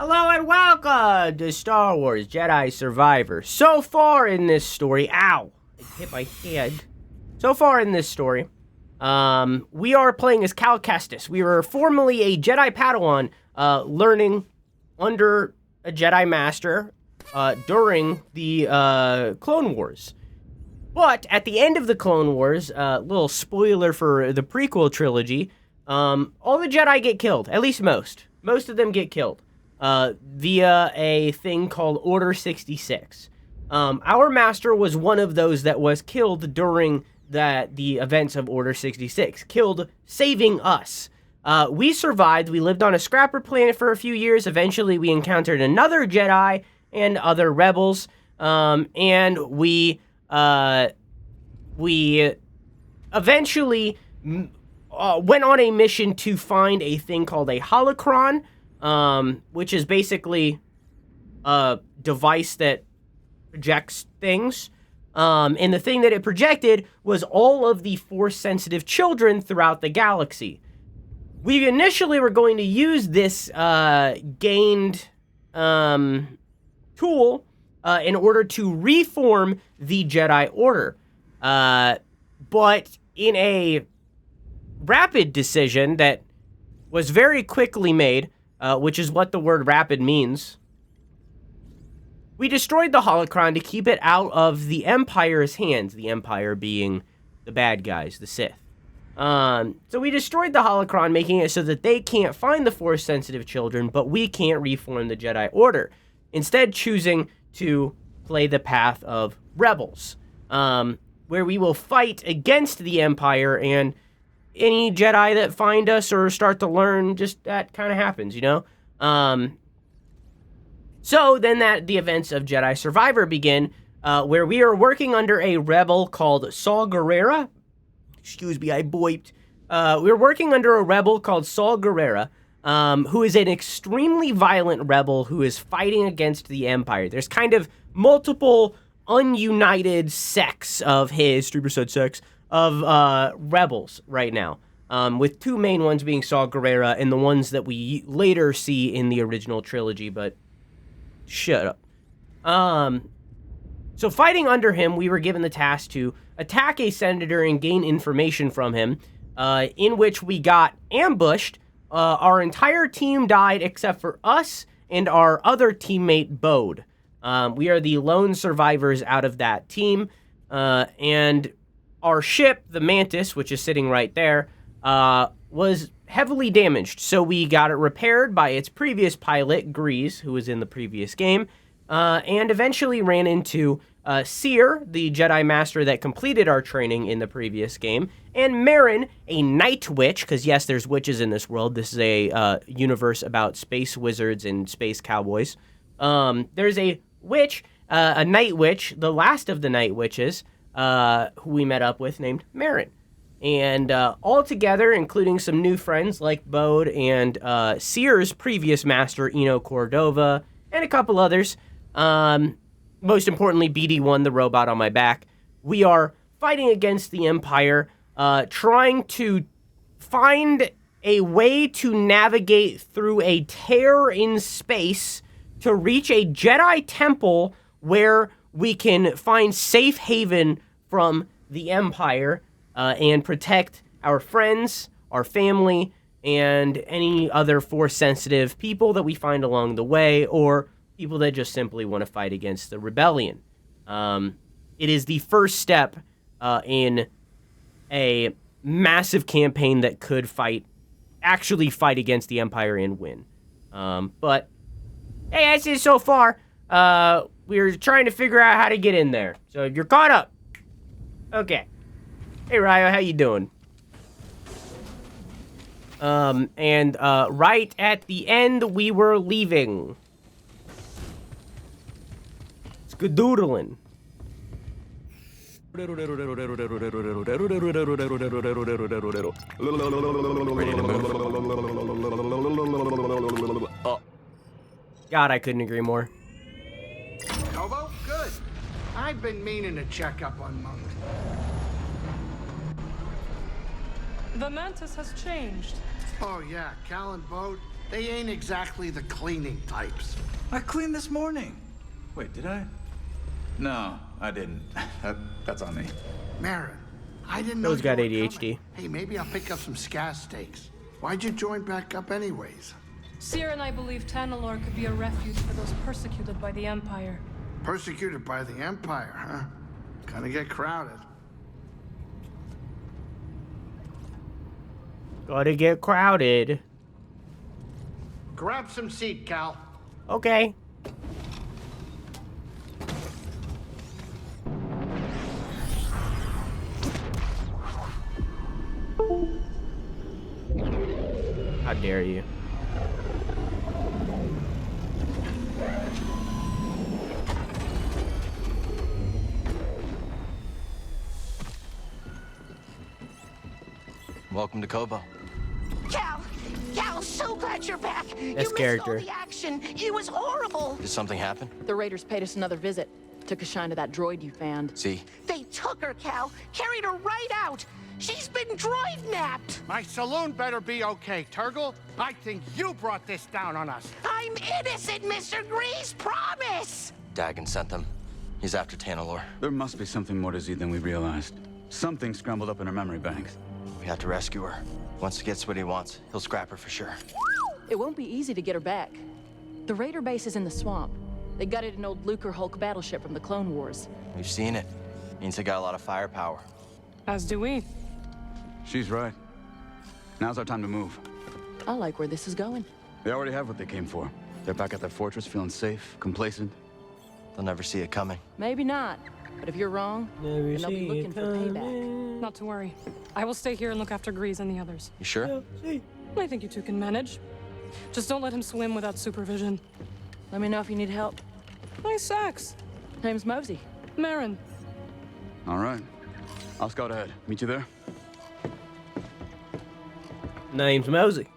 Hello and welcome to Star Wars Jedi Survivor. So far in this story, ow, I hit my head. So far in this story, we are playing as Cal Kestis. We were formerly a Jedi Padawan, learning under a Jedi Master during the Clone Wars. But at the end of the Clone Wars, little spoiler for the prequel trilogy, all the Jedi get killed, at least most. Most of them get killed. Via a thing called Order 66. Our master was one of those that was killed during the events of Order 66. Killed, saving us. We survived. We lived on a scrapper planet for a few years. Eventually, we encountered another Jedi and other rebels. And we eventually went on a mission to find a thing called a holocron. Which is basically a device that projects things. And the thing that it projected was all of the Force-sensitive children throughout the galaxy. We initially were going to use this gained tool in order to reform the Jedi Order. But in a rapid decision that was very quickly made, which is what the word rapid means, we destroyed the holocron to keep it out of the Empire's hands, the Empire being the bad guys, the Sith. So we destroyed the holocron, making it so that they can't find the Force-sensitive children, but we can't reform the Jedi Order. Instead, choosing to play the path of rebels, where we will fight against the Empire, and any Jedi that find us or start to learn, just that kind of happens, you know? So then the events of Jedi Survivor begin, where we are working under a rebel called Saul Guerrera. Excuse me, I boiped. We're working under a rebel called Saul Guerrera, who is an extremely violent rebel who is fighting against the Empire. There's kind of multiple ununited sects of his, 3% sex, of rebels right now, with two main ones being Saul Guerrera and the ones that we later see in the original trilogy, but shut up. So fighting under him, we were given the task to attack a senator and gain information from him, in which we got ambushed. Our entire team died except for us and our other teammate, Bode. We are the lone survivors out of that team, and our ship, the Mantis, which is sitting right there, was heavily damaged. So we got it repaired by its previous pilot, Grease, who was in the previous game, and eventually ran into Seer, the Jedi Master that completed our training in the previous game, and Marin, a Night Witch, because yes, there's witches in this world. This is a universe about space wizards and space cowboys. There's a witch, a Night Witch, the last of the Night Witches, who we met up with, named Marin. And all together, including some new friends like Bode and Seer's previous master, Eno Cordova, and a couple others. Most importantly, BD-1, the robot on my back. We are fighting against the Empire, trying to find a way to navigate through a tear in space to reach a Jedi temple where we can find safe haven from the Empire and protect our friends, our family, and any other Force-sensitive people that we find along the way, or people that just simply want to fight against the rebellion. It is the first step in a massive campaign that could actually fight against the Empire and win. But, hey, as is so far, we're trying to figure out how to get in there. So you're caught up. Okay. Hey, Ryo, how you doing? And right at the end, we were leaving. Skadoodling. God, I couldn't agree more. Novo? Good. I've been meaning to check up on Monk. The Mantis has changed. Oh, yeah, Cal and Bode, they ain't exactly the cleaning types. I cleaned this morning. Wait, did I? No, I didn't. That's on me. Marin, I didn't know Bode's got you were ADHD. coming. Hey, maybe I'll pick up some scat steaks. Why'd you join back up anyways? Seer and I believe Tanalor could be a refuge for those persecuted by the Empire. Persecuted by the Empire, huh? Gonna get crowded. Gotta get crowded. Grab some seat, Cal. Okay. How dare you? Welcome to Kobo. Cal, so glad you're back. You missed character. all the action. It was horrible. Did something happen? The Raiders paid us another visit. Took a shine to that droid you found. See? They took her, Cal. Carried her right out. She's been droid napped. My saloon better be okay, Turgle. I think you brought this down on us. I'm innocent, Mr. Grease. Promise. Dagon sent them. He's after Tanalor. There must be something more to Z than we realized. Something scrambled up in her memory banks. We have to rescue her. Once he gets what he wants, he'll scrap her for sure. It won't be easy to get her back. The Raider base is in the swamp. They gutted an old Lucre Hulk battleship from the Clone Wars. We've seen it. Means they got a lot of firepower. As do we. She's right. Now's our time to move. I like where this is going. They already have what they came for. They're back at their fortress, feeling safe, complacent. They'll never see it coming. Maybe not. But if you're wrong, Never then they'll be see looking it for payback. Not to worry. I will stay here and look after Grease and the others. You sure? I think you two can manage. Just don't let him swim without supervision. Let me know if you need help. Nice sex. Name's Mosey. Marin. All right. I'll scout ahead. Meet you there? Name's Mosey.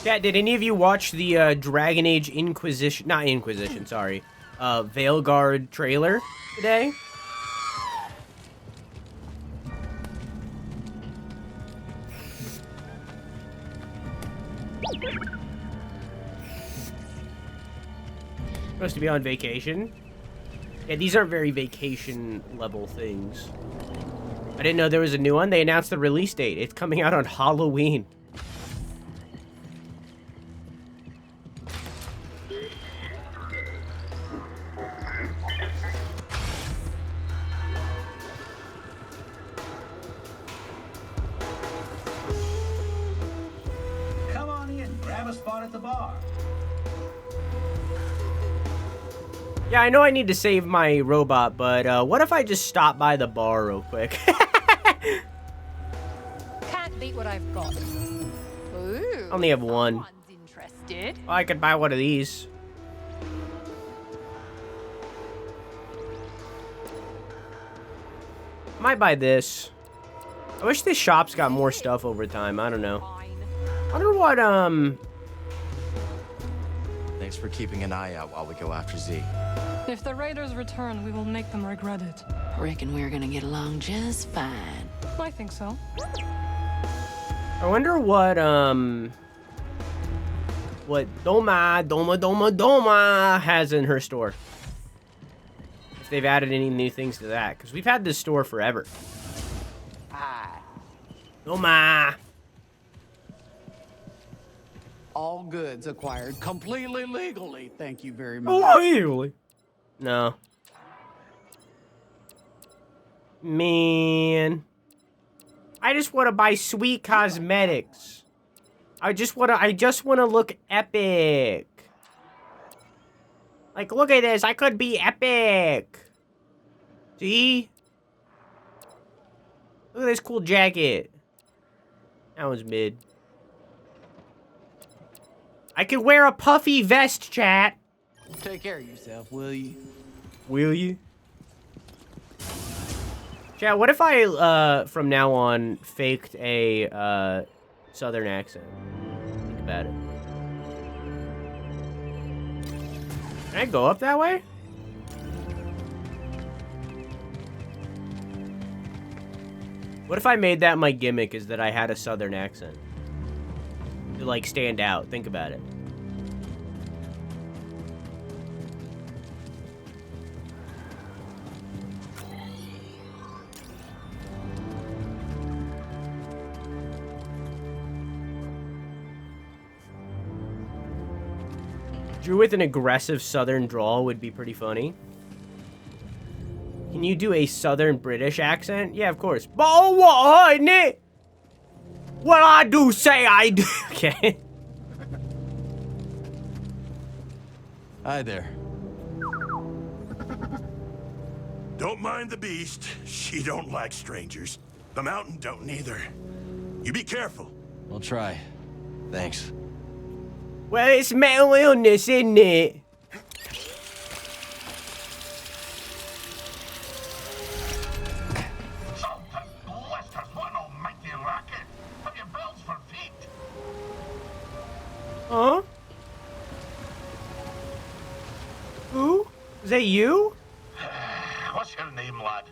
Chat, did any of you watch the Dragon Age Inquisition? Not Inquisition, sorry. Veilguard trailer today? Supposed to be on vacation? Yeah, these aren't very vacation level things. I didn't know there was a new one. They announced the release date. It's coming out on Halloween. Come on in, grab a spot at the bar. Yeah, I know I need to save my robot, but what if I just stop by the bar real quick? Can't beat what I've got. Ooh. I only have one. Someone's interested. Well, I could buy one of these. Might buy this. I wish this shop's got more stuff over time. I don't know. Fine. I wonder what, Thanks for keeping an eye out while we go after Z. If the Raiders return, we will make them regret it. Reckon we're gonna get along just fine. I think so. I wonder what Doma has in her store. If they've added any new things to that. Because we've had this store forever. Hi. Doma! All goods acquired completely legally. Thank you very much. Oh, really? No. Man. I just want to buy sweet cosmetics. I just want to look epic. Like, look at this. I could be epic. See? Look at this cool jacket. That one's mid. I could wear a puffy vest, chat. Take care of yourself, will you? Will you? Chat, what if I, from now on, faked a, southern accent? Think about it. Can I go up that way? What if I made that my gimmick, is that I had a southern accent? To, like, stand out. Think about it. Drew with an aggressive southern drawl would be pretty funny. Can you do a southern British accent? Yeah, of course. But what, honey? What I do say I do. Okay. Hi there. Don't mind the beast. She don't like strangers. The mountain don't neither. You be careful. I'll try. Thanks. Well, it's mental illness, isn't it? Huh? Who? Is that you? What's your name, lad?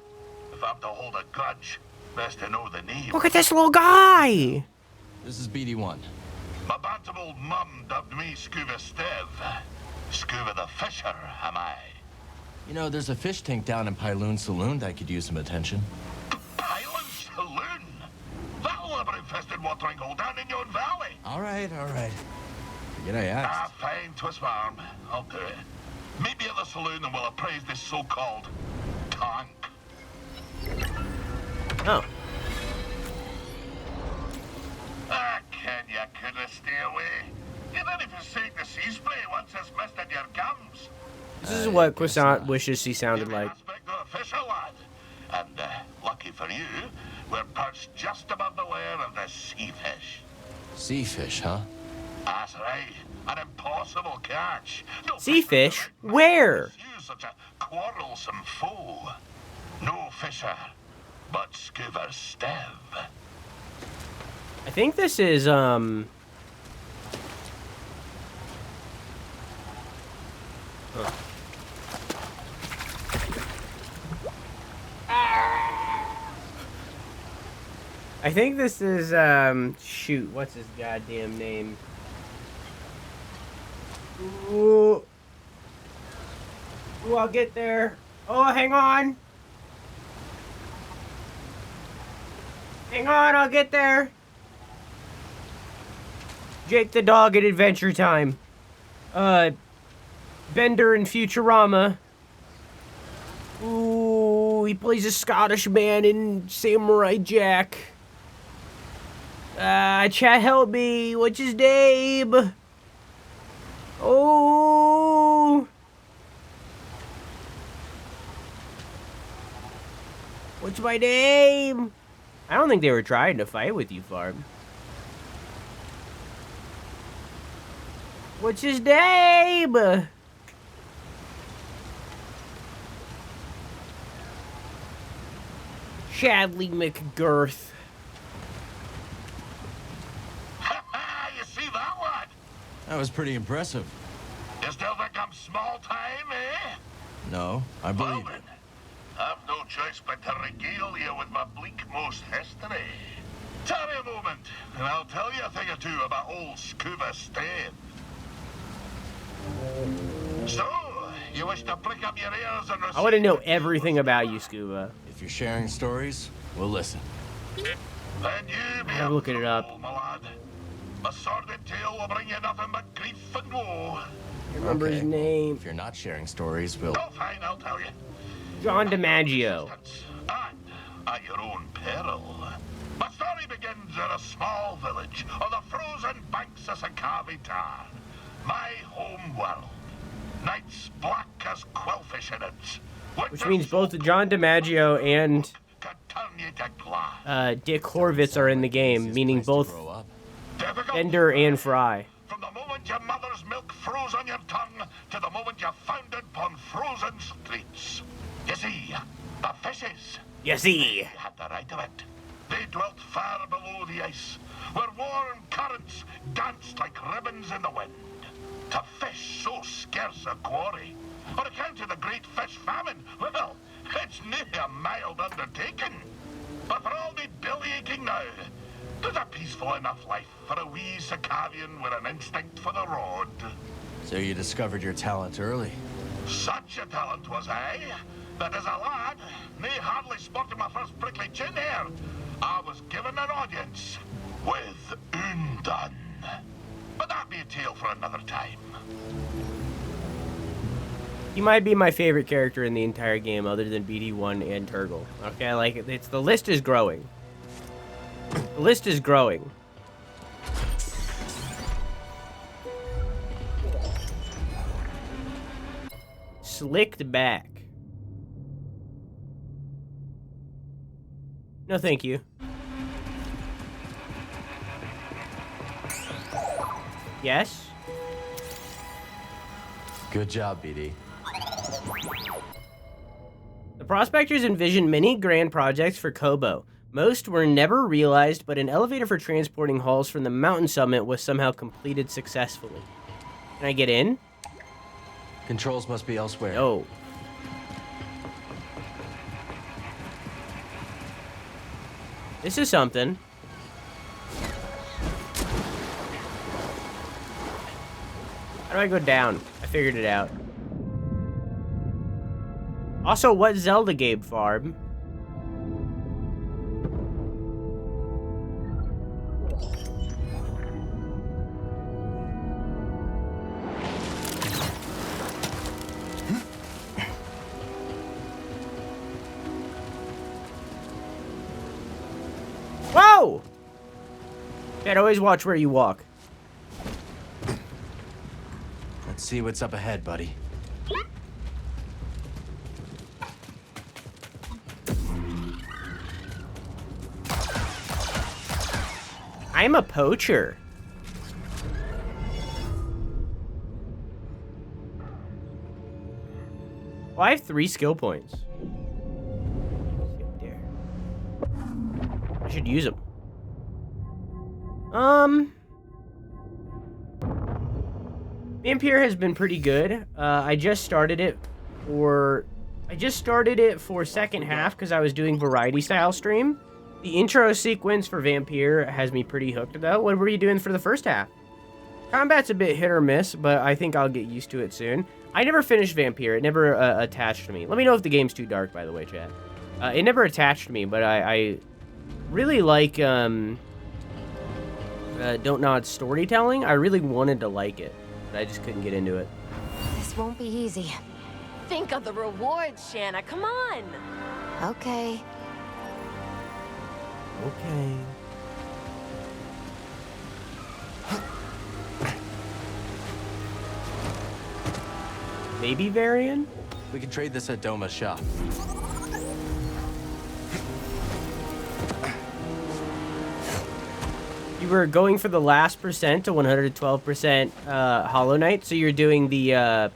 If I'm to hold a grudge, best to know the name. Look at this little guy! This is BD1. My bantam old mum dubbed me Scuba Stev. Scuba the Fisher, am I? You know, there's a fish tank down in Pyloon Saloon that could use some attention. Pyloon Saloon? That'll have an infested watering hole down in your valley. All right. Forget I asked. Fine, twist my arm. I'll do it. Meet me at the saloon and we'll appraise this so-called tank. Oh. Ken, you couldn't stay away. You didn't forsake the sea spray once it's missed in your gums. This is what Croissant wishes he sounded like. Aspect of a fisher, lad. And lucky for you, we're perched just above the lair of the sea fish. Sea fish, huh? That's right. An impossible catch. No Sea fish? Where? You such a quarrelsome foe. No fisher, but Scuba Stev. I think this is, Huh. I think this is, shoot, what's his goddamn name? Ooh. Ooh, I'll get there. Oh, hang on. Hang on, I'll get there. Jake the dog at Adventure Time. Bender in Futurama. Ooh, he plays a Scottish man in Samurai Jack. Chat, help me. What's his name? Oh. What's my name? I don't think they were trying to fight with you, Farb. What's his name? Chadley McGirth. You see that, lad? That was pretty impressive. You still think I'm small time, eh? No, I believe Well, it. then, I've no choice but to regale you with my bleak-most history. Tarry a moment, and I'll tell you a thing or two about old Scuba Stev. So, you wish to prick up your ears and I want to know everything about you, Scuba. If you're sharing stories, we'll listen. Then you be I'm looking it up. my lad. A sordid tale will bring you nothing but grief and woe. I remember his Okay. name. If you're not sharing stories, we'll... Oh, fine, I'll tell you. John DiMaggio. And at your own peril. My story begins in a small village on the frozen banks of Sakavi Tar, my home world. Nights black as quillfish in it. Which means both John DiMaggio and Dick Horvitz are in the game, meaning both Bender and Fry. From the moment your mother's milk froze on your tongue to the moment you found it upon frozen streets. You see, the fishes. You see. Had the right of it. They dwelt far below the ice, where warm currents danced like ribbons in the wind. To fish so scarce a quarry, on account of the great fish famine, well, it's nearly a mild undertaking. But for all the billions now. There's a peaceful enough life for a wee Sokavian with an instinct for the road. So you discovered your talent early. Such a talent was I, that as a lad, nae hardly sporting my first prickly chin hair, I was given an audience with Undone. But that be a tale for another time. He might be my favorite character in the entire game, other than BD1 and Turgle. Okay, like it's the list is growing. The list is growing. Slicked back. No, thank you. Yes? Good job, BD. The prospectors envisioned many grand projects for Kobo. Most were never realized, but an elevator for transporting hauls from the mountain summit was somehow completed successfully. Can I get in? Controls must be elsewhere. No. This is something. How do I go down? I figured it out. Also, what Zelda game, Farb? Whoa! Dad, always watch where you walk. Let's see what's up ahead, buddy. I'm a poacher. Well, I have 3 skill points. There. I should use them. Vampire has been pretty good. I just started it for second half because I was doing variety style stream. The intro sequence for Vampire has me pretty hooked though. What were you doing for the first half? Combat's a bit hit or miss, but I think I'll get used to it soon. I never finished Vampire. It never attached to me. Let me know if the game's too dark, by the way, chat. It never attached to me, but I really like Don't Nod storytelling. I really wanted to like it, but I just couldn't get into it. This won't be easy. Think of the rewards, Shanna. Come on. Okay. Okay. Maybe Varian? We can trade this at Doma's shop. You were going for the last percent to 112% Hollow Knight, so you're doing the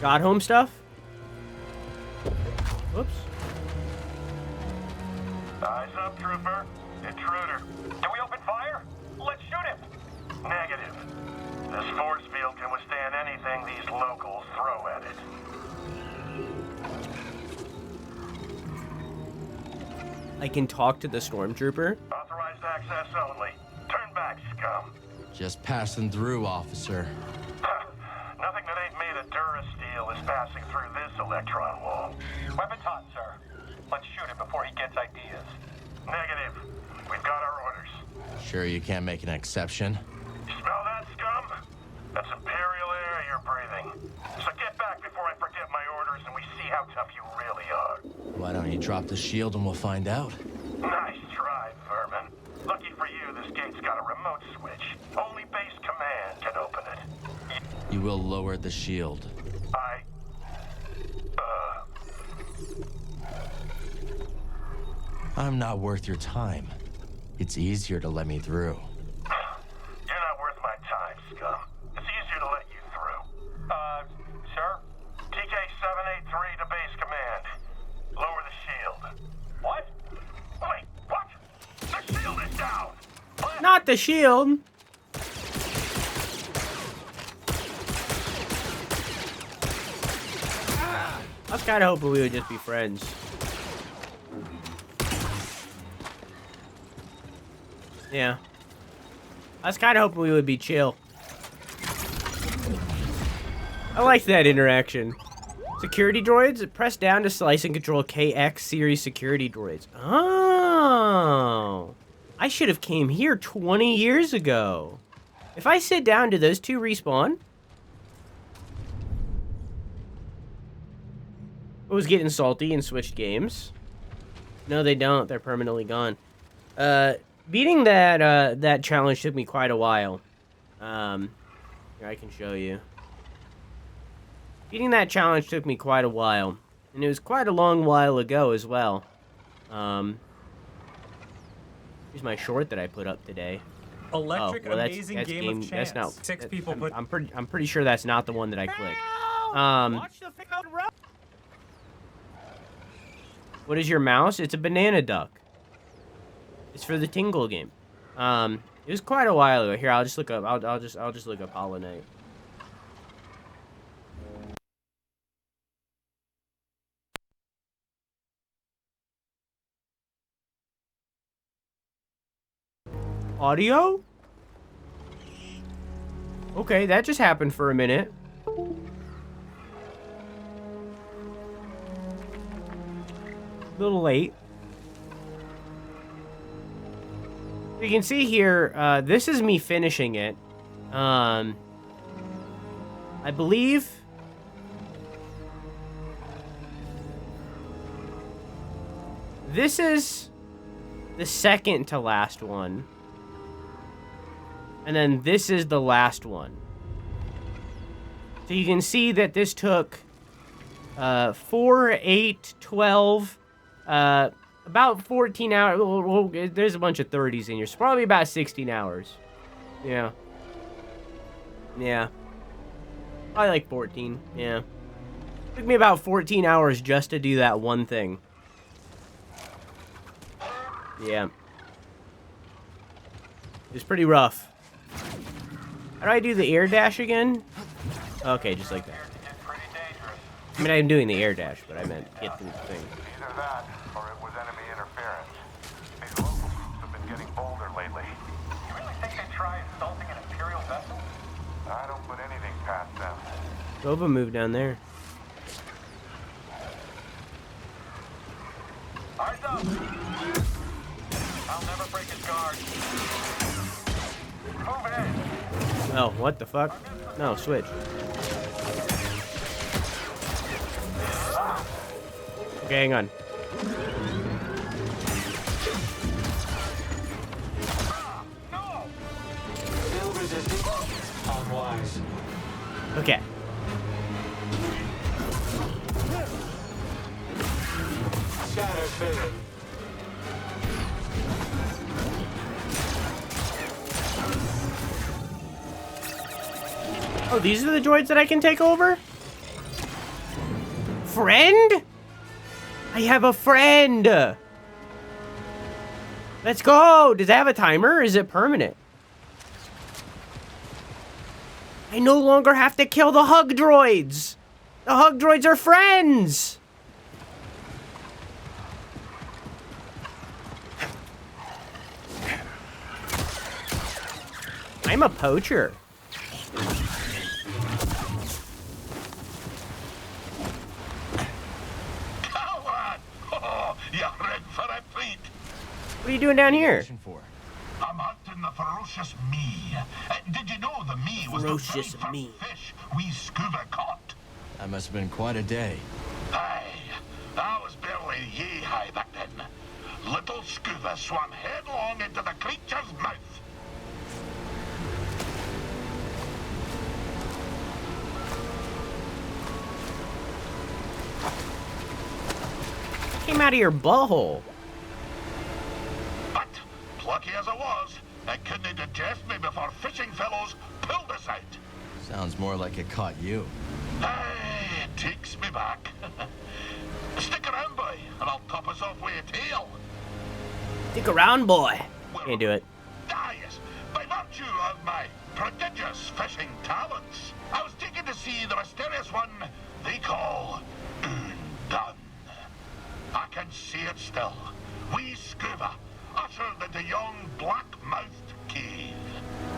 God Home stuff? Whoops. Eyes up, trooper. Intruder. Do we open fire? Let's shoot him. Negative. This force field can withstand anything these locals throw at it. I can talk to the stormtrooper. Authorized access only. Turn back, scum. Just passing through, officer. Nothing that ain't made of Durasteel is passing through this electron wall. Weapons hot, sir. Let's shoot him before he gets ideas. Negative. We've got our orders. Sure you can't make an exception? You smell that, scum? That's Imperial air you're breathing. So get back before I forget my orders and we see how tough you really are. Why don't you drop the shield and we'll find out? Nice try, vermin. Lucky for you, this gate's got a remote switch. Only base command can open it. You will lower the shield. I'm not worth your time. It's easier to let me through. You're not worth my time, scum. It's easier to let you through. Sir? TK-783 to base command. Lower the shield. What? Wait, what? The shield is down! What? Not the shield! I was kind of hoping we would just be friends. Yeah. I was kind of hoping we would be chill. I like that interaction. Security droids? Press down to slice and control KX series security droids. Oh. I should have came here 20 years ago. If I sit down, do those two respawn? I was getting salty and switched games. No, they don't. They're permanently gone. Beating that challenge took me quite a while. Here, I can show you. Beating that challenge took me quite a while. And it was quite a long while ago as well. Here's my short that I put up today. Electric amazing game of chance. That's not, 6 people put. I'm pretty sure that's not the one that I clicked. Watch the road. What is your mouse? It's a banana duck. It's for the Tingle game. It was quite a while ago. Here, I'll just look up. I'll just look up Hollow Knight. Audio? Okay, that just happened for a minute. A little late. You can see here, this is me finishing it. I believe... This is the second to last one. And then this is the last one. So you can see that this took 4, 8, 12, about 14 hours. Well, there's a bunch of 30s in here. So probably about 16 hours. Yeah. Yeah. Probably like 14. Yeah. Took me about 14 hours just to do that one thing. Yeah. It's pretty rough. How do I do the air dash again? Okay, just like that. I mean, I'm doing the air dash, but I meant get through the thing. Either that, or it was enemy interference. These locals have been getting bolder lately. You really think they'd try assaulting an Imperial vessel? I don't put anything past them. Boba moved down there. Eyes up! I'll never break his guard. Move in! Oh, what the fuck? No, switch. Okay, hang on. Okay. Oh, these are the droids that I can take over? Friend? I have a friend! Let's go! Does it have a timer or is it permanent? I no longer have to kill the hug droids! The hug droids are friends! I'm a poacher. What are you doing down here? I'm hunting the ferocious me. Did you know the me was the very first fish we scuba caught? That must have been quite a day. Aye, I was barely yee-high back then. Little scuba swam headlong into the creature's mouth. Came out of your butthole. But, plucky as I was, I couldn't digest me before fishing fellows pulled us out. Sounds more like it caught you. Aye, it takes me back. Stick around, boy, and I'll top us off with a tail. Stick around, boy. Can't do it. Ah, yes. By virtue of my prodigious fishing talents, I was taken to see the mysterious one they call Undone. I can see it still. We scuba, a ushered into yon black-mouthed cave.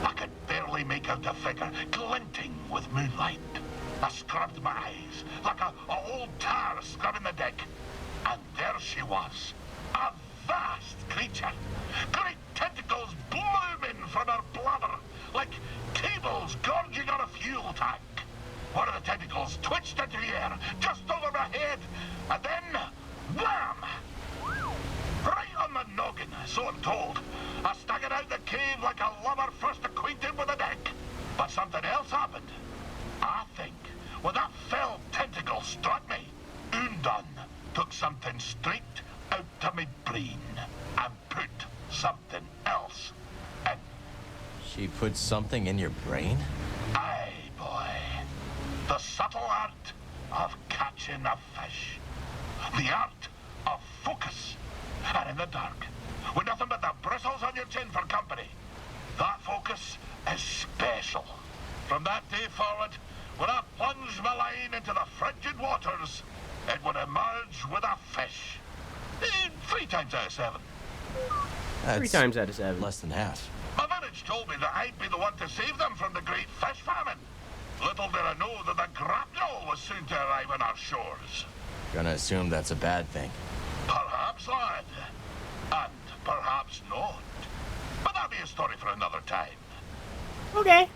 I could barely make out the figure, glinting with moonlight. I scrubbed my eyes, like a old tar scrubbing the deck. And there she was, a vast creature. Great tentacles blooming from her bladder, like cables gorging on a fuel tank. One of the tentacles twitched into the air, just over my head, and then, wham! Right on the noggin, so I'm told. I staggered out the cave like a lover first acquainted with a deck. But something else happened. I think when that fell tentacle struck me, Undone took something straight out to my brain and put something else in. She put something in your brain? Aye, boy. The subtle art of catching a fish. The art of focus. And in the dark, with nothing but the bristles on your chin for company, that focus is special. From that day forward, when I plunged my line into the frigid waters, it would emerge with a fish. 3 times out of 7. That's 3 times out of 7. Less than half. My village told me that I'd be the one to save them from the great fish famine. Little did I know that the grapnel was soon to arrive on our shores. Gonna assume that's a bad thing. Perhaps, lad. And perhaps not. But that'll be a story for another time. Okay.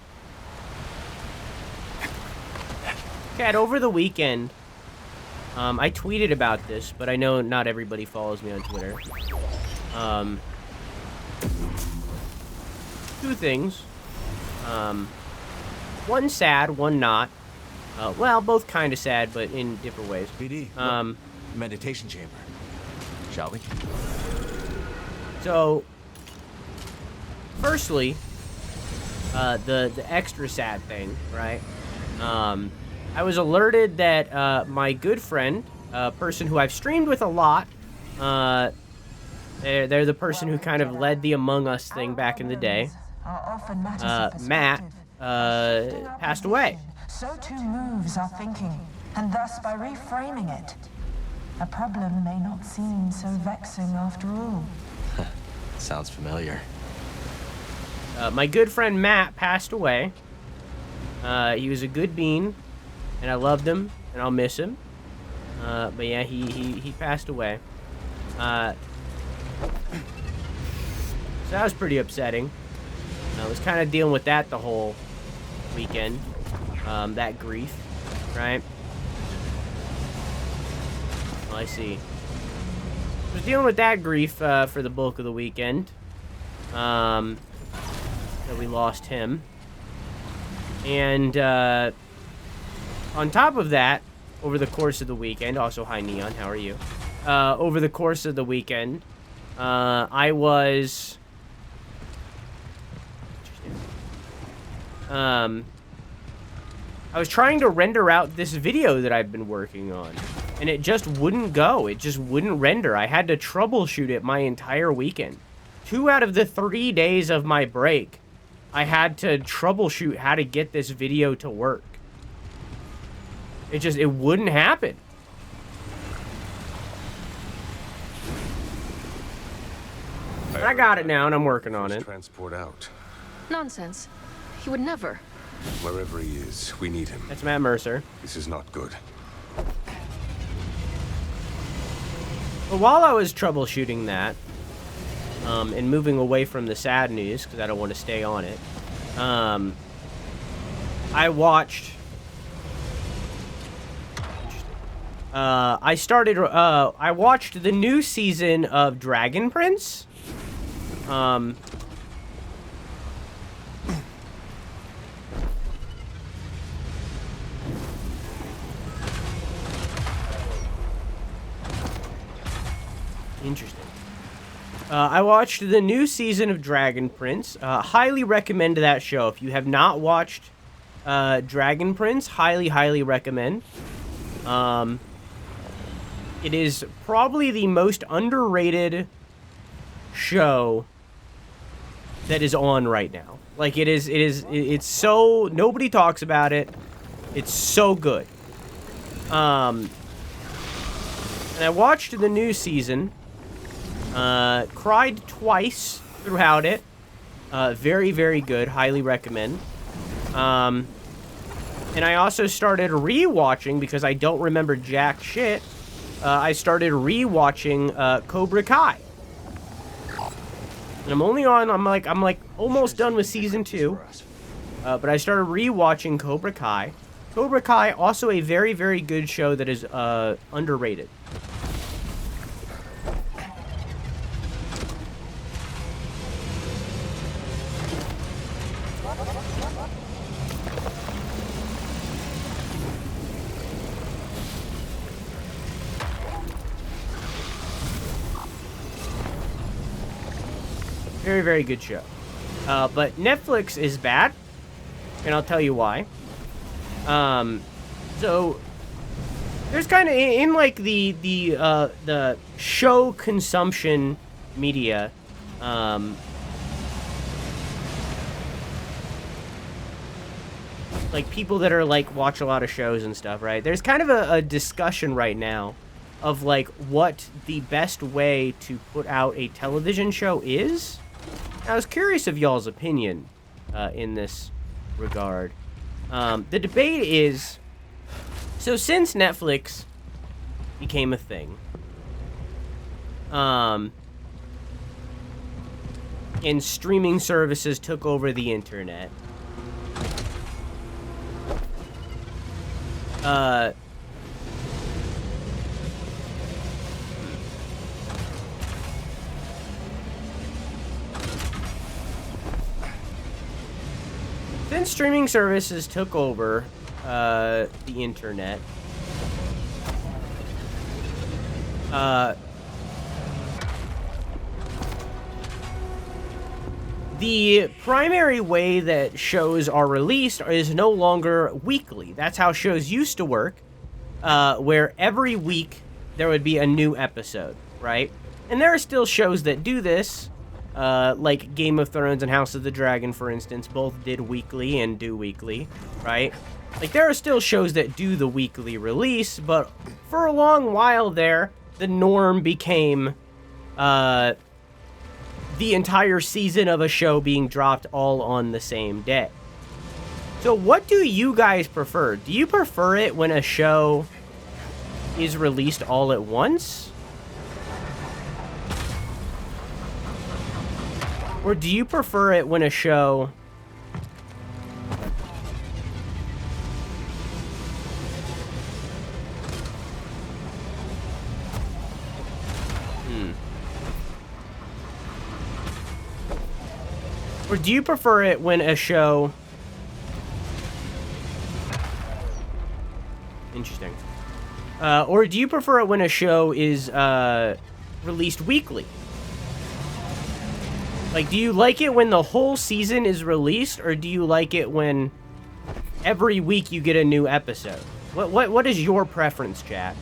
Cat, over the weekend, I tweeted about this, but I know not everybody follows me on Twitter. 2 things. One sad, one not. Well, both kind of sad, but in different ways. BD, meditation chamber. Shall we? So, firstly, the extra sad thing, right? I was alerted that my good friend, a person who I've streamed with a lot, they're the person who kind of led the Among Us thing back in the day, Matt, passed away. So too moves our thinking, and thus by reframing it, a problem may not seem so vexing after all. Sounds familiar. My good friend Matt passed away. He was a good bean, and I loved him, and I'll miss him. But yeah, he passed away. So that was pretty upsetting. I was kind of dealing with that the whole weekend. That grief, right? Well, I see. I was dealing with that grief for the bulk of the weekend. That we lost him. And on top of that, over the course of the weekend, also, hi Neon, how are you? Over the course of the weekend, I was... I was trying to render out this video that I've been working on, and it just wouldn't go. It just wouldn't render. I had to troubleshoot it my entire weekend. 2 out of the 3 days of my break, I had to troubleshoot how to get this video to work. It wouldn't happen. But I got it now, and I'm working on it. Transport out. Nonsense. He would never. Wherever he is, we need him. That's Matt Mercer. This is not good. But while I was troubleshooting that, and moving away from the sad news, because I don't want to stay on it, I watched... I watched the new season of Dragon Prince. Interesting. I watched the new season of Dragon Prince. Highly recommend that show. If you have not watched Dragon Prince, highly recommend. It is probably the most underrated show that is on right now. Like, it's so... Nobody talks about it. It's so good. And I watched the new season, Cried twice throughout it. Very, very good. Highly recommend. And I also started rewatching, because I don't remember jack shit. I started rewatching Cobra Kai. And I'm only on, I'm like almost done with season 2. But I started rewatching Cobra Kai. Cobra Kai, also a very, very good show that is underrated. Very, very good show. But Netflix is bad, and I'll tell you why. So there's kind of in like the show consumption media, like people that are like watch a lot of shows and stuff, right? There's kind of a discussion right now of like what the best way to put out a television show is. I was curious of y'all's opinion in this regard. The debate is, so since Netflix became a thing, and streaming services took over the internet, since streaming services took over the internet, the primary way that shows are released is no longer weekly. That's how shows used to work, where every week there would be a new episode, right? And there are still shows that do this, like Game of Thrones and House of the Dragon, for instance, both did weekly and do weekly, right? Like, there are still shows that do the weekly release, but for a long while there, the norm became, the entire season of a show being dropped all on the same day. So what do you guys prefer? Do you prefer it when a show is released all at once? Or do you prefer it when a show Or do you prefer it when a show... Interesting. Or do you prefer it when a show is released weekly? Like, do you like it when the whole season is released, or do you like it when every week you get a new episode? What is your preference, chat?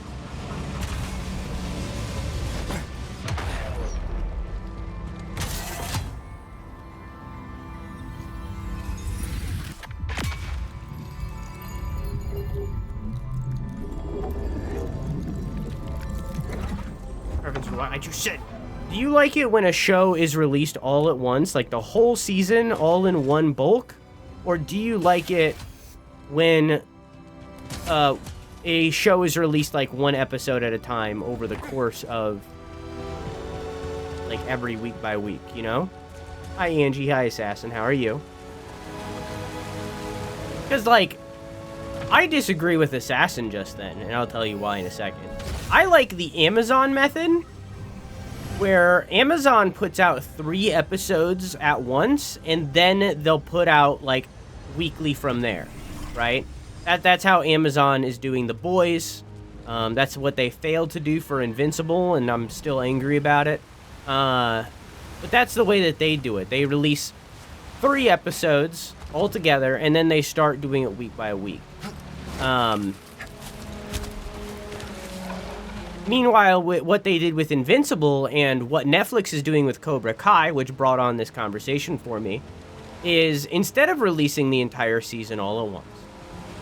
Preference for what I just said. Do you like it when a show is released all at once, like the whole season all in one bulk? Or do you like it when a show is released like one episode at a time over the course of like every week by week, you know? Hi Angie, hi Assassin, how are you? Because like, I disagree with Assassin just then, and I'll tell you why in a second. I like the Amazon method, where Amazon puts out 3 episodes at once, and then they'll put out, like, weekly from there, right? That's how Amazon is doing The Boys. That's what they failed to do for Invincible, and I'm still angry about it. But that's the way that they do it. They release 3 episodes all together, and then they start doing it week by week. Meanwhile, what they did with Invincible and what Netflix is doing with Cobra Kai, which brought on this conversation for me, is instead of releasing the entire season all at once,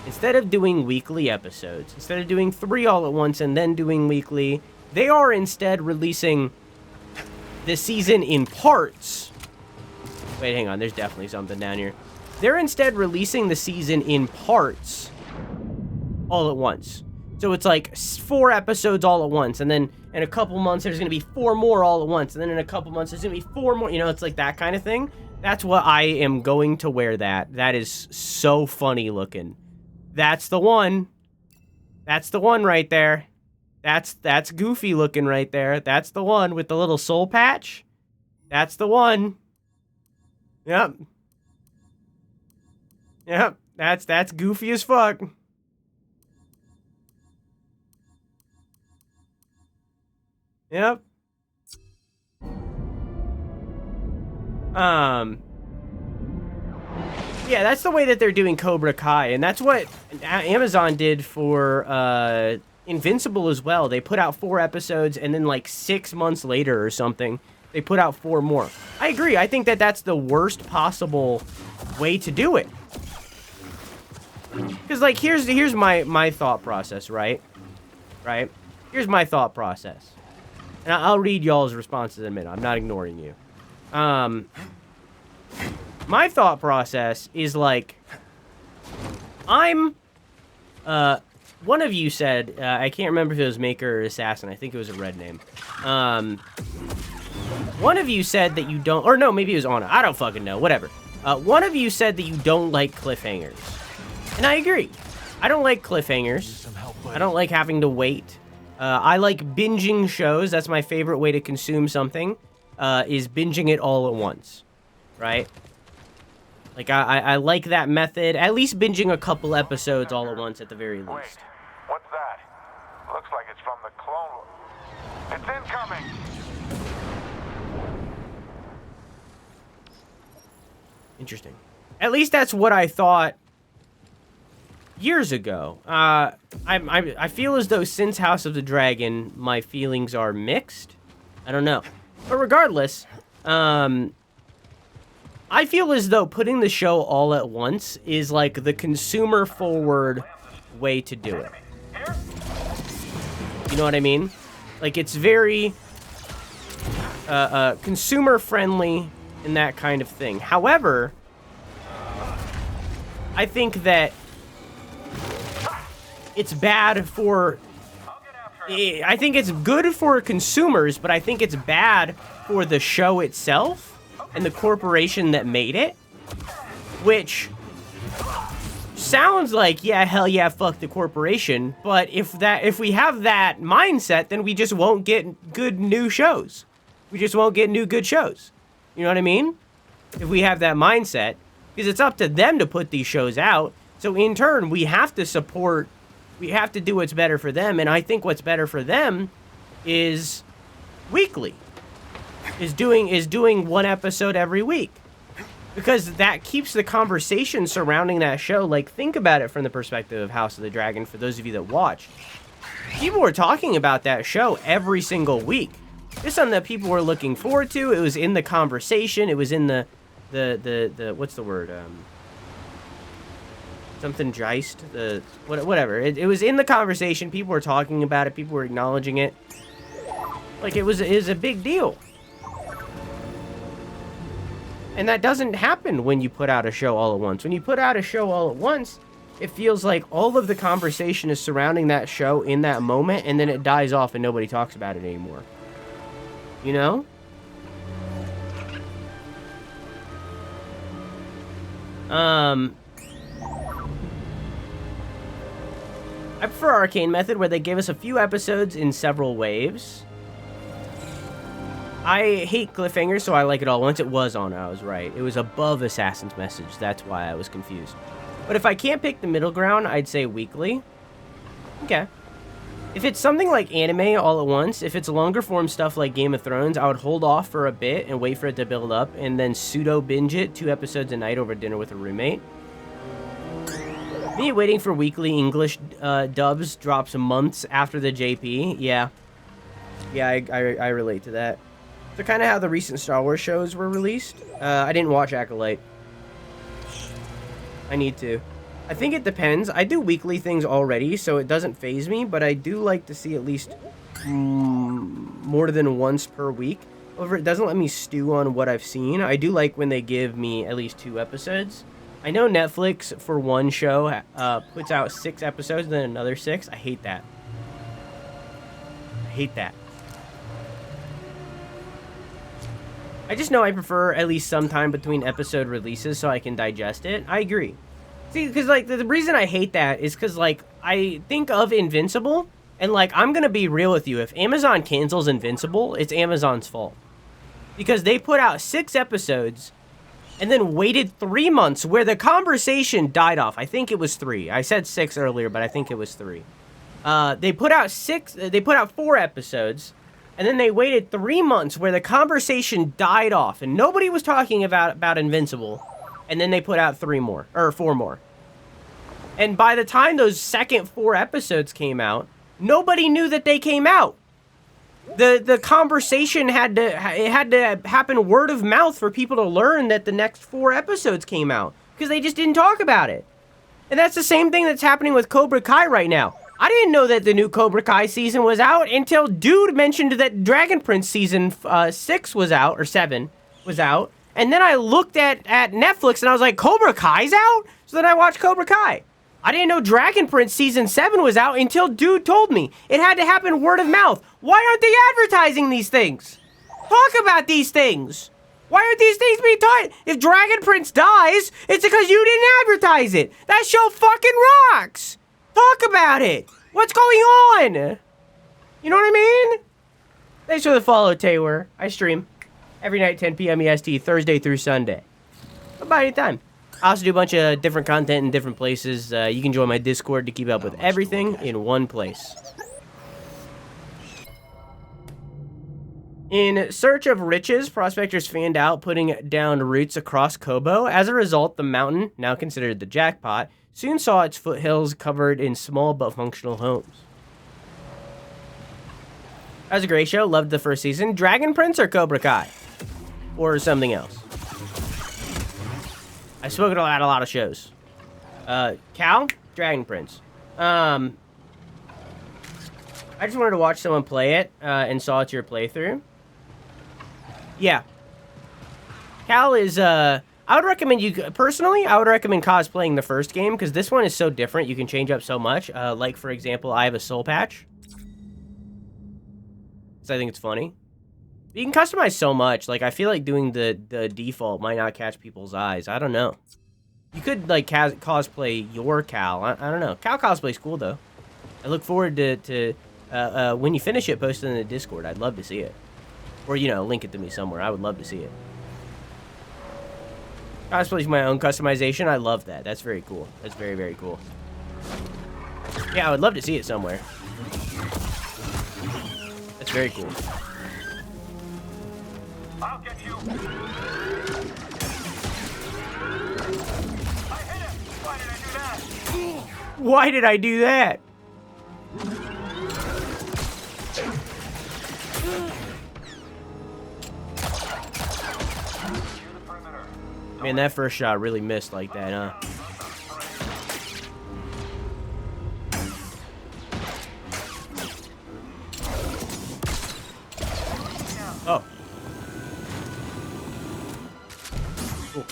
instead of doing weekly episodes, instead of doing 3 all at once and then doing weekly, they are instead releasing the season in parts. Wait, hang on. There's definitely something down here. They're instead releasing the season in parts all at once. So it's like 4 episodes all at once, and then in a couple months there's going to be 4 more all at once, and then in a couple months there's going to be 4 more. You know, it's like that kind of thing. That's what I am going to wear that. That is so funny looking. That's the one. That's the one right there. That's goofy looking right there. That's the one with the little soul patch. That's the one. Yep. Yep. That's goofy as fuck. Yep. Yeah, that's the way that they're doing Cobra Kai, and that's what Amazon did for Invincible as well. They put out 4 episodes, and then like 6 months later or something, they put out 4 more. I agree. I think that that's the worst possible way to do it. Because like here's my thought process, right? Right? Here's my thought process. And I'll read y'all's responses in a minute. I'm not ignoring you. My thought process is like, one of you said, I can't remember if it was Maker or Assassin. I think it was a red name. One of you said that you don't, or no, maybe it was Anna. I don't fucking know. Whatever. One of you said that you don't like cliffhangers. And I agree. I don't like cliffhangers. I don't like having to wait. I like binging shows. That's my favorite way to consume something, is binging it all at once, right? Like, I like that method. At least binging a couple episodes all at once at the very least. Wait, what's that? Looks like it's from the clone. It's incoming! Interesting. At least that's what I thought years ago. I feel as though since House of the Dragon, my feelings are mixed. I don't know. But regardless, I feel as though putting the show all at once is like the consumer-forward way to do it. You know what I mean? Like, it's very consumer-friendly and that kind of thing. However, I think that it's bad for... I think it's good for consumers, but I think it's bad for the show itself and the corporation that made it, which sounds like, yeah, hell yeah, fuck the corporation, but if we have that mindset, then we just won't get good new shows. We just won't get new good shows. You know what I mean? If we have that mindset, because it's up to them to put these shows out, so in turn, we have to support, we have to do what's better for them, and I think what's better for them is weekly. Is doing 1 episode every week. Because that keeps the conversation surrounding that show. Like, think about it from the perspective of House of the Dragon, for those of you that watch. People were talking about that show every single week. It's something that people were looking forward to. It was in the conversation. It was in the what's the word? Something geist. Whatever. It was in the conversation. People were talking about it. People were acknowledging it. Like, it was a big deal. And that doesn't happen when you put out a show all at once. When you put out a show all at once, it feels like all of the conversation is surrounding that show in that moment, and then it dies off and nobody talks about it anymore. You know? I prefer Arcane Method, where they gave us a few episodes in several waves. I hate cliffhangers, so I like it all once. It was on, I was right. It was above Assassin's Message. That's why I was confused. But if I can't pick the middle ground, I'd say weekly. Okay. If it's something like anime all at once, if it's longer form stuff like Game of Thrones, I would hold off for a bit and wait for it to build up, and then pseudo binge it 2 episodes a night over dinner with a roommate. Me waiting for weekly English dubs drops months after the JP. Yeah. Yeah, I relate to that. So kind of how the recent Star Wars shows were released. I didn't watch Acolyte. I need to. I think it depends. I do weekly things already, so it doesn't faze me, but I do like to see at least more than once per week. It doesn't let me stew on what I've seen. I do like when they give me at least 2 episodes. I know Netflix for one show puts out 6 episodes and then another 6. I hate that. I hate that. I just know I prefer at least some time between episode releases so I can digest it. I agree. See, because, like, the reason I hate that is because, like, I think of Invincible, and, like, I'm going to be real with you. If Amazon cancels Invincible, it's Amazon's fault. Because they put out 6 episodes and then waited 3 months where the conversation died off. I think it was 3. I said 6 earlier, but I think it was 3. They put out 4 episodes, and then they waited 3 months where the conversation died off, and nobody was talking about Invincible. And then they put out 4 more. And by the time those second 4 episodes came out, nobody knew that they came out. The conversation had to happen word of mouth for people to learn that the next 4 episodes came out, because they just didn't talk about it. And that's the same thing that's happening with Cobra Kai right now. I didn't know that the new Cobra Kai season was out until Dude mentioned that Dragon Prince season 6 was out, or 7 was out. And then I looked at Netflix and I was like, Cobra Kai's out? So then I watched Cobra Kai. I didn't know Dragon Prince season 7 was out until Dude told me. It had to happen word of mouth. Why aren't they advertising these things? Talk about these things. Why aren't these things being taught? If Dragon Prince dies, it's because you didn't advertise it. That show fucking rocks. Talk about it. What's going on? You know what I mean? Thanks for the follow, Taylor. I stream every night, 10 p.m. EST, Thursday through Sunday. About any time. I also do a bunch of different content in different places. You can join my Discord to keep up with everything in one place. In search of riches, prospectors fanned out, putting down roots across Kobo. As a result, the mountain, now considered the jackpot, soon saw its foothills covered in small but functional homes. That was a great show. Loved the first season. Dragon Prince or Cobra Kai? Or something else? I've spoken about a lot of shows. Cal? Dragon Prince. I just wanted to watch someone play it, and saw it's your playthrough. Yeah. Cal is, I would recommend you, personally, I would recommend cosplaying the first game, because this one is so different, you can change up so much. Like, for example, I have a soul patch. So I think it's funny. You can customize so much. Like, I feel like doing the default might not catch people's eyes. I don't know. You could, like, cosplay your Cal. I don't know. Cal cosplay's cool, though. I look forward to when you finish it, post it in the Discord. I'd love to see it. Or, you know, link it to me somewhere. I would love to see it. Cosplay's my own customization. I love that. That's very cool. That's very, very cool. Yeah, I would love to see it somewhere. That's very cool. I'll get you. I hit him. Why did I do that? Why did I do that? Man, that first shot really missed like that, huh? Oh. Cool.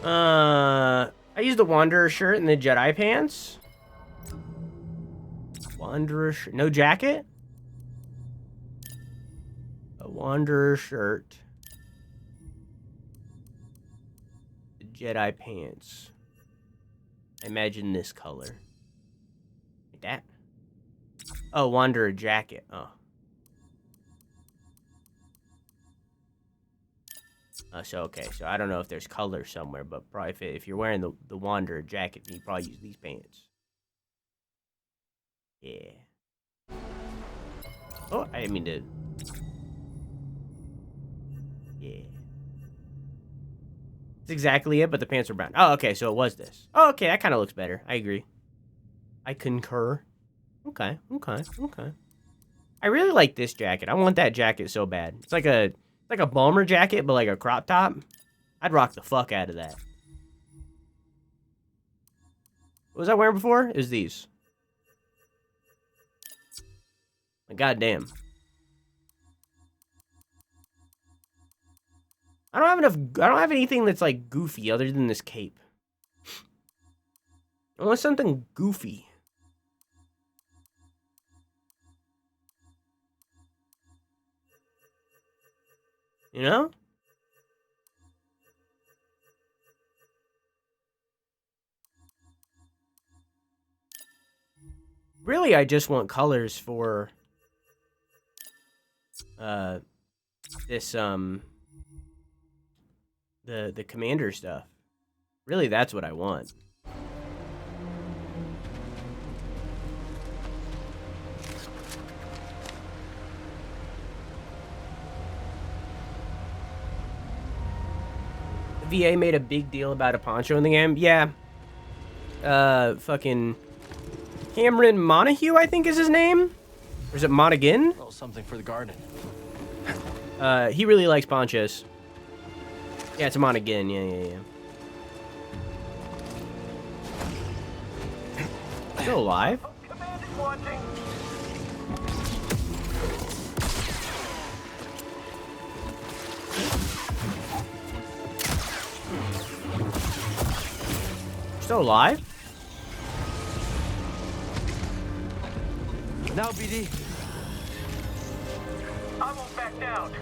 I used the Wanderer shirt and the Jedi pants. Wanderer shirt. No jacket? A Wanderer shirt. The Jedi pants. I imagine this color. Like that. Oh, Wanderer jacket. Oh. So, okay, so I don't know if there's color somewhere, but probably if you're wearing the Wanderer jacket, you probably use these pants. Yeah. Oh, I didn't mean to. Yeah. That's exactly it, but the pants are brown. Oh, okay, so it was this. Oh, okay, that kind of looks better. I agree. I concur. Okay. I really like this jacket. I want that jacket so bad. It's like a bomber jacket, but like a crop top. I'd rock the fuck out of that. What was I wearing before? It was these. Goddamn. I don't have anything that's like goofy other than this cape. I want something goofy. You know? Really, I just want colors for this the commander stuff. Really, that's what I want. The VA made a big deal about a poncho in the game. Yeah. Fucking Cameron Montague, I think is his name. Or is it Monaghan? Oh, something for the garden. He really likes ponchos. Yeah, it's a Monaghan. Yeah. Still alive? Still alive? Now, BD. I won't back down.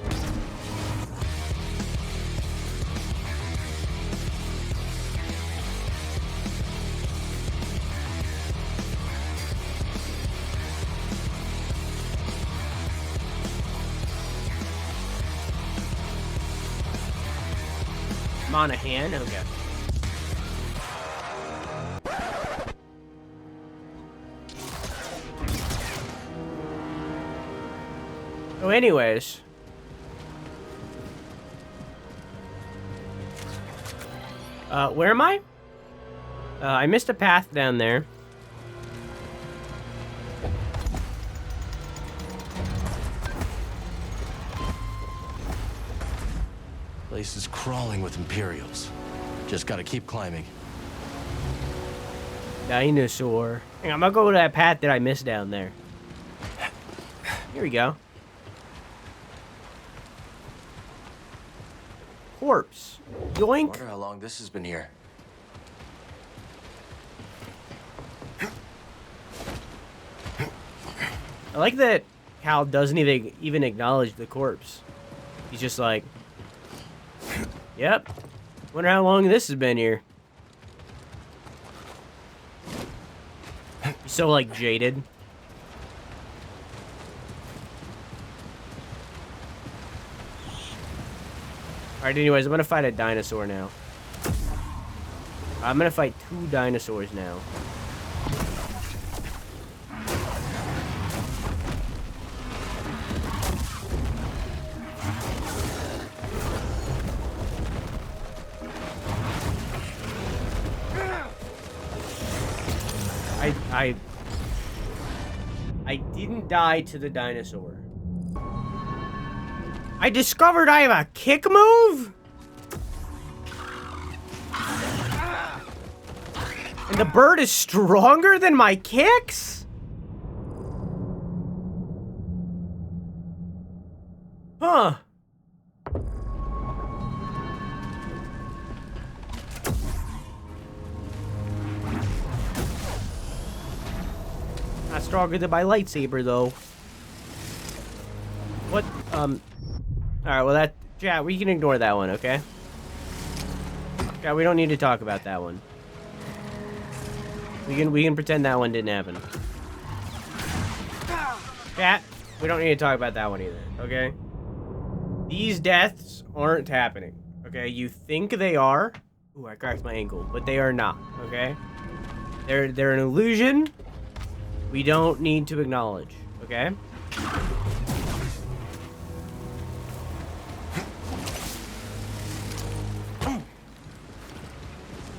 Monaghan? Okay. So anyways. Where am I? I missed a path down there. Place is crawling with Imperials. Just gotta keep climbing. Dinosaur. Hang on, I'm gonna go to that path that I missed down there. Here we go. Corpse. Yoink. Wonder how long this has been here. I like that Cal doesn't even acknowledge the corpse. He's just like, yep. Wonder how long this has been here. He's so like jaded. Alright, anyways, I'm gonna fight a dinosaur now. I'm gonna fight 2 dinosaurs now. I didn't die to the dinosaur. I discovered I have a kick move? And the bird is stronger than my kicks? Huh. Not stronger than my lightsaber, though. What, Alright, well that... Yeah, we can ignore that one, okay? Yeah, we don't need to talk about that one. We can pretend that one didn't happen. Chat, we don't need to talk about that one either, okay? These deaths aren't happening, okay? You think they are. Ooh, I cracked my ankle, but they are not, okay? They're an illusion we don't need to acknowledge, okay?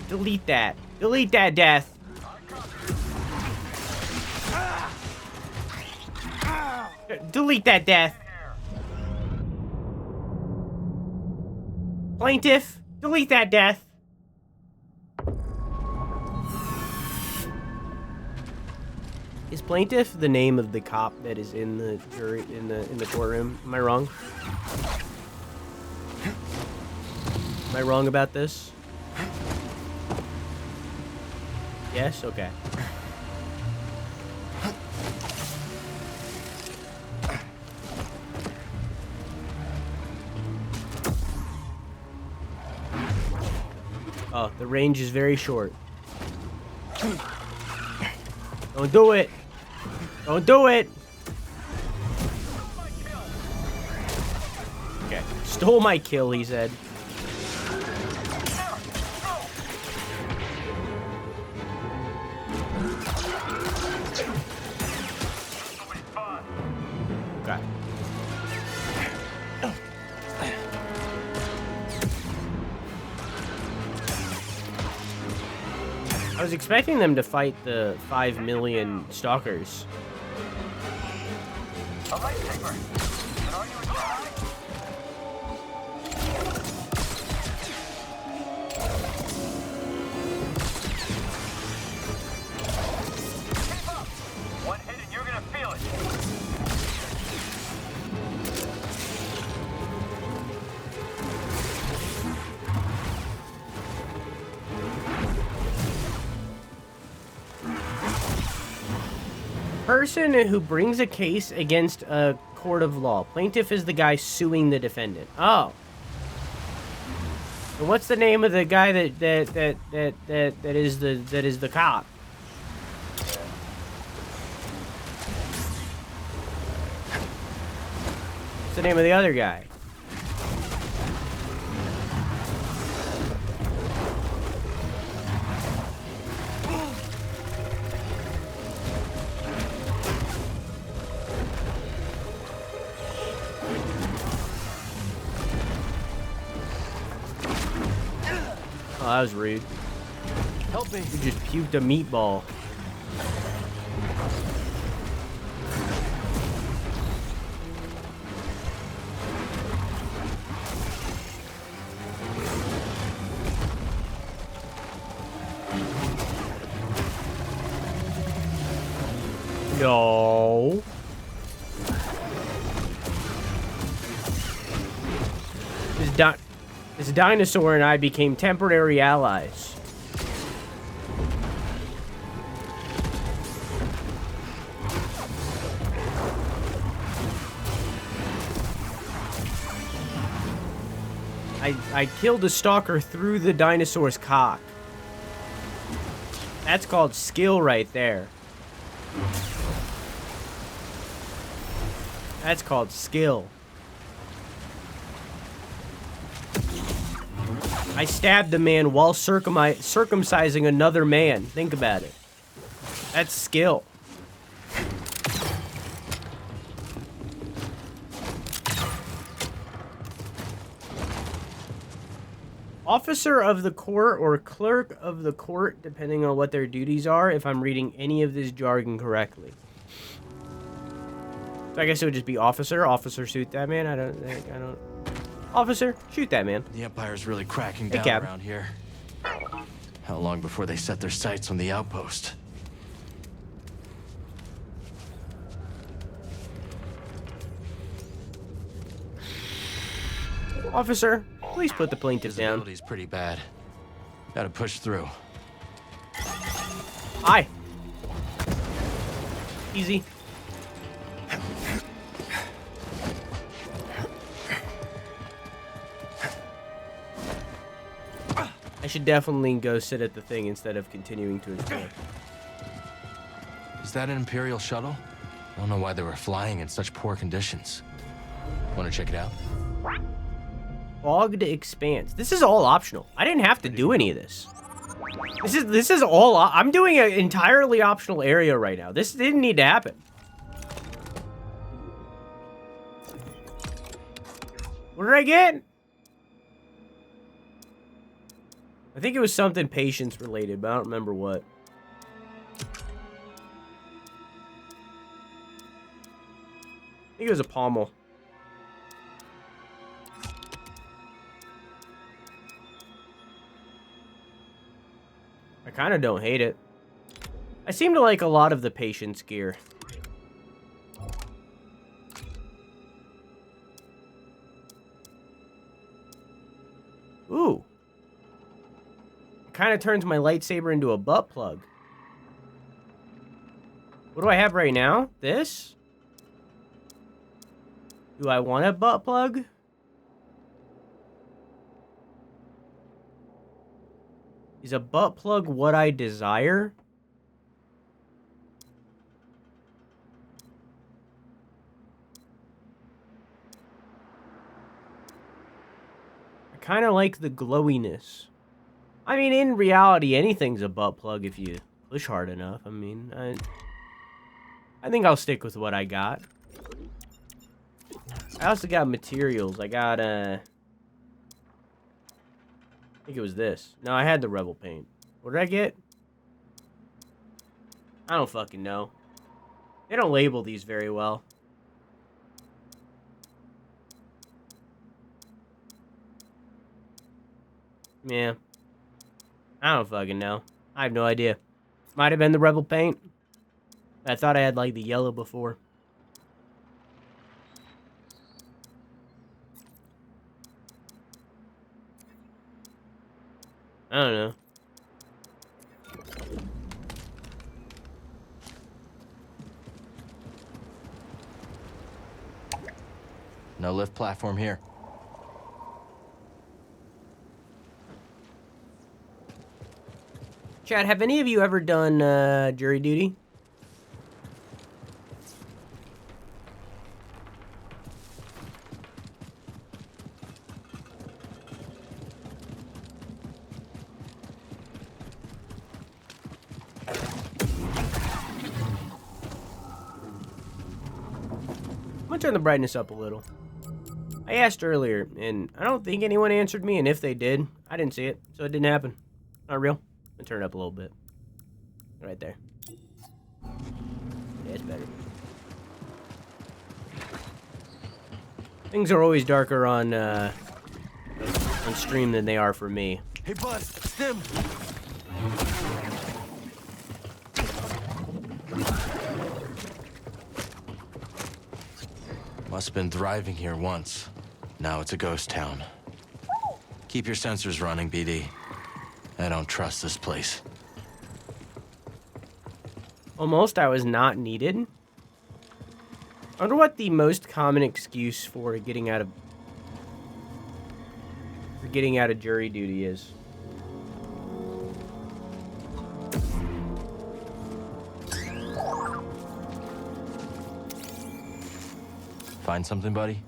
Delete that. Delete that death. Delete that death. Plaintiff, delete that death. Is plaintiff the name of the cop that is in the jury in the courtroom? Am I wrong? Am I wrong about this? Yes? Okay. Oh, the range is very short. Don't do it! Don't do it! Okay. Stole my kill, he said. Okay. I was expecting them to fight the 5 million stalkers. A lightsaber. And are you a Jedi? Keep up. One hit and you're gonna feel it. Person who brings a case against a court of law. Plaintiff is the guy suing the defendant. Oh. And what's the name of the guy that is the cop? What's the name of the other guy? Oh, that was rude. Help me. You just puked a meatball. No. This dinosaur and I became temporary allies. I killed a stalker through the dinosaur's cock. That's called skill right there. That's called skill. I stabbed the man while circumcising another man. Think about it. That's skill. Officer of the court or clerk of the court, depending on what their duties are, if I'm reading any of this jargon correctly. So I guess it would just be officer. Officer, shoot that man. I don't. Officer, shoot that man. The Empire's really cracking down Cap. around here. How long before they set their sights on the outpost? Officer, please put the plaintiff down. Visibility's pretty bad. Gotta push through. Hi. Easy. I should definitely go sit at the thing instead of continuing to explore. Is that an Imperial shuttle? I don't know why they were flying in such poor conditions. Want to check it out? Fogged expanse. This is all optional. I didn't have to do any of this. This is all. I'm doing an entirely optional area right now. This didn't need to happen. What did I get? I think it was something patience related, but I don't remember what. I think it was a pommel. I kind of don't hate it. I seem to like a lot of the patience gear. Ooh. kind of turns my lightsaber into a butt plug. What do I have right now? This? Do I want a butt plug? Is a butt plug what I desire? I kind of like the glowiness. I mean, in reality, anything's a butt plug if you push hard enough. I mean, I think I'll stick with what I got. I also got materials. I got, I think it was this. No, I had the Rebel paint. What did I get? I don't fucking know. They don't label these very well. Yeah. I don't fucking know. I have no idea. Might have been the Rebel paint. I thought I had, like, the yellow before. I don't know. No lift platform here. Chad, have any of you ever done jury duty? I'm gonna turn the brightness up a little. I asked earlier, and I don't think anyone answered me, and if they did, I didn't see it, so it didn't happen. Not real. I'm gonna turn it up a little bit. Right there. Yeah, it's better. Things are always darker on stream than they are for me. Hey, bud, stim. Must have been thriving here once. Now it's a ghost town. Keep your sensors running, BD. I don't trust this place. Almost, I was not needed. I wonder what the most common excuse for getting out of jury duty is. Find something, buddy?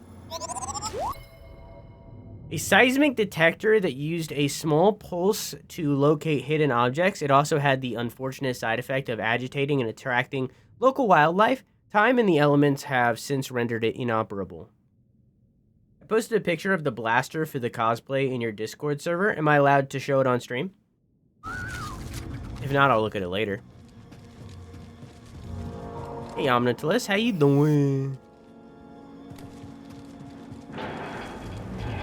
A seismic detector that used a small pulse to locate hidden objects. It also had the unfortunate side effect of agitating and attracting local wildlife. Time and the elements have since rendered it inoperable. I posted a picture of the blaster for the cosplay in your Discord server. Am I allowed to show it on stream? If not, I'll look at it later. Hey, Omnitulus, how you doing?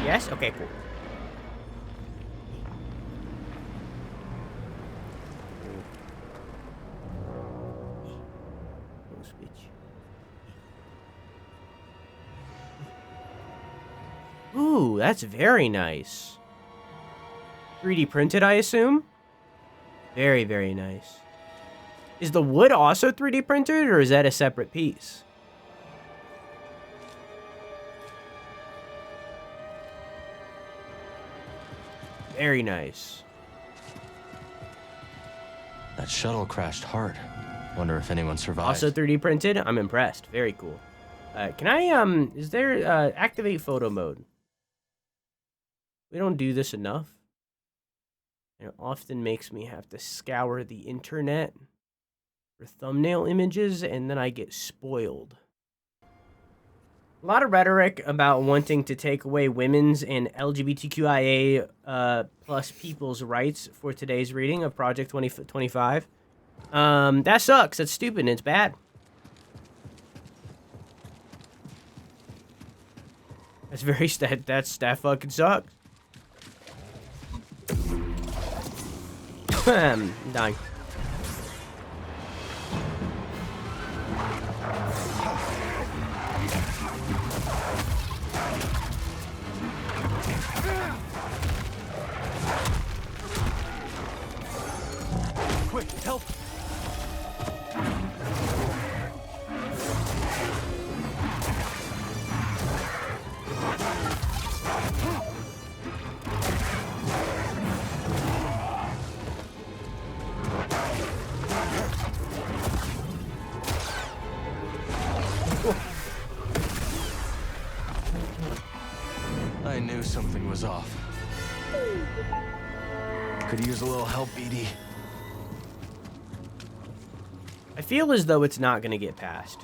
Yes? Okay, cool. Ooh, that's very nice. 3D printed, I assume? Very, very nice. Is the wood also 3D printed, or is that a separate piece? Very nice. That shuttle crashed hard. Wonder if anyone survived. Also 3D printed? I'm impressed. Very cool. Can I, is there, activate photo mode? We don't do this enough. And it often makes me have to scour the internet for thumbnail images, and then I get spoiled. A lot of rhetoric about wanting to take away women's and LGBTQIA plus people's rights for today's reading of Project 2025. That sucks. That's stupid and it's bad. That's very that fucking sucks. I'm dying. was off. Could use a little help, BD. I feel as though it's not going to get past.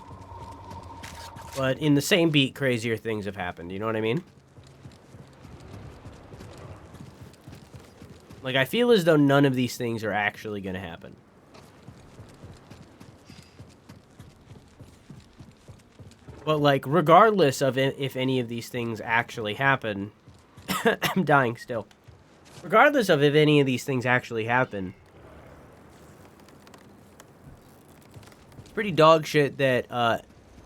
But in the same beat, crazier things have happened. You know what I mean? Like, I feel as though none of these things are actually going to happen. But, like, regardless of if any of these things actually happen... I'm dying still. Regardless of if any of these things actually happen... It's pretty dog shit that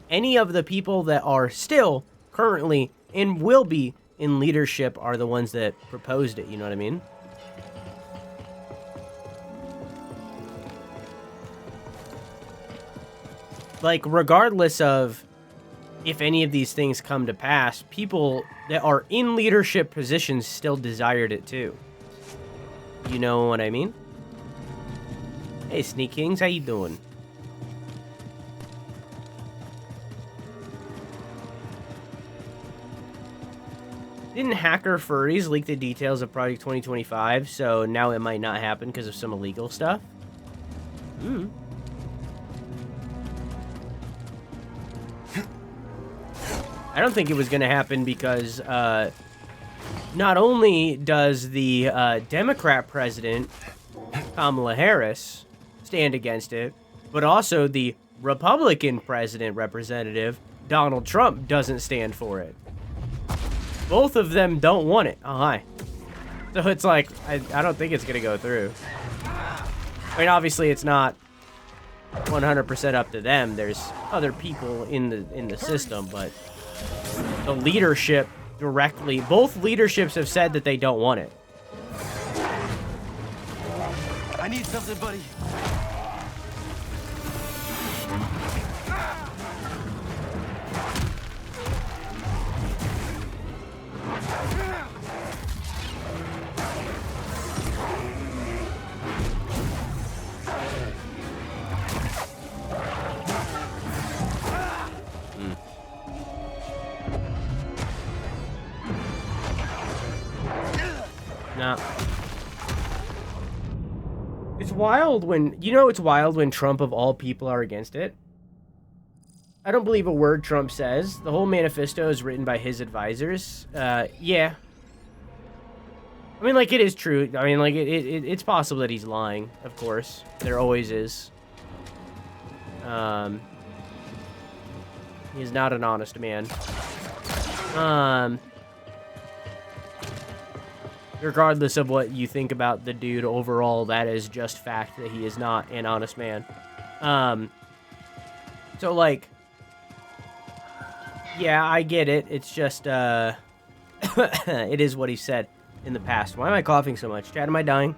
any of the people that are still currently and will be in leadership are the ones that proposed it. You know what I mean? Like, regardless of if any of these things come to pass, people that are in leadership positions still desired it too. You know what I mean? Hey, Sneak Kings, how you doing? Didn't hacker furries leak the details of Project 2025, so now it might not happen because of some illegal stuff? I don't think it was going to happen because not only does the Democrat president, Kamala Harris, stand against it, but also the Republican president representative, Donald Trump, doesn't stand for it. Both of them don't want it. Oh, hi. So it's like, I don't think it's going to go through. I mean, obviously it's not 100% up to them. There's other people in the system, but the leadership directly, both leaderships have said that they don't want it. I need something, buddy. Nah. It's wild when, it's wild when Trump of all people are against it. I don't believe a word Trump says. The whole manifesto is written by his advisors. Yeah. I mean, like, it is true. I mean, like, it's possible that he's lying, of course. There always is. He's not an honest man. Regardless of what you think about the dude overall, that is just fact that he is not an honest man. So, like, yeah, I get it. It's just, it is what he said in the past. Why am I coughing so much? Chad, am I dying?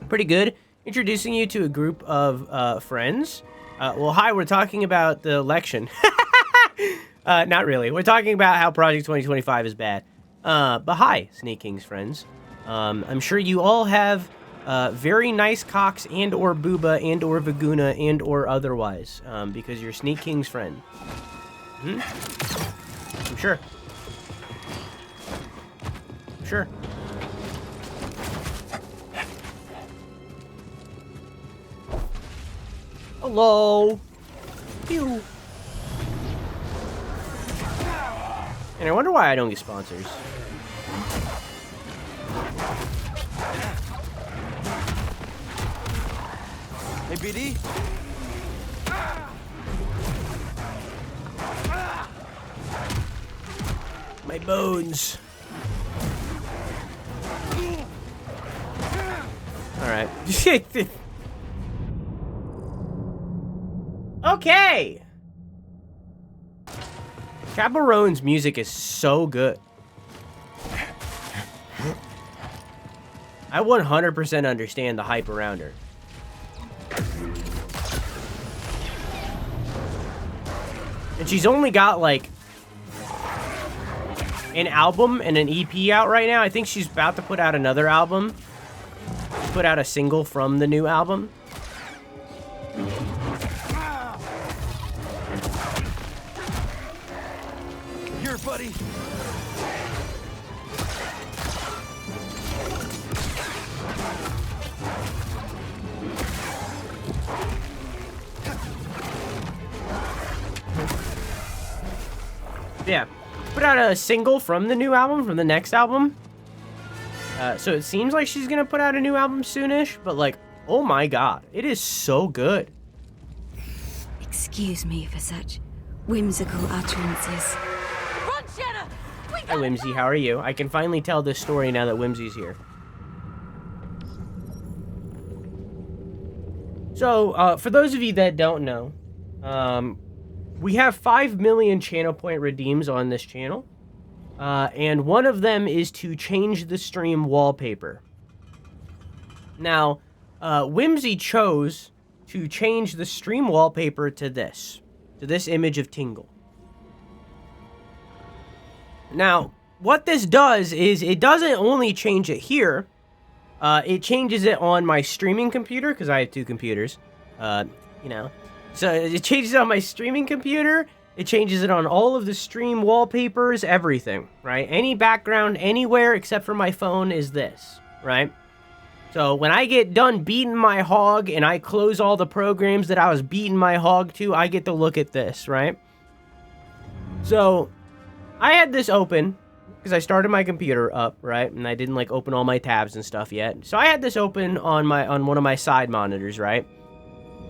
Pretty good. Introducing you to a group of friends. Well, hi, we're talking about the election. Not really. We're talking about how Project 2025 is bad. But hi, Sneak Kings friends. I'm sure you all have very nice cocks and or booba and or vaguna and or otherwise, because you're Sneak King's friend. I'm sure. I'm sure. Hello. Pew. And I wonder why I don't get sponsors. Hey, BD. My bones. All right. Okay. Cabarone's music is so good. I 100% understand the hype around her. And she's only got like an album and an EP out right now. I think she's about to put out another album. Put out a single from the new album. Here, buddy. put out a single from the new album, from the next album. So it seems like she's gonna put out a new album soonish, but like, oh my god, it is so good. Excuse me for such whimsical utterances. Run, Shanna! Hi, Whimsy, how are you? I can finally tell this story now that Whimsy's here. So, for those of you that don't know, we have 5 million channel point redeems on this channel. And one of them is to change the stream wallpaper. Now, Whimsy chose to change the stream wallpaper to this image of Tingle. Now, what this does is it doesn't only change it here, it changes it on my streaming computer, because I have 2 computers, you know. So it changes it on my streaming computer, it changes it on all of the stream wallpapers, everything, right? Any background anywhere except for my phone is this, right? So when I get done beating my hog and I close all the programs that I was beating my hog to, I get to look at this, right? So I had this open because I started my computer up, right? And I didn't like open all my tabs and stuff yet. So I had this open on one of my side monitors, right?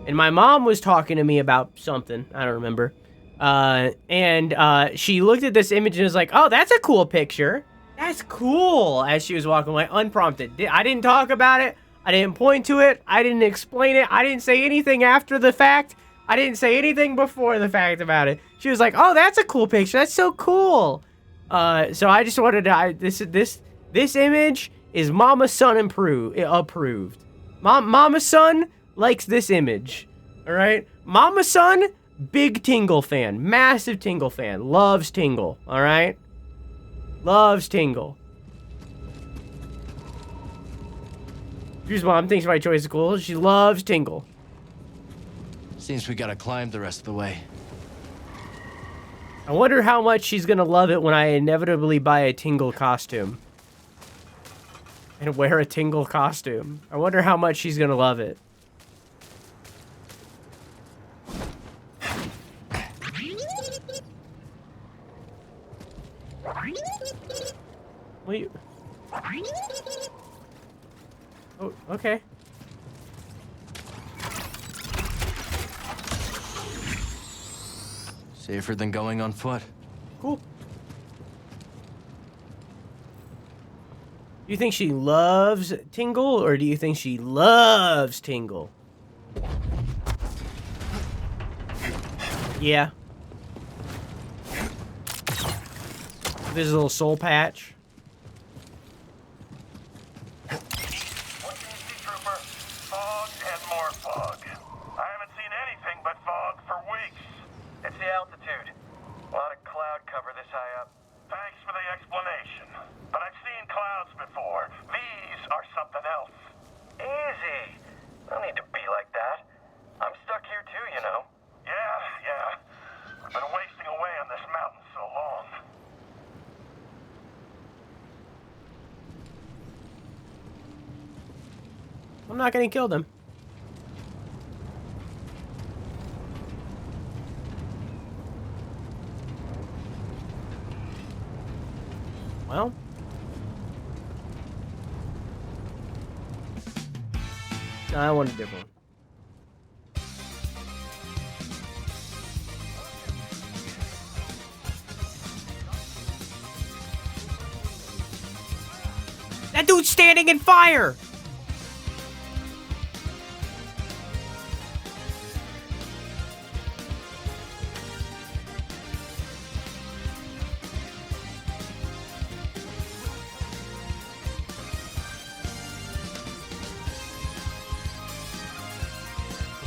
And my mom was talking to me about something, I don't remember. And she looked at this image and was like, "Oh, that's a cool picture. That's cool," as she was walking away, unprompted. I didn't talk about it. I didn't point to it. I didn't explain it. I didn't say anything after the fact. I didn't say anything before the fact about it. She was like, "Oh, that's a cool picture. That's so cool." So I just wanted to, this image is Mama Sunn approved. Mama Sunn likes this image. All right? Mama Sunn, big Tingle fan. Massive Tingle fan. Loves Tingle. All right? Loves Tingle. Drew's mom thinks my choice is cool. She loves Tingle. Seems we gotta climb the rest of the way. I wonder how much she's gonna love it when I inevitably buy a Tingle costume. And wear a Tingle costume. I wonder how much she's gonna love it. Wait. Oh, okay. Safer than going on foot. Cool. Do you think she loves Tingle, or do you think she loves Tingle? Yeah. This is a little soul patch. Trooper, fog and more fog. I haven't seen anything but fog for weeks. It's the altitude. A lot of cloud cover this high up. Thanks for the explanation. But I've seen clouds before. These are something else. Easy. No need to be like that. I'm stuck here too, you know. Yeah. We've been wasting away on this mountain so long. I'm not gonna kill them. Well. No, I want a different one. That dude's standing in fire!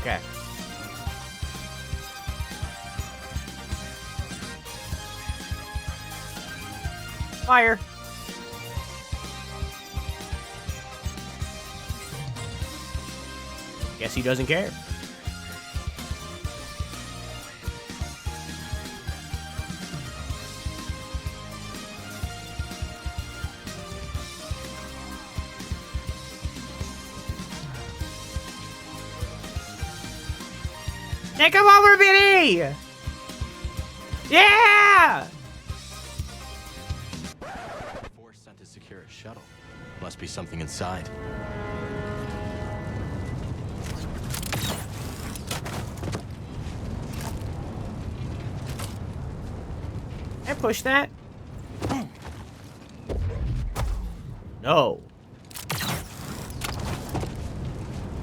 Okay. Fire. Guess he doesn't care. Take him over, Biddy! Yeah! secure a shuttle. Must be something inside. Can I push that? No.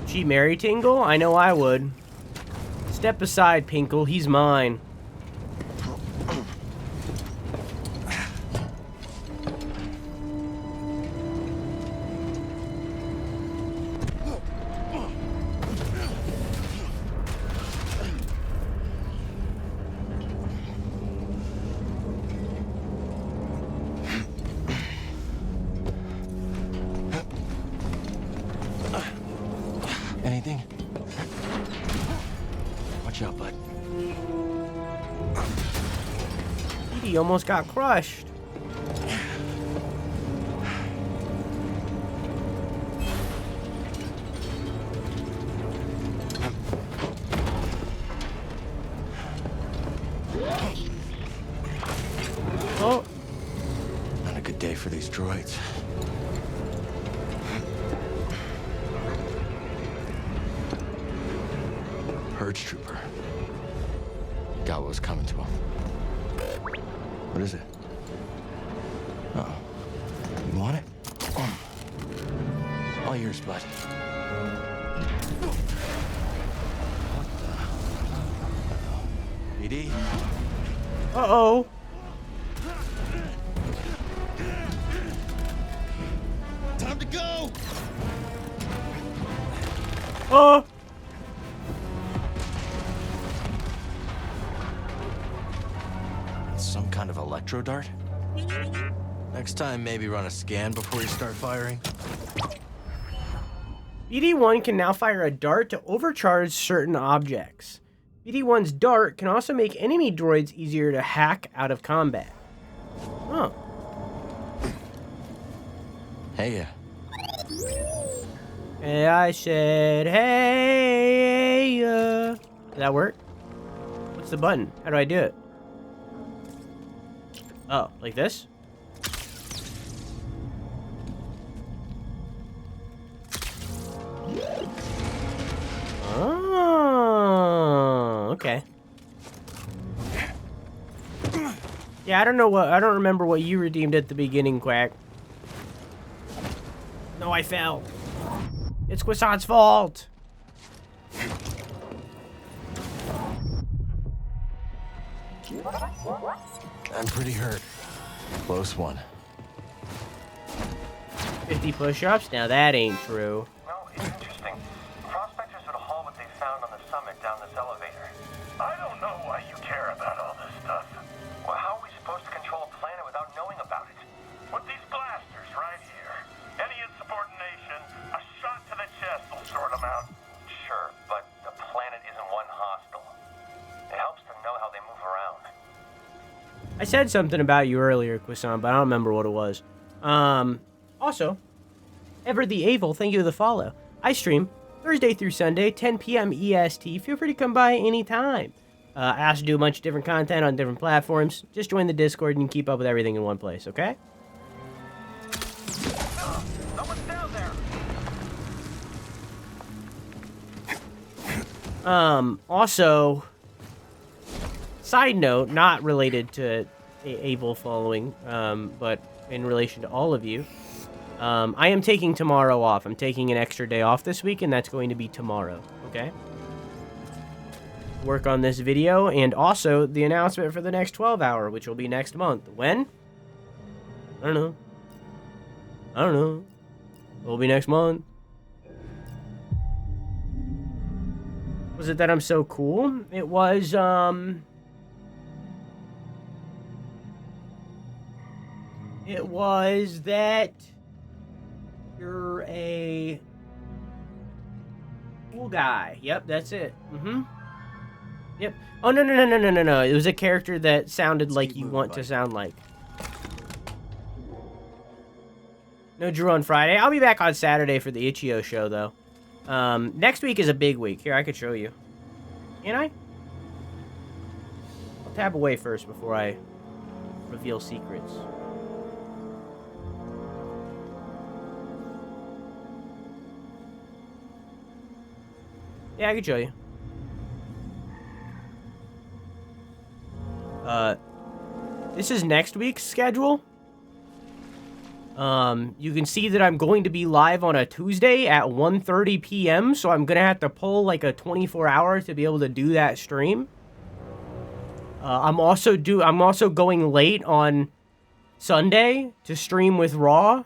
She marry Tingle? I know I would. Step aside, Pinkle. He's mine. Anything? Watch out, bud. He almost got crushed. Oh. Not a good day for these droids. Purge trooper. Got what was coming to him. What is it? Uh-oh. You want it? All yours, bud. What the? BD? Uh-oh. Time to go! Oh! Some kind of electro dart? Next time, maybe run a scan before you start firing. BD-1 can now fire a dart to overcharge certain objects. BD-1's dart can also make enemy droids easier to hack out of combat. Huh. Hey, Hey, I said, hey, Did that work? What's the button? How do I do it? Oh, like this? Oh, okay. Yeah, I don't remember what you redeemed at the beginning, Quack. No, I fell. It's Quissant's fault. I'm pretty hurt. Close one. 50 push-ups? Now that ain't true. No, it's interesting. Prospectors would haul what they found on the summit down this elevator. I don't know why you care about all this stuff. Well, how are we supposed to control a planet without knowing about it? With these blasters right here. Any insubordination, a shot to the chest will sort them out. Sure, but the planet isn't one hostile. It helps to know how they move around. I said something about you earlier, Quissant, but I don't remember what it was. Also, Ever the Able, thank you for the follow. I stream Thursday through Sunday, 10 p.m. EST. Feel free to come by anytime. I also do a bunch of different content on different platforms. Just join the Discord and you can keep up with everything in one place, okay? Someone's down there. Also, side note, not related to Able following, but in relation to all of you, I am taking tomorrow off. I'm taking an extra day off this week, and that's going to be tomorrow, okay? Work on this video, and also the announcement for the next 12-hour, which will be next month. When? I don't know. I don't know. It'll be next month. Was it that I'm so cool? It was, it was that you're a cool guy. Yep, that's it. Mm-hmm. Yep. Oh, no. It was a character that sounded like you want to sound like. No Drew on Friday. I'll be back on Saturday for the Itch.io show, though. Next week is a big week. Here, I could show you. Can I? I'll tab away first before I reveal secrets. Yeah, I can show you. This is next week's schedule. You can see that I'm going to be live on a Tuesday at 1:30 p.m. So I'm gonna have to pull like a 24-hour to be able to do that stream. I'm also going late on Sunday to stream with Raw.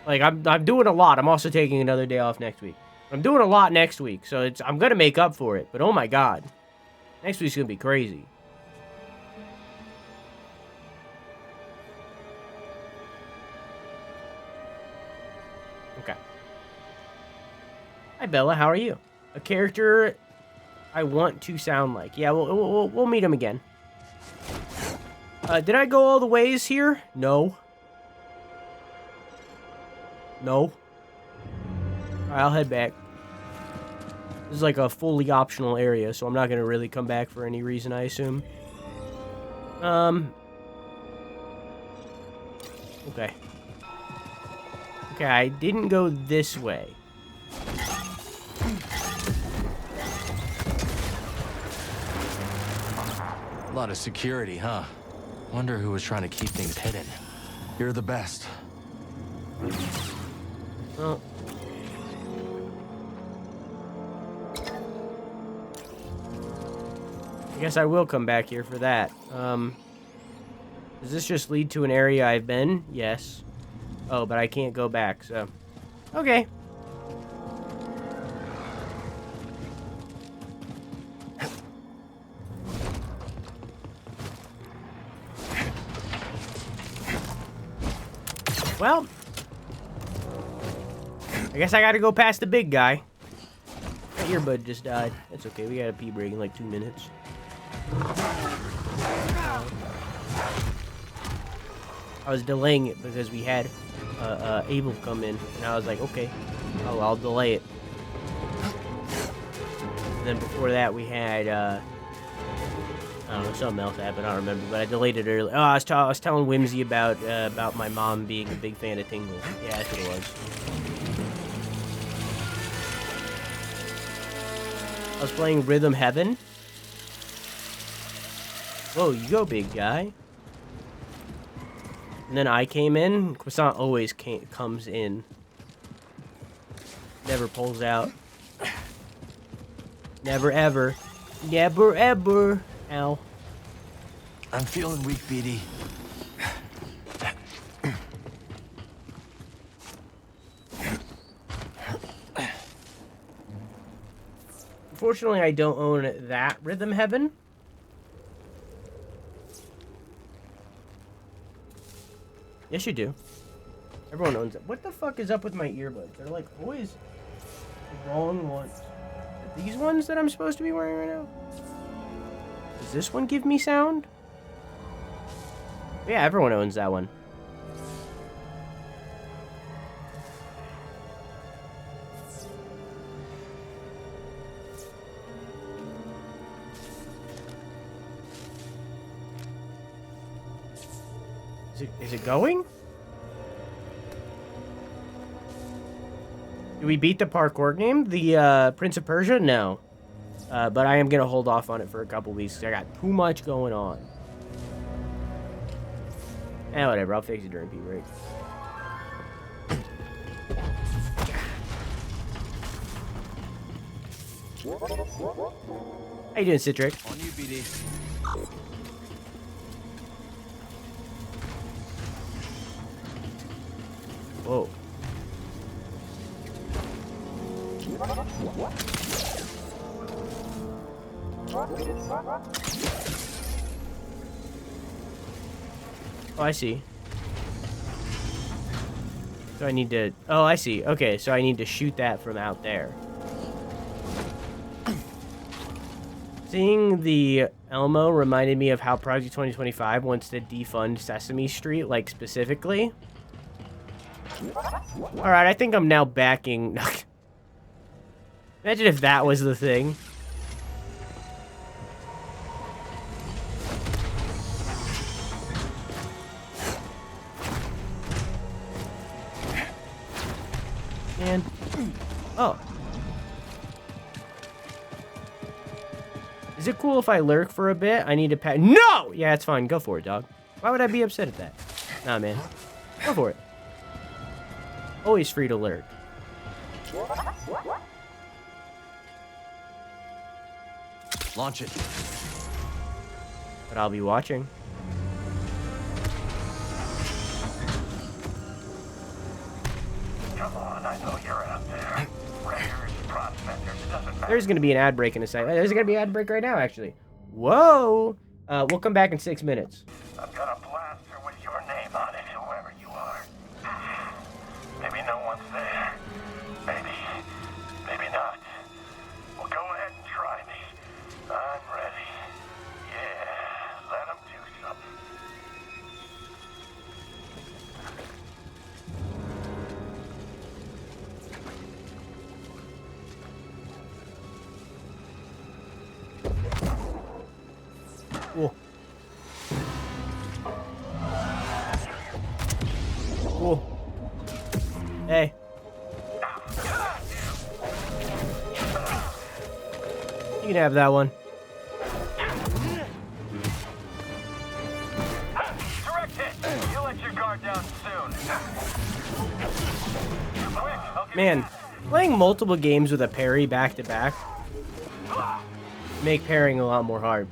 Like I'm doing a lot. I'm also taking another day off next week. I'm doing a lot next week, so I'm gonna make up for it. But oh my god, next week's gonna be crazy. Okay. Hi Bella, how are you? A character I want to sound like. Yeah, we'll meet him again. Did I go all the ways here? No. No. Alright, I'll head back. This is like a fully optional area, so I'm not gonna really come back for any reason, I assume. Okay. Okay, I didn't go this way. A lot of security, huh? Wonder who was trying to keep things hidden. You're the best. Oh. I guess I will come back here for that. Does this just lead to an area I've been? Yes. Oh, but I can't go back, so... Okay. Well... I guess I gotta go past the big guy. My earbud just died. That's okay, we got a pee break in like 2 minutes. I was delaying it because we had Abel come in, and I was like, okay, I'll delay it. And then before that, we had, I don't know, something else happened, I don't remember, but I delayed it early. Oh, I was telling Whimsy about my mom being a big fan of Tingle. Yeah, that's what it was. I was playing Rhythm Heaven. Whoa, you go, big guy. And then I came in. Croissant always comes in. Never pulls out. Never ever. Never ever. Ow. I'm feeling weak, BD. Unfortunately, I don't own that Rhythm Heaven. Yes, you do. Everyone owns it. What the fuck is up with my earbuds? They're like always the wrong ones. Are these ones that I'm supposed to be wearing right now? Does this one give me sound? Yeah, everyone owns that one. Is it going? Did we beat the parkour game? The Prince of Persia? No. But I am gonna hold off on it for a couple weeks because I got too much going on. Eh, whatever. I'll fix it during pee break. How you doing, Citric? On you, BD. Whoa. Oh, I see. So I need to... Oh, I see. Okay, so I need to shoot that from out there. Seeing the Elmo reminded me of how Project 2025 wants to defund Sesame Street, like, specifically. Alright, I think I'm now backing... Imagine if that was the thing. And... Oh. Is it cool if I lurk for a bit? I need to pat. No! Yeah, it's fine. Go for it, dog. Why would I be upset at that? Nah, man. Go for it. Always free to lurk. Launch it. But I'll be watching. Come on, I know you're out there. Raiders, prospectors, it doesn't matter. There's going to be an ad break in a second. There's going to be an ad break right now, actually. Whoa! We'll come back in 6 minutes. I've got a blaster with your name on it, whoever you are. Maybe no one's there. Maybe not. Well, go ahead and try me. I'm ready. Yeah, let them do something. Whoa. Whoa. Hey. You can have that one. Direct hit. You'll let your guard down soon. Man, playing multiple games with a parry back to back make pairing a lot more hard.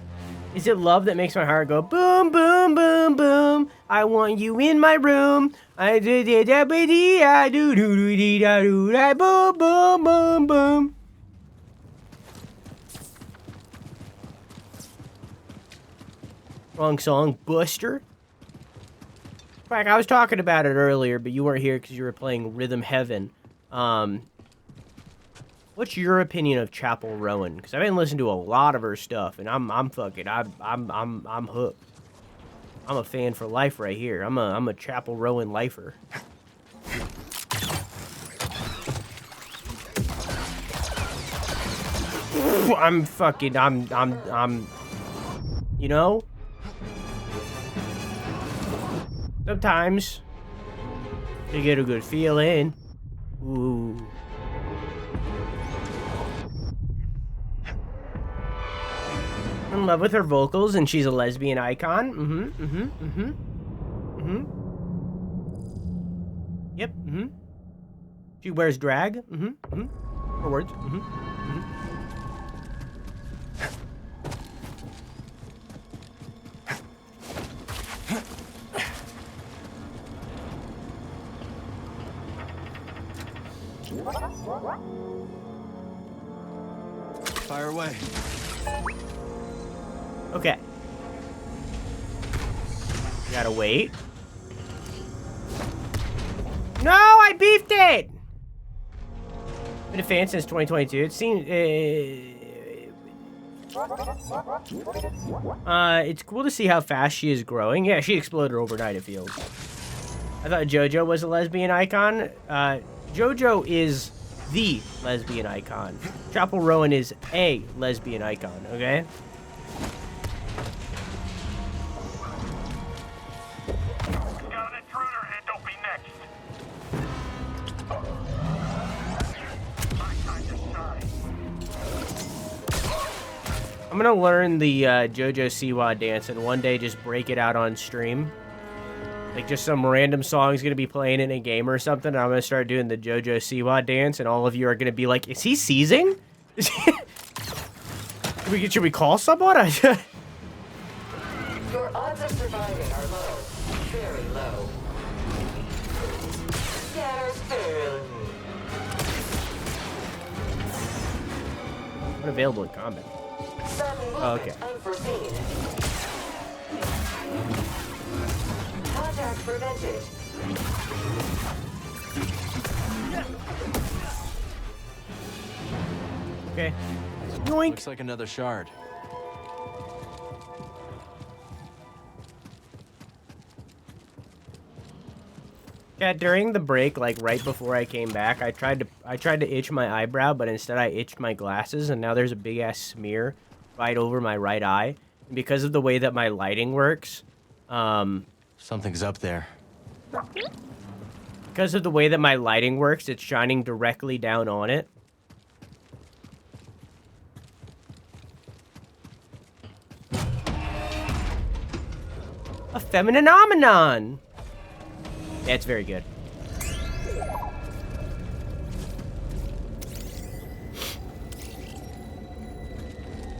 Is it love that makes my heart go boom, boom, boom, boom? I want you in my room. I do do da ba dee da do do do dee da do da boom, boom, boom, boom. Wrong song, Buster. In fact, I was talking about it earlier, but you weren't here because you were playing Rhythm Heaven. What's your opinion of Chapel Rowan? Because I've been listening to a lot of her stuff, and I'm hooked. I'm a fan for life right here. I'm a Chapel Rowan lifer. I'm you know? Sometimes you get a good feeling. Ooh. In love with her vocals, and she's a lesbian icon. Yep. She wears drag. Her words. Fire away. Okay. Gotta wait. No, I beefed it! Been a fan since 2022. It seems... it's cool to see how fast she is growing. Yeah, she exploded overnight, it feels. I thought JoJo was a lesbian icon. JoJo is the lesbian icon. Chapel Rowan is a lesbian icon, okay? I'm gonna learn the JoJo Siwa dance and one day just break it out on stream. Like just some random song's gonna be playing in a game or something, and I'm gonna start doing the JoJo Siwa dance, and all of you are gonna be like, "Is he seizing? Should we call someone?" Your odds of surviving are low, very low. Unavailable in combat. Oh, okay. Unforeseen. Contact prevented. Okay. Yoink. Looks like another shard. Yeah, during the break, like right before I came back, I tried to itch my eyebrow, but instead I itched my glasses, and now there's a big ass smear right over my right eye. And because of the way that my lighting works, something's up there. Because of the way that my lighting works, it's shining directly down on it. Femininomenon. That's very good.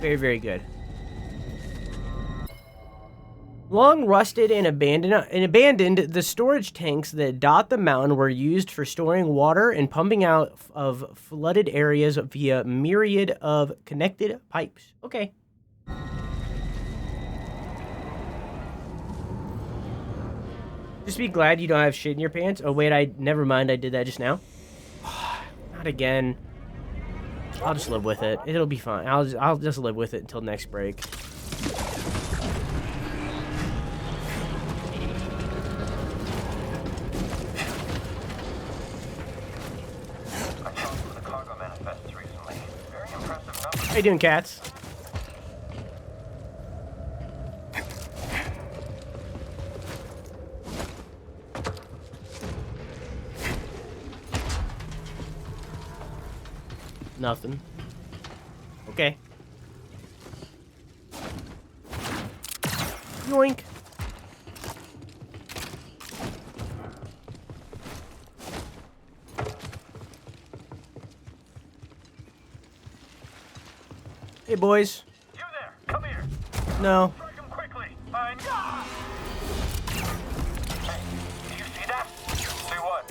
Very, very good. Long rusted and abandoned, the storage tanks that dot the mountain were used for storing water and pumping out of flooded areas via myriad of connected pipes. Okay. Just be glad you don't have shit in your pants. Oh wait, never mind. I did that just now. Not again. I'll just live with it. It'll be fine. I'll just live with it until next break. How you doing, cats? Nothing. Okay. Yoink. Hey, boys. You there? Come here. No. Strike him quickly. Hey, do you see that? See what?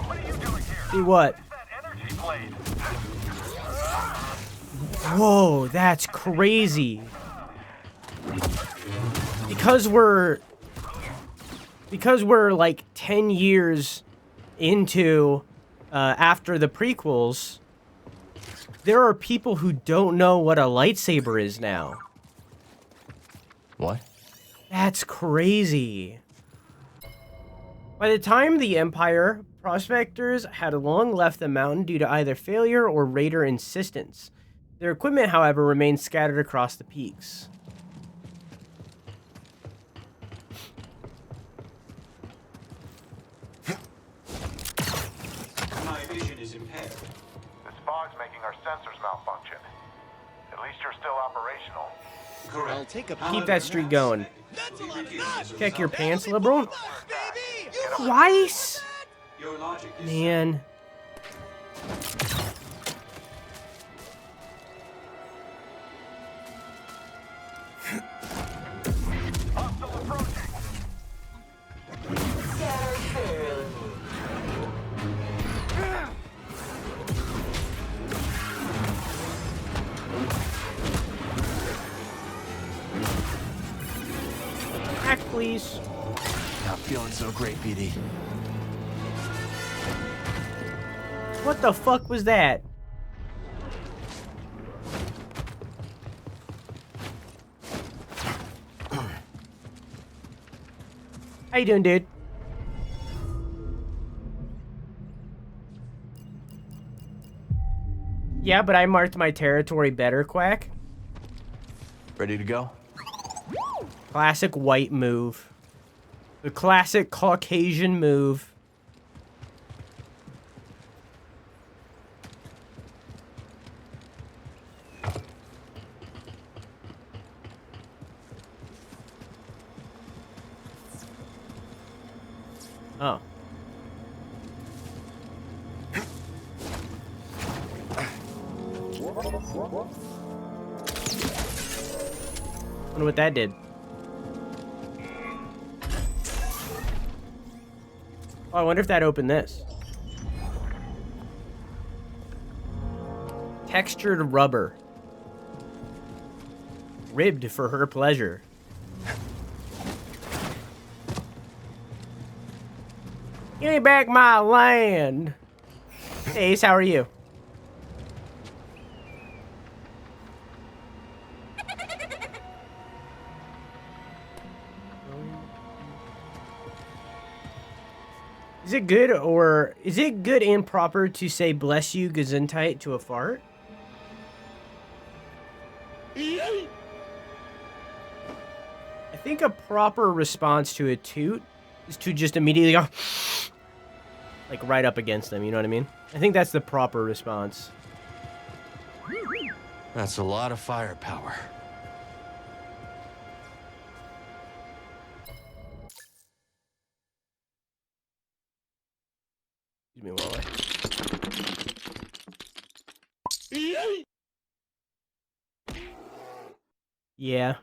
What are you doing here? See what? That energy blade. Whoa, that's crazy. Because we're like 10 years into after the prequels, there are people who don't know what a lightsaber is now. What? That's crazy. By the time the Empire, prospectors had long left the mountain due to either failure or raider insistence. Their equipment, however, remained scattered across the peaks. My vision is impaired. This fog's making our sensors malfunction. At least you're still operational. Correct. I'll take a Keep that streak going. Check your pants, liberal. Twice? Your logic is Man. Back, please. Not feeling so great, BD. What the fuck was that? How you doing, dude? Yeah, but I marked my territory better, Quack. Ready to go? Classic white move. The classic Caucasian move. Oh. Wonder what that did. Oh, I wonder if that opened this. Textured rubber. Ribbed for her pleasure. Give me back my land. Hey, Ace, how are you? Is it good and proper to say bless you gesundheit to a fart? I think a proper response to a toot is to just immediately go like right up against them, you know what I mean? I think that's the proper response. That's a lot of firepower. Excuse me while Yeah.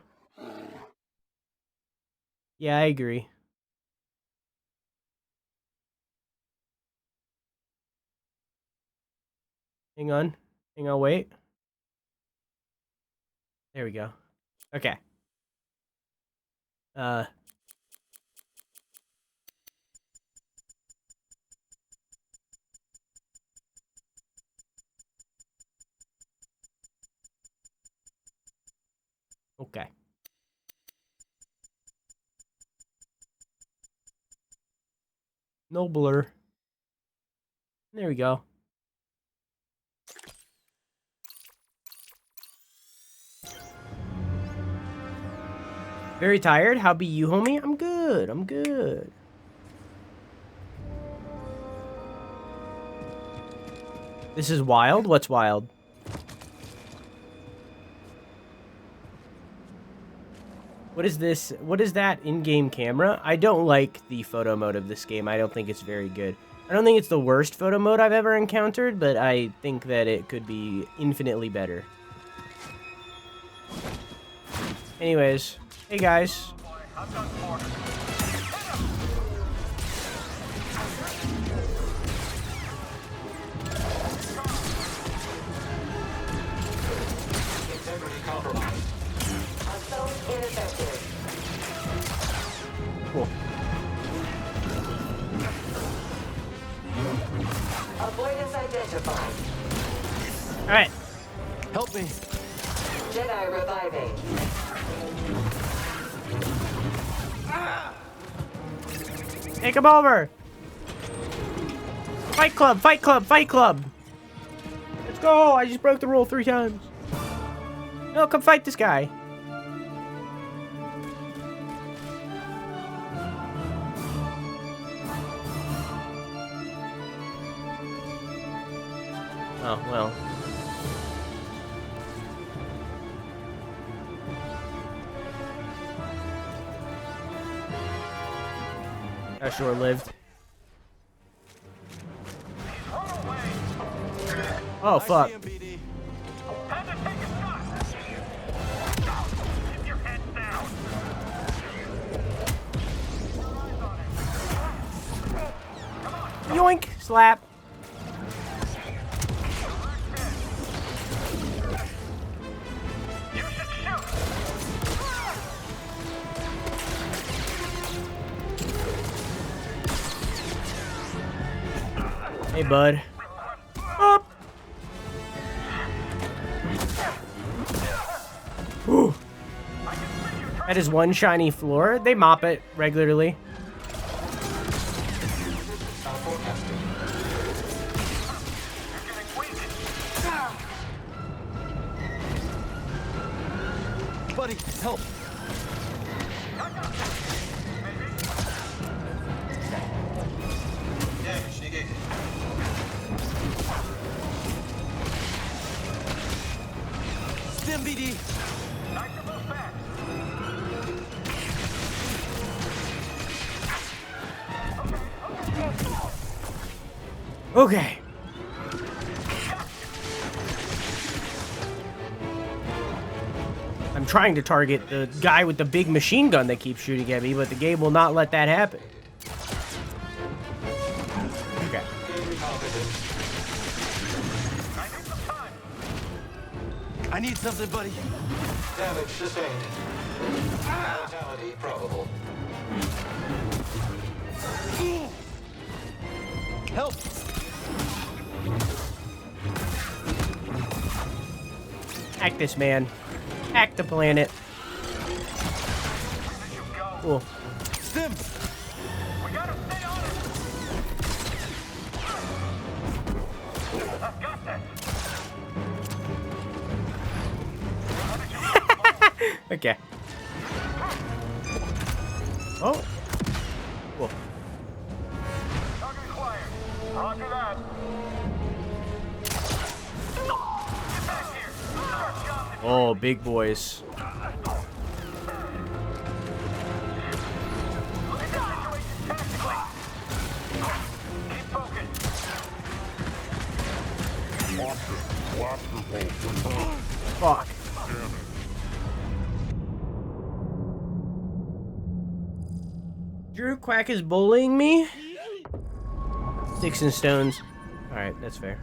Yeah, I agree. Hang on. Wait. There we go. Okay. Okay. No blur. There we go. Very tired? How be you, homie? I'm good. I'm good. This is wild? What's wild? What is this? What is that in-game camera? I don't like the photo mode of this game. I don't think it's very good. I don't think it's the worst photo mode I've ever encountered, but I think that it could be infinitely better. Anyways, hey guys. Cool. Avoidance identified. Alright. Help me. Jedi reviving. Take him over! Fight club! Fight club! Fight club! Let's go! I just broke the rule 3 times. No, come fight this guy. Oh, well. That sure lived. Oh, fuck. Yoink! Slap. Hey, bud. Up. Whew. That is one shiny floor. They mop it regularly. Buddy, help. Stim BD. Okay. I'm trying to target the guy with the big machine gun that keeps shooting at me, but the game will not let that happen. Okay. I need something, buddy. Damage sustained. Mortality probable. Help! Hack this man. Hack the planet. Cool. Stim! We gotta stay on it. I've got this. Okay. Oh. Cool. Target acquired. Roger that. Get back here. Start shot. Oh, big boys. Keep focused. Fuck. Drew Quack is bullying me? Sticks and stones. Alright, that's fair.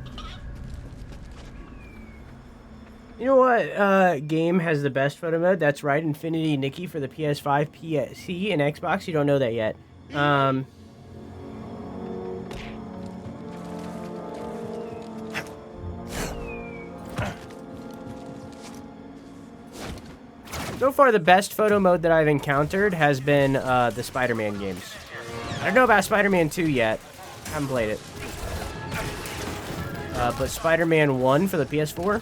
You know what game has the best photo mode? That's right, Infinity Nikki for the PS5, PC, and Xbox. You don't know that yet. So far, the best photo mode that I've encountered has been the Spider-Man games. I don't know about Spider-Man 2 yet. I haven't played it. But Spider-Man 1 for the PS4.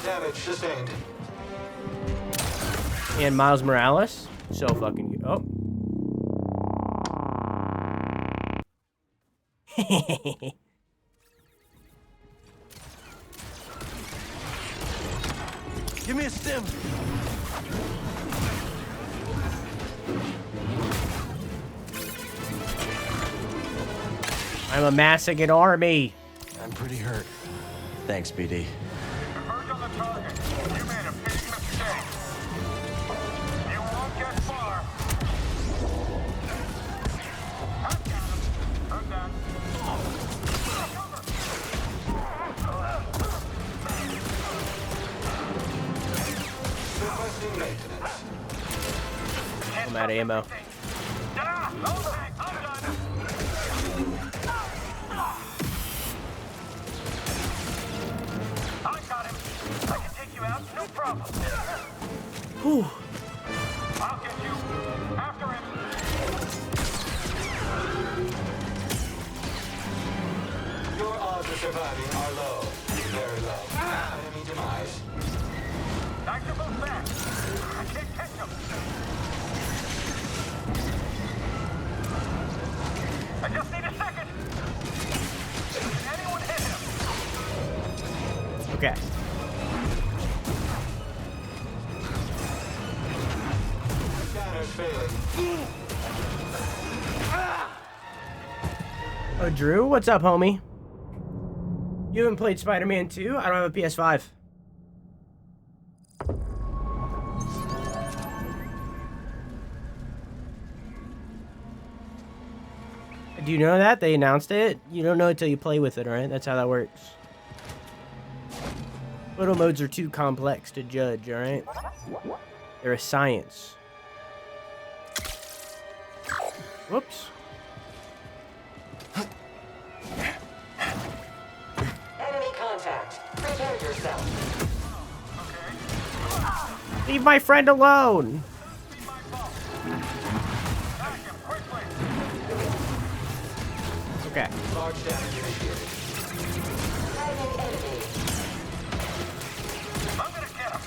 Damage sustained. And Miles Morales. So fucking good. Oh. Give me a stim. I'm amassing an army. I'm pretty hurt. Thanks, BD. Converge on the target. You made a big mistake. You won't get far. I've got him. Heard that. Requesting maintenance. I'm out of ammo. No problem. Whew. I'll get you. After him. Your odds of surviving are low. Very low. Enemy demise. Nice to move back. I can't catch him. I just need a second. Can anyone hit him? Okay. Oh, Drew, what's up, homie? You haven't played Spider-Man 2? I don't have a PS5. Do you know that? They announced it? You don't know until you play with it, alright? That's how that works. Photo modes are too complex to judge, alright? They're a science. Whoops. Enemy contact. Prepare yourself. Leave my friend alone. Okay. Large damage initiated. Tagging enemy. I'm gonna get him.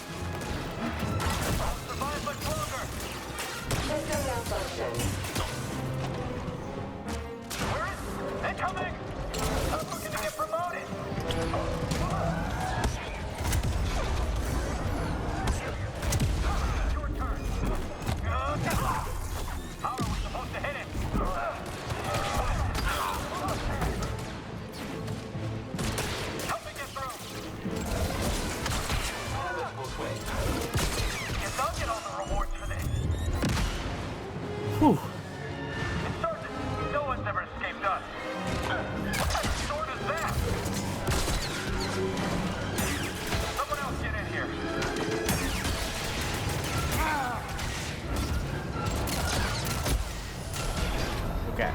I'll survive much longer. System malfunction. Incoming! I'm looking to get promoted! Your turn. How are we supposed to hit it? Help me get through! You don't get all the rewards for this. Whew. It's certain no one's ever escaped us. Someone else get in here. Okay.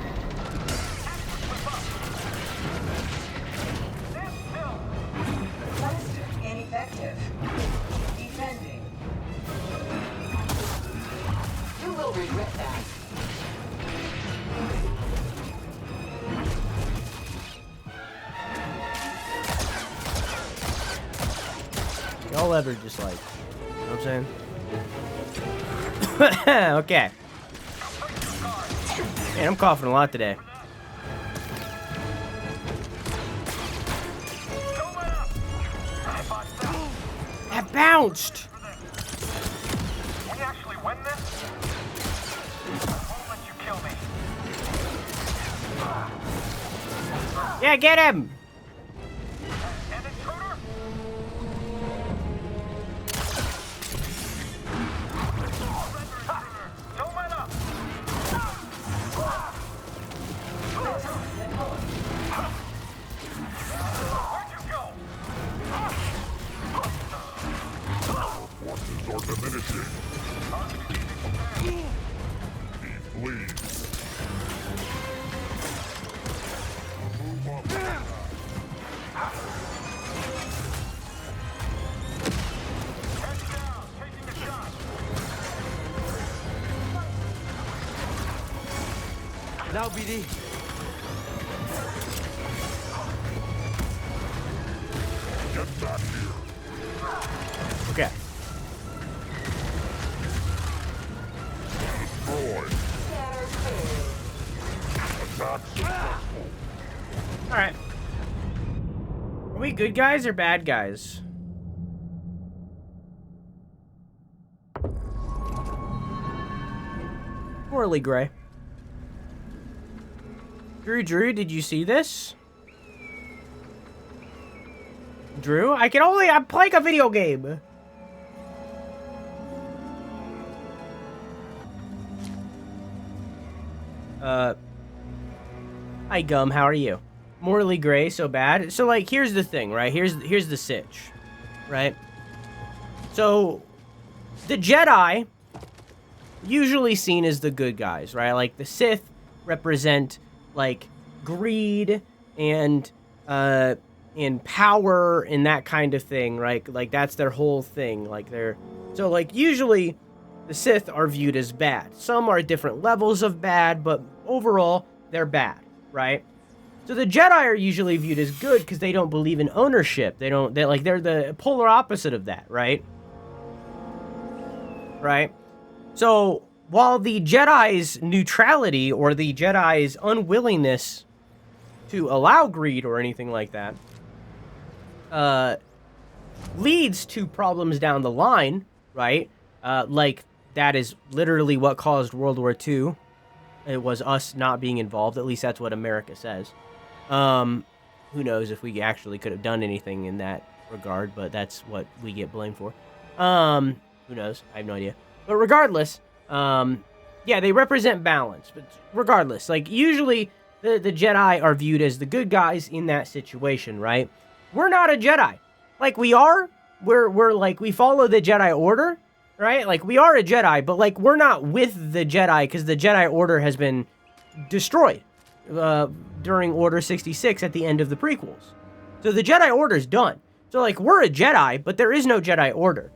Plastic ineffective. Defending. You will regret that. Y'all ever just like, you know what I'm saying? Okay. Man, I'm coughing a lot today. That bounced! Yeah, get him! Forces are diminishing. He flees. Move up. Heads down, taking a shot. Now, BD. Get back here. Okay. Destroyed. Attack successful. Alright. Are we good guys or bad guys? Poorly gray. Drew, did you see this? Drew, I'm playing a video game. Hi Gum, how are you? Morally gray, so bad. So like, here's the thing, right? Here's the sitch, right? So, the Jedi, usually seen as the good guys, right? Like, the Sith represent, like, greed and power and that kind of thing, right? Like, that's their whole thing. Like, so, like, usually, the Sith are viewed as bad. Some are different levels of bad, but overall, they're bad, right? So the Jedi are usually viewed as good because they don't believe in ownership. They're the polar opposite of that, right? Right? So while the Jedi's neutrality or the Jedi's unwillingness to allow greed or anything like that leads to problems down the line, right? Like that is literally what caused World War II. It was us not being involved. At least that's what America says. Who knows if we actually could have done anything in that regard, but that's what we get blamed for. Who knows? I have no idea. But regardless, yeah, they represent balance. But regardless, like, usually the Jedi are viewed as the good guys in that situation, right? We're not a Jedi. Like, we are. We're like, we follow the Jedi Order, right? Like, we are a Jedi, but, like, we're not with the Jedi because the Jedi Order has been destroyed during Order 66 at the end of the prequels. So the Jedi Order's done. So, like, we're a Jedi, but there is no Jedi Order.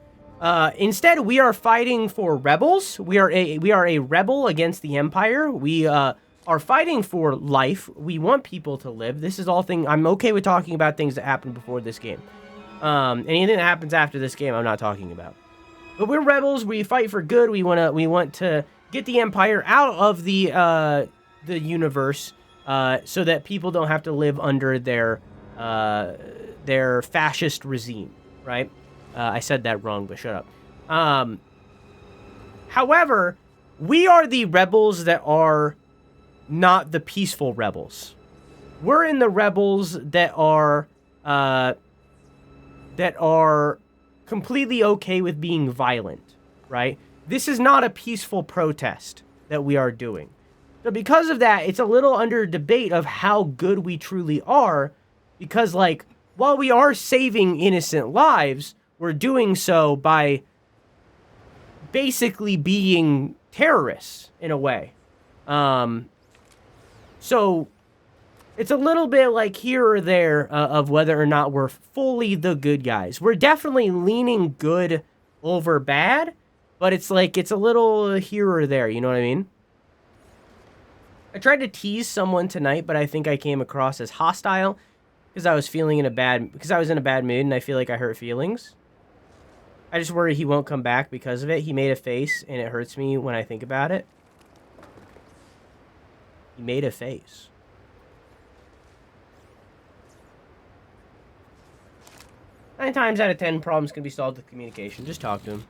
Instead, we are fighting for rebels. We are a rebel against the Empire. We are fighting for life. We want people to live. This is all thing. I'm okay with talking about things that happened before this game. Anything that happens after this game, I'm not talking about. But we're rebels. We fight for good. We want to get the Empire out of the universe, so that people don't have to live under their fascist regime, right? I said that wrong, but shut up. However, we are the rebels that are not the peaceful rebels. We're in the rebels that are completely okay with being violent, right? This is not a peaceful protest that we are doing. So because of that, it's a little under debate of how good we truly are, because, like, while we are saving innocent lives, we're doing so by basically being terrorists in a way. So it's a little bit like here or there of whether or not we're fully the good guys. We're definitely leaning good over bad, but it's like it's a little here or there, you know what I mean? I tried to tease someone tonight, but I think I came across as hostile because I was in a bad mood and I feel like I hurt feelings. I just worry he won't come back because of it. He made a face and it hurts me when I think about it. He made a face. 9 times out of 10, problems can be solved with communication. Just talk to him.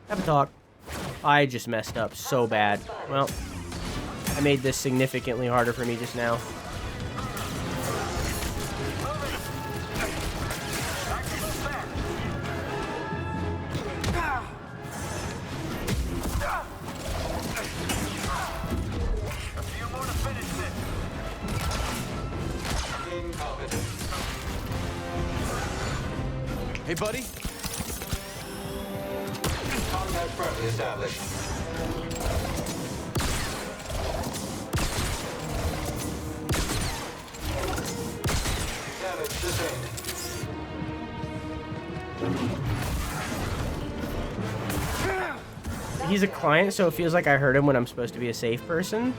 Have a talk. I just messed up so bad. Well, I made this significantly harder for me just now. Hey, buddy. Contact firmly established. Damage sustained. He's a client, so it feels like I hurt him when I'm supposed to be a safe person.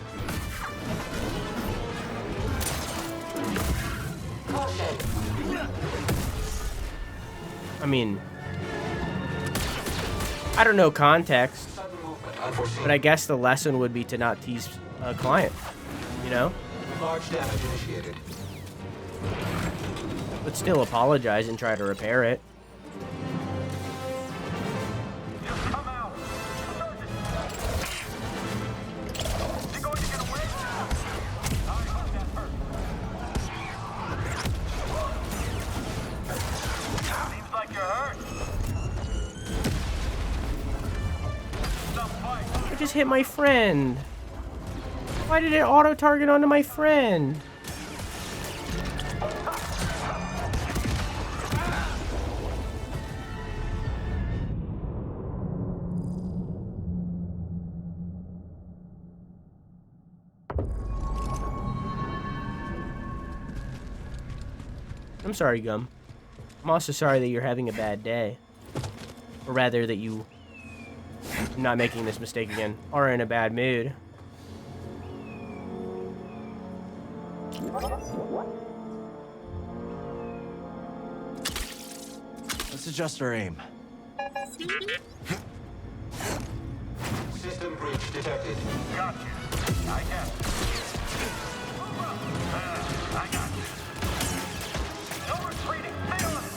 I mean, I don't know context, but I guess the lesson would be to not tease a client, you know? Large damage initiated. But still apologize and try to repair it. I just hit my friend. Why did it auto-target onto my friend? I'm sorry, Gum. I'm also sorry that you're having a bad day. Or rather, that you not making this mistake again, or in a bad mood. Let's adjust our aim. System breach detected. Gotcha. I got you. I got you. No retreating. Stay on it.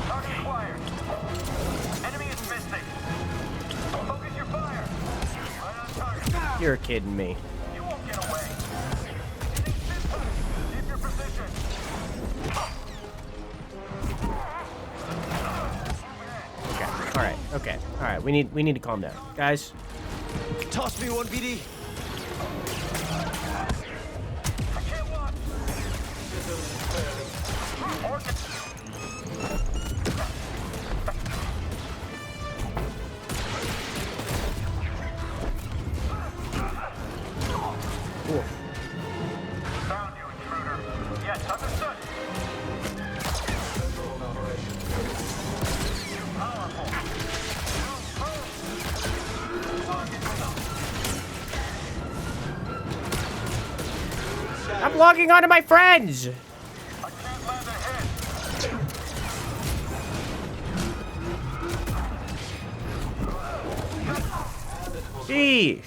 Target acquired. Enemy is missing. Focus your fire. Right on target. You're kidding me. You won't get away. Keep your position. Okay. All right. We need to calm down, guys. Toss me one, BD. I can't watch. Cool. Found you, intruder. Yes, understood. I'm logging onto my friends. Sheesh.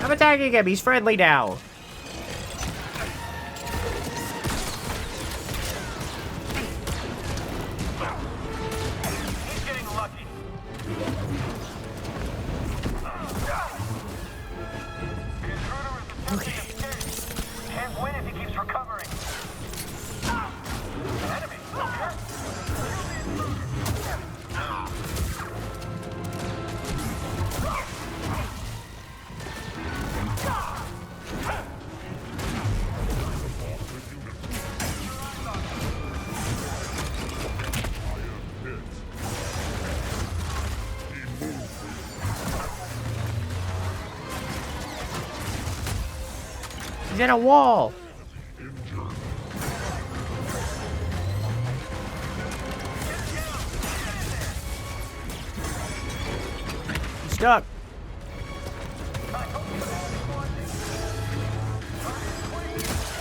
I'm attacking him. He's friendly now. He's getting lucky. Okay. Can't win if he keeps recovering. Enemy. He's in a wall. He's stuck. I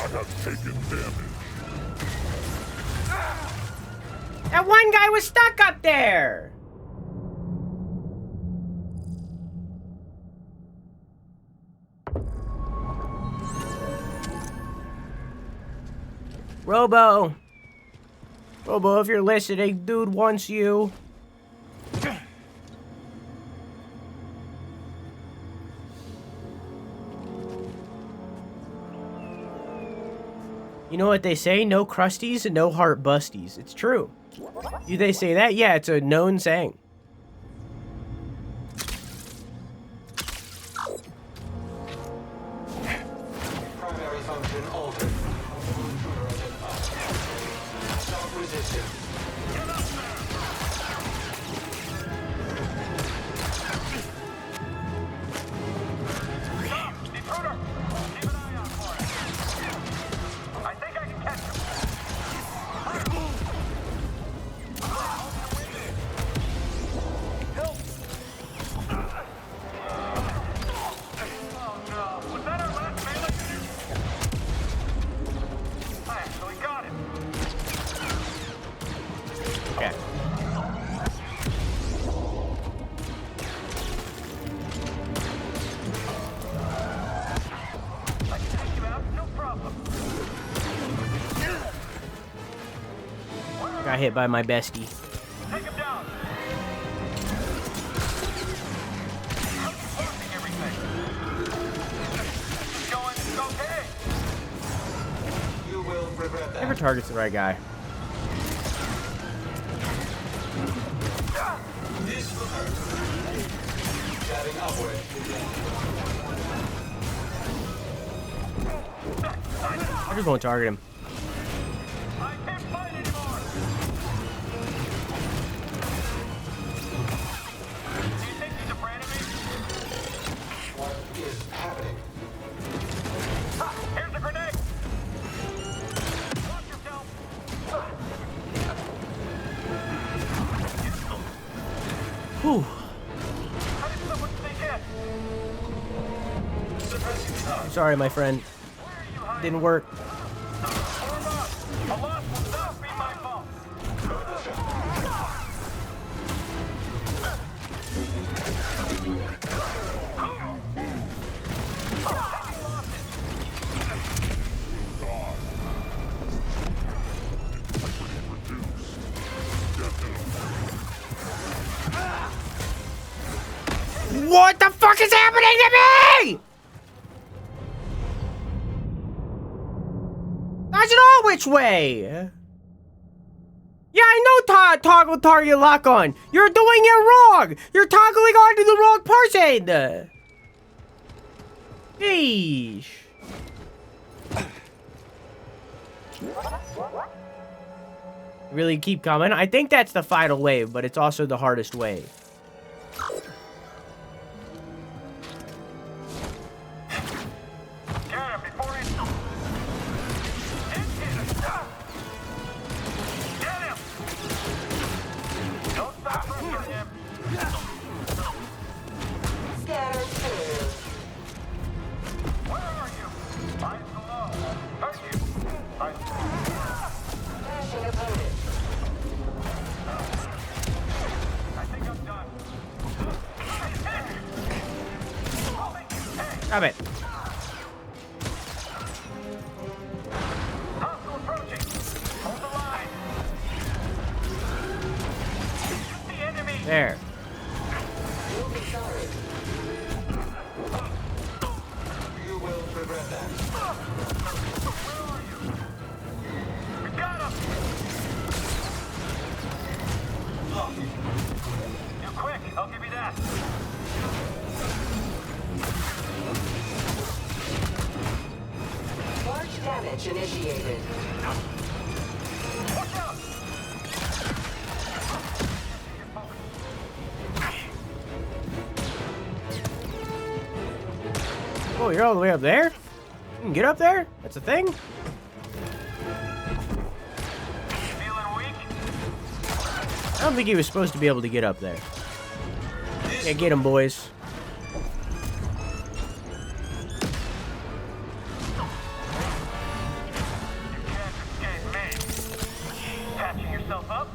have taken damage. That one guy was stuck up there. Robo. Robo, if you're listening, dude wants you. You know what they say? No crusties and no heart busties. It's true. Do they say that? Yeah, it's a known saying. Primary function altered. Shock resistant. Got hit by my bestie. Take him down. Okay. You will regret that. Never targets the right guy. This will hurt. Jabbing upward. I just won't target him. Whew. I'm sorry, my friend. Didn't work. What the fuck is happening to me? I should know which way. Yeah, I know toggle target lock on. You're doing it wrong. You're toggling onto the wrong person. Sheesh. Really keep coming. I think that's the final wave, but it's also the hardest wave. Stop it. There. You will regret that. We got him. You're quick. I'll give you that. Large damage initiated. Watch out! Oh, you're all the way up there? You can get up there? That's a thing? Feeling weak? I don't think he was supposed to be able to get up there. Yeah, get him, boys. Patching yourself up?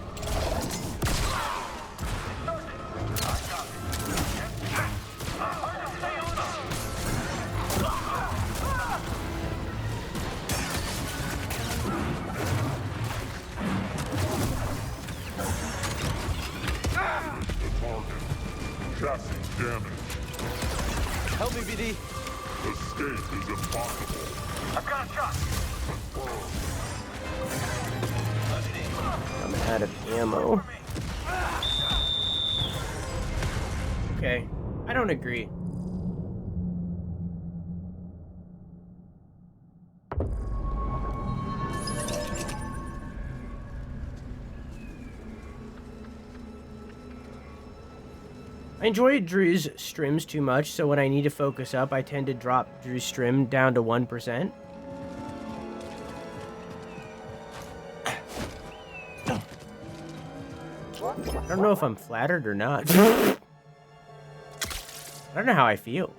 Chassis damaged. Help me, BD. Escape is impossible. I've got a shot. I'm out of ammo. Okay, I don't agree. I enjoy Drew's strims too much, so when I need to focus up, I tend to drop Drew's strim down to 1%. I don't know if I'm flattered or not. I don't know how I feel.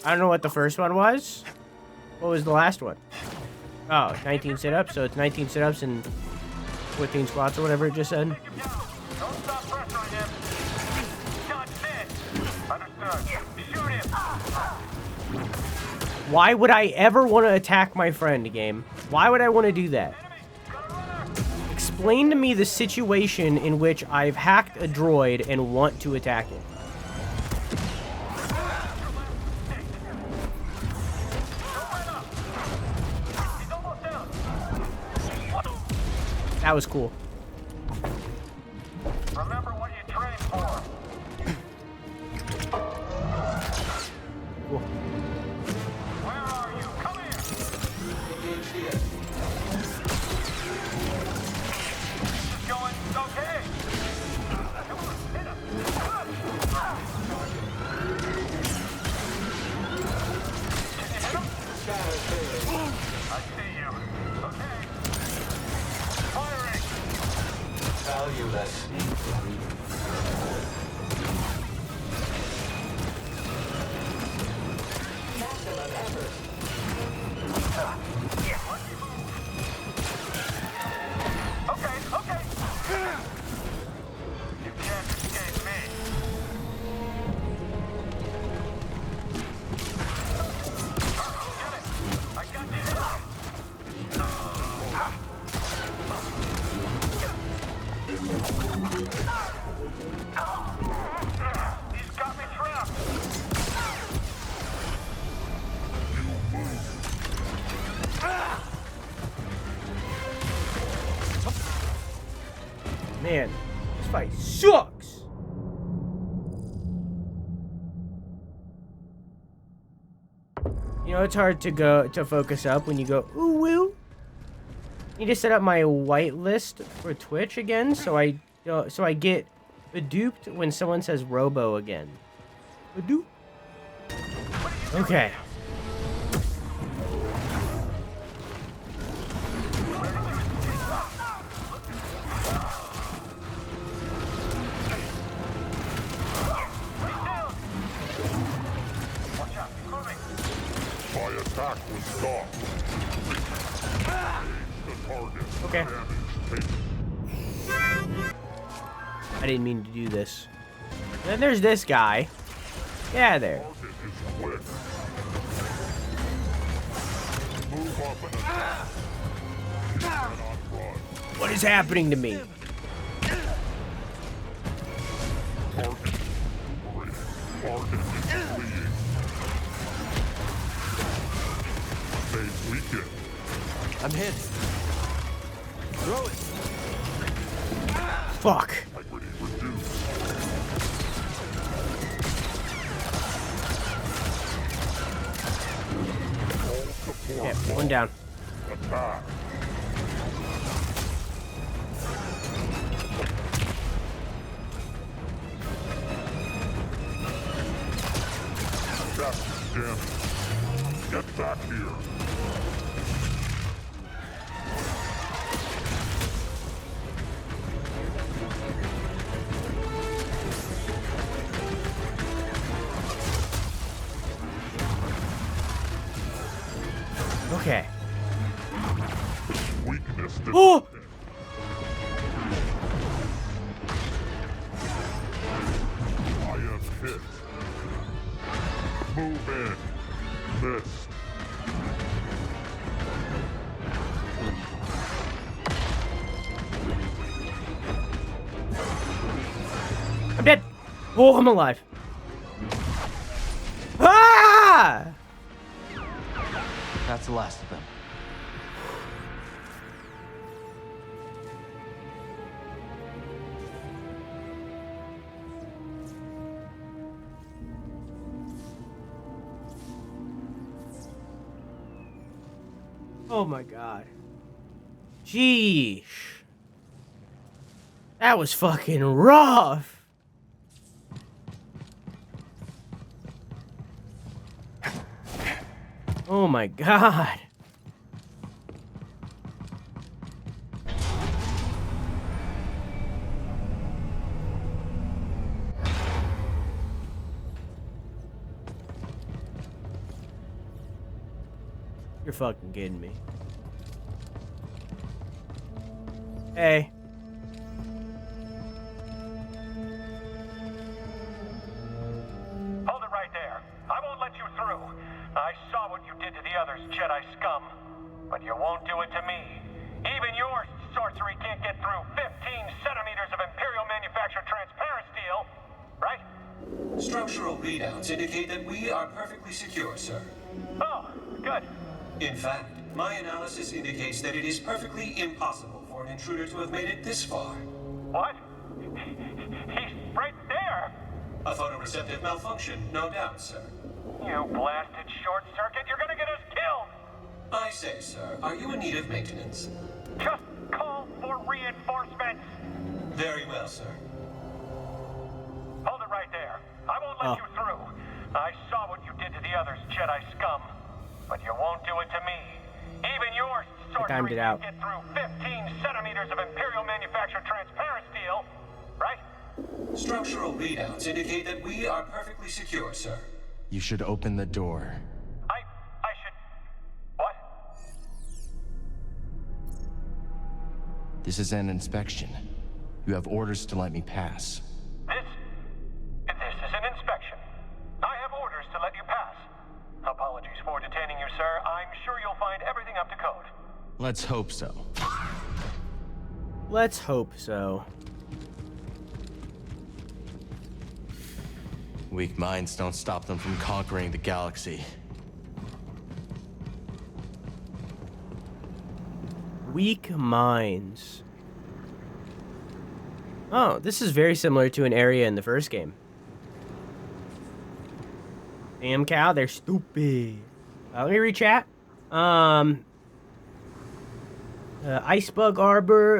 I don't know what the first one was. What was the last one? Oh, 19 sit-ups, so it's 19 sit-ups and 14 squats or whatever it just said. Why would I ever want to attack my friend, game? Why would I want to do that? Explain to me the situation in which I've hacked a droid and want to attack it. That was cool. Remember what you trained for. Cool. Where are you? Come here. It's going okay. Hit him. Can you hit him? I see you. Okay. Firing. Valueless. Maximum effort. Okay. You can't escape me. Get it. I got you. He's got me trapped. Man, this fight sucks. You know, it's hard to focus up when you go, ooh woo. Need to set up my whitelist for Twitch again, so I get duped when someone says Robo again. Adoop. Okay. My attack was stopped. The target. Okay. Damage. I didn't mean to do this. And then there's this guy. Yeah, there. Target is quick. Move up and attack. You cannot run. What is happening to me? Target is free. Target is fleeing. They weaken. I'm hit. Throw it. Fuck. Integrity reduced. All support. Yeah, one down. Attack. Chassis damaged. Get back here. Okay. Weakness. Oh! I am hit. Move in. Missed. I'm dead. Oh, I'm alive. Ah! That's the last of them. Oh my god. Jeez. That was fucking rough. Oh my god. You're fucking kidding me. Hey. Hold it right there. I won't let you through. I saw what you did to the others, Jedi scum. But you won't do it to me. Even your sorcery can't get through 15 centimeters of Imperial manufactured transparent steel, right? Structural readouts indicate that we are perfectly secure, sir. Oh, good. In fact, my analysis indicates that it is perfectly impossible for an intruder to have made it this far. What? He's right there! A photoreceptive malfunction, no doubt, sir. You blasted short circuit, you're gonna get us killed! I say, sir, are you in need of maintenance? Just call for reinforcements! Very well, sir. Hold it right there. I won't let you through. I saw what you did to the others, Jedi scum. But you won't do it to me. Even your sorcery can't get through 15 centimeters of Imperial manufactured transparent steel, right? Structural readouts indicate that we are perfectly secure, sir. You should open the door. I should... What? This is an inspection. You have orders to let me pass. This is an inspection. I have orders to let you pass. Apologies for detaining you, sir. I'm sure you'll find everything up to code. Let's hope so. Let's hope so. Weak minds don't stop them from conquering the galaxy. Weak minds. Oh, this is very similar to an area in the first game. Damn cow, they're stupid. Let me read-chat. Icebug Arbor.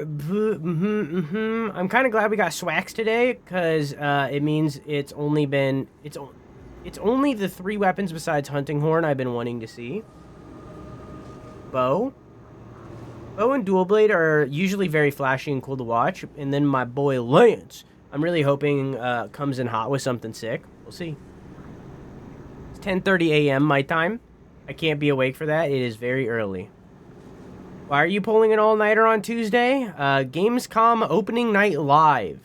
I'm kind of glad we got Swax today, because it means it's only been... It's only the 3 weapons besides Hunting Horn I've been wanting to see. Bow and Dual Blade are usually very flashy and cool to watch. And then my boy Lance, I'm really hoping comes in hot with something sick. We'll see. 10:30 a.m. my time. I can't be awake for that. It is very early. Why are you pulling an all-nighter on Tuesday? Gamescom opening night live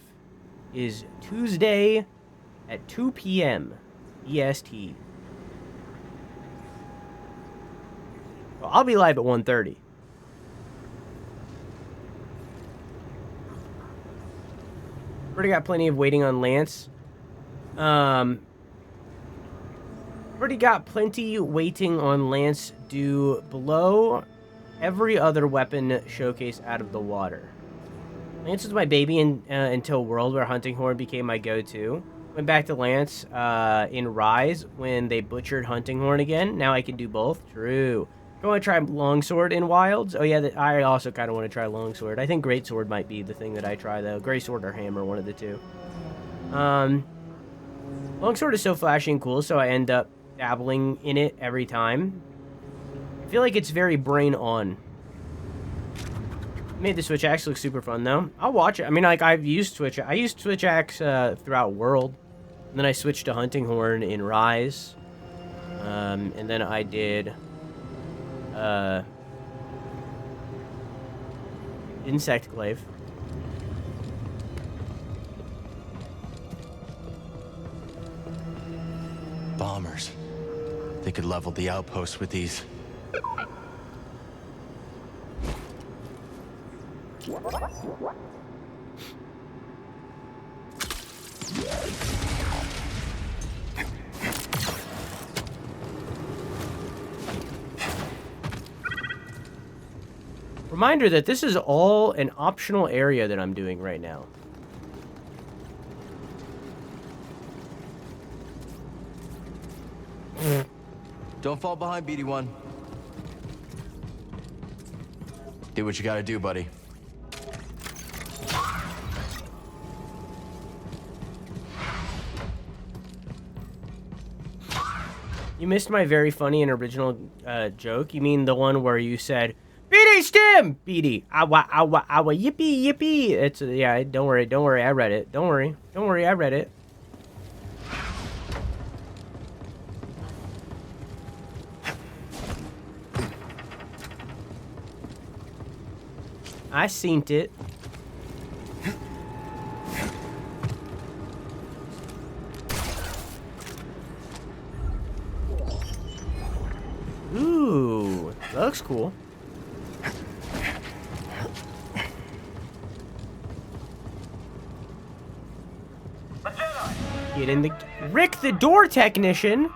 is Tuesday at 2 p.m. EST. Well, I'll be live at 1:30. Already got plenty of waiting on Lance. Already got plenty waiting on Lance due below every other weapon showcase out of the water. Lance was my baby until World, where Hunting Horn became my go-to. Went back to Lance in Rise when they butchered Hunting Horn again. Now I can do both. True. I want to try Longsword in Wilds. Oh yeah, I also kind of want to try Longsword. I think Greatsword might be the thing that I try though. Greatsword or Hammer, one of the two. Longsword is so flashy and cool, so I end up dabbling in it every time. I feel like it's very brain on. Made the Switch Axe look super fun though. I'll watch it. I mean, like I used Switch Axe throughout World, and then I switched to Hunting Horn in Rise, and then I did Insect Glaive. Bombers. They could level the outpost with these. Reminder that this is all an optional area that I'm doing right now. Don't fall behind, BD1. Do what you gotta do, buddy. You missed my very funny and original joke. You mean the one where you said, BD stim! BD, awa, awa, awa, yippee, yippee. It's, yeah, don't worry, I read it. Don't worry, I read it. I seen it. Ooh, that looks cool. Get in the... Rick, the door technician?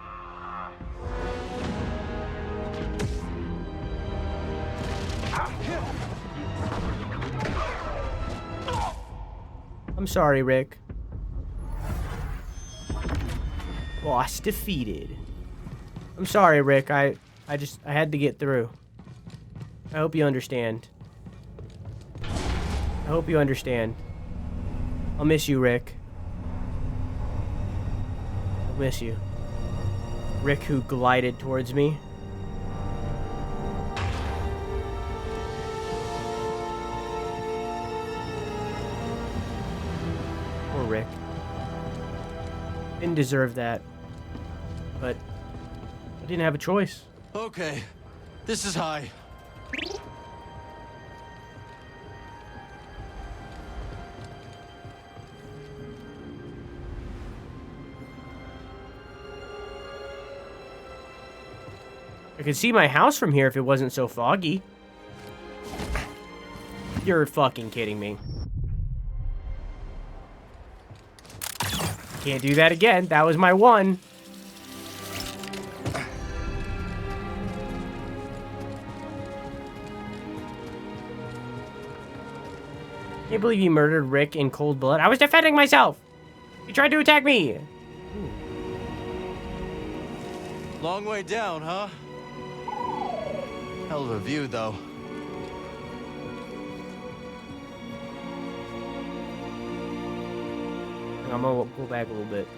I'm sorry, Rick. Boss defeated. I'm sorry, Rick. I had to get through. I hope you understand. I hope you understand. I'll miss you, Rick. I'll miss you. Rick, who glided towards me. Poor Rick. Didn't deserve that. But I didn't have a choice. Okay, this is high. I could see my house from here if it wasn't so foggy. You're fucking kidding me. Can't do that again. That was my one. Can't believe you murdered Rick in cold blood. I was defending myself. He tried to attack me. Long way down, huh? Hell of a view, though. I'm gonna go back a little bit.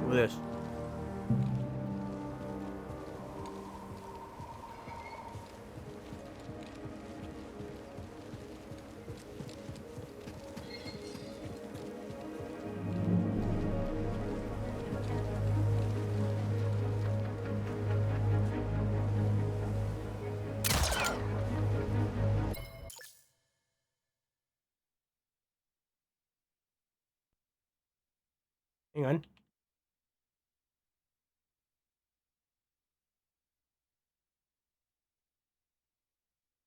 Look at this. Hang on.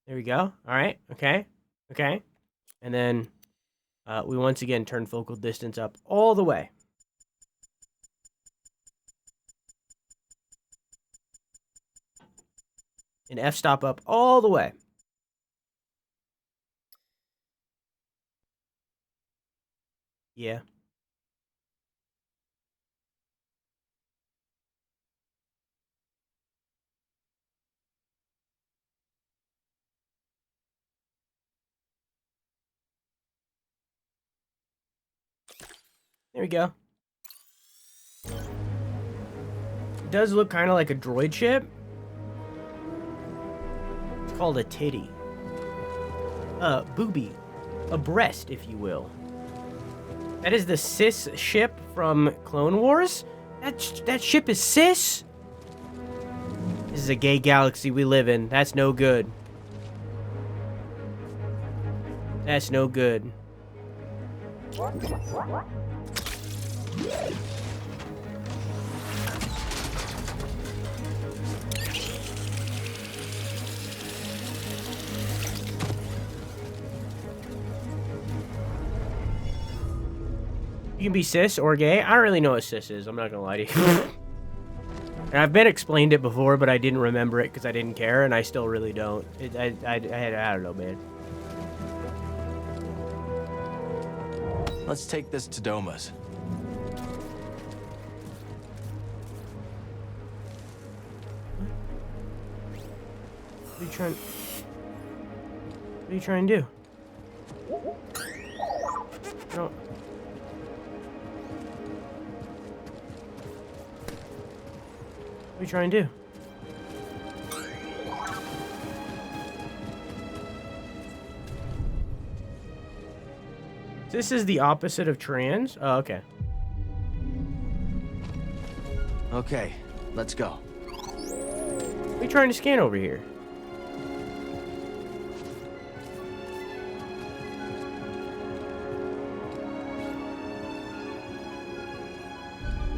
There we go. All right. Okay. Okay. And then we once again turn focal distance up all the way. And f-stop up all the way. Yeah. There we go. It does look kind of like a droid ship. It's called a titty. Booby. A breast, if you will. That is the cis ship from Clone Wars? That ship is cis? This is a gay galaxy we live in. That's no good. That's no good. You can be cis or gay. I don't really know what cis is. I'm not gonna lie to you. And I've been explained it before, but I didn't remember it because I didn't care, and I still really don't. I don't know, man. Let's take this to Doma's. What are you trying to do? No. What are you trying to do? This is the opposite of trans? Oh, okay. Okay, let's go. What are you trying to scan over here?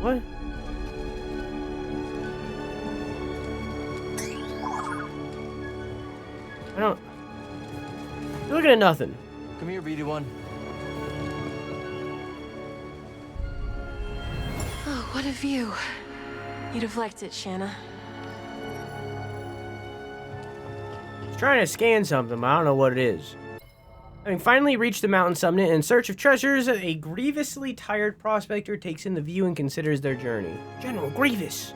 What? I don't... You're looking at nothing. Come here, BD1. Oh, what a view. You deflect it, Shanna. He's trying to scan something, but I don't know what it is. Having finally reached the mountain summit in search of treasures, a grievously tired prospector takes in the view and considers their journey. General Grievous!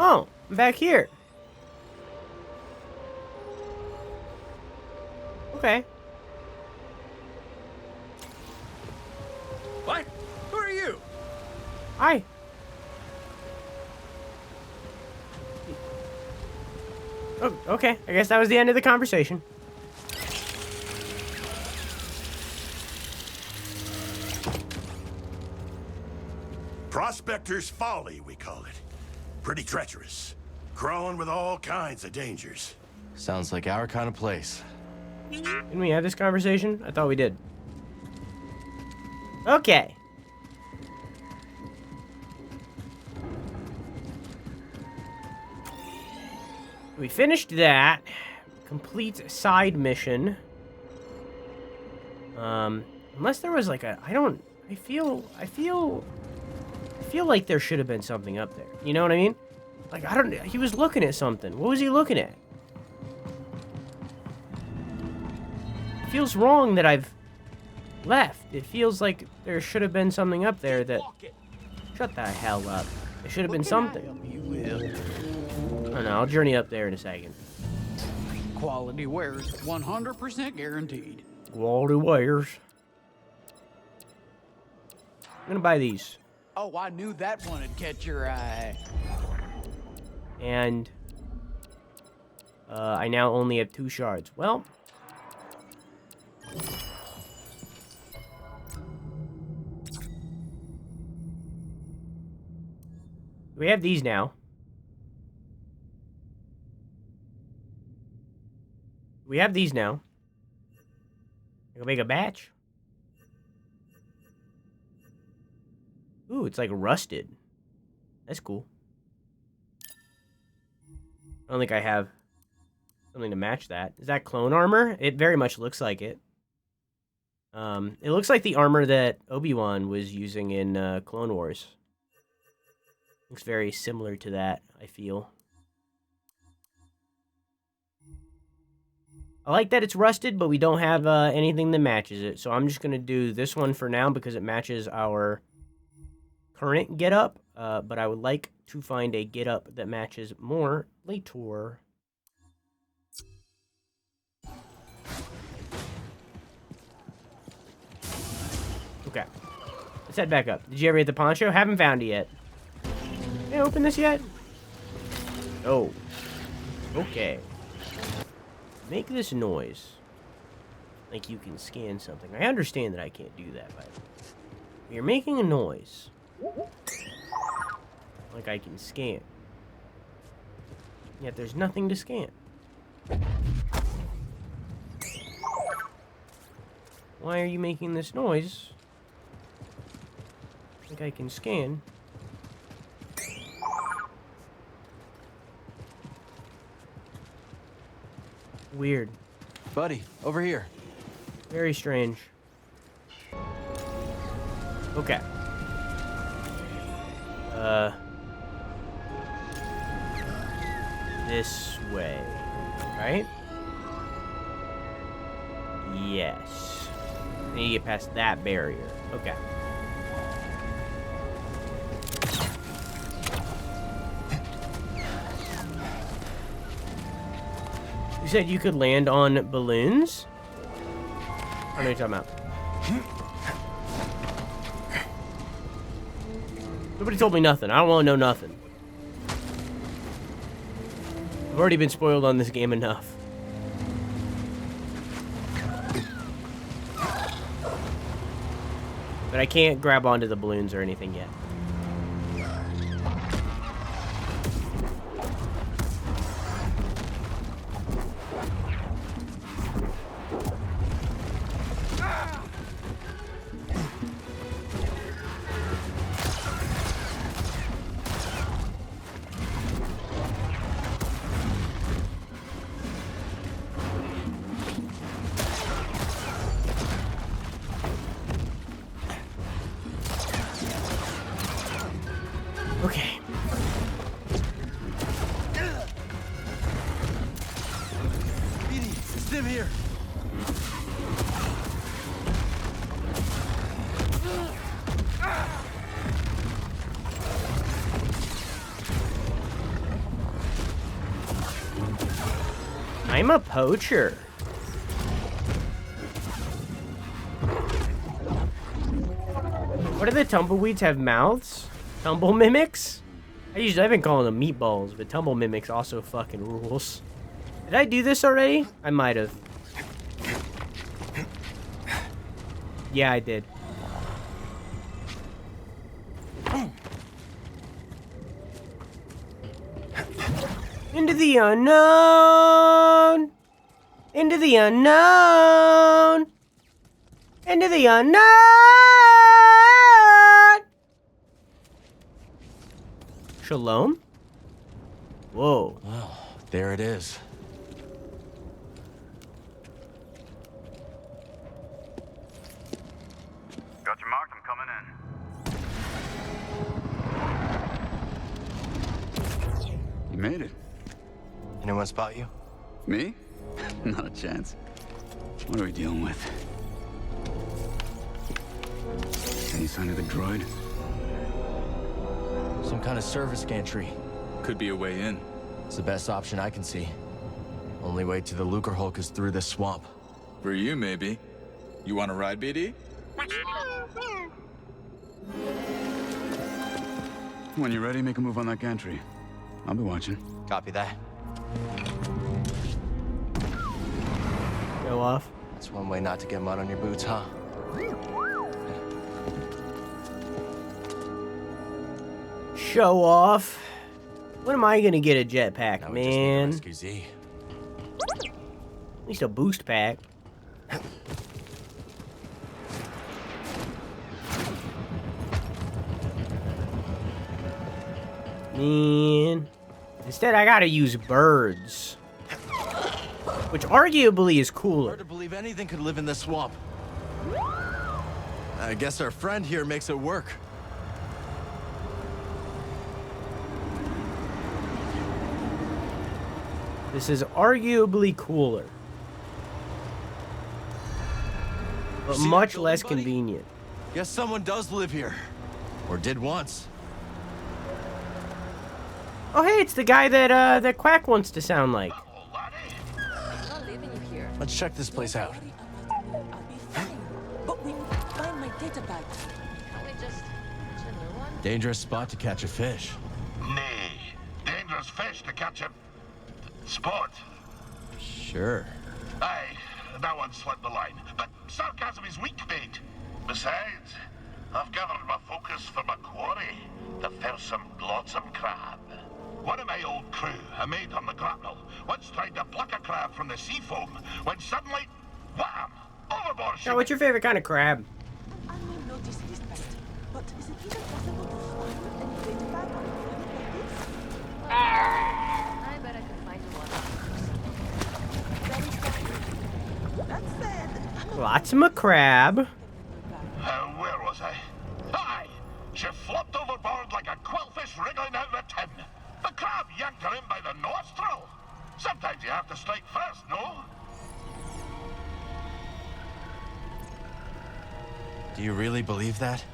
Oh, I'm back here. Okay. What? Who are you? Hi. Oh, okay. I guess that was the end of the conversation. Prospector's Folly, we call it. Pretty treacherous. Crawling with all kinds of dangers. Sounds like our kind of place. Didn't we have this conversation? I thought we did. Okay. We finished that. Complete side mission. Unless there was like a... I feel like there should have been something up there. You know what I mean? Like, he was looking at something. What was he looking at? It feels wrong that I've left. It feels like there should have been something up there that... Shut the hell up. There should have been something. I don't know. I'll journey up there in a second. Quality wares, 100% guaranteed. Quality wares. I'm gonna buy these. Oh, I knew that one would catch your eye. And I now only have 2 shards. Well, we have these now. We have these now. I can make a batch. Ooh, it's like rusted. That's cool. I don't think I have something to match that. Is that clone armor? It very much looks like it. It looks like the armor that Obi-Wan was using in Clone Wars. Looks very similar to that, I feel. I like that it's rusted, but we don't have anything that matches it. So I'm just going to do this one for now because it matches our current getup. But I would like to find a getup that matches more later. Okay. Let's head back up. Did you ever get the poncho? Haven't found it yet. Did I open this yet? Oh. Okay. Make this noise. Like you can scan something. I understand that I can't do that, by the way. You're making a noise. Like I can scan. Yet there's nothing to scan. Why are you making this noise? Like I can scan. Weird. Buddy, over here. Very strange. Okay. This way, right? Yes. I need to get past that barrier. Okay. You said you could land on balloons? What are you talking about? Nobody told me nothing. I don't want to know nothing. I've already been spoiled on this game enough. But I can't grab onto the balloons or anything yet. Okay. Edie, it's them here. I'm a poacher. What do the tumbleweeds have mouths? Tumble mimics? I've been calling them meatballs, but tumble mimics also fucking rules. Did I do this already? I might have. Yeah, I did. Into the unknown! Into the unknown! Into the unknown! Shalom? Whoa. Well, there it is. Got your mark, I'm coming in. You made it. Anyone spot you? Me? Not a chance. What are we dealing with? Any sign of the droid? Some kind of service gantry. Could be a way in. It's the best option I can see. Only way to the Lucre Hulk is through this swamp. For you, maybe. You want to ride, BD? When you're ready, make a move on that gantry. I'll be watching. Copy that. Go off. That's one way not to get mud on your boots, huh? Show off. When am I gonna get a jetpack, man? Rescue Z. At least a boost pack. Man. Instead, I gotta use birds. Which arguably is cooler. Hard to believe anything could live in this swamp. I guess our friend here makes it work. This is arguably cooler. But much less convenient. Guess someone does live here. Or did once. Oh hey, it's the guy that that Quack wants to sound like. Let's check this place out. But we find my data bag. Can't we just get a new one? Dangerous spot to catch a fish. Nay, danger there's fish to catch him. Sport. Sure. Aye, that one slipped the line. But sarcasm is weak, mate. Besides, I've gathered my focus for my quarry, the fearsome, loathsome crab. One of my old crew, a mate on the grapnel, once tried to pluck a crab from the sea foam when suddenly, wham! Overboard she Now, what's your favorite kind of crab? I mean no disrespect, but is it even possible to swim and create a crab on a planet like this? I bet I could find you one. That said, Lots of a crab. Where was I? Aye! She flopped overboard like a quillfish wriggling out of a tin. The crab yanked her in by the nostril. Sometimes you have to strike first, no? Do you really believe that?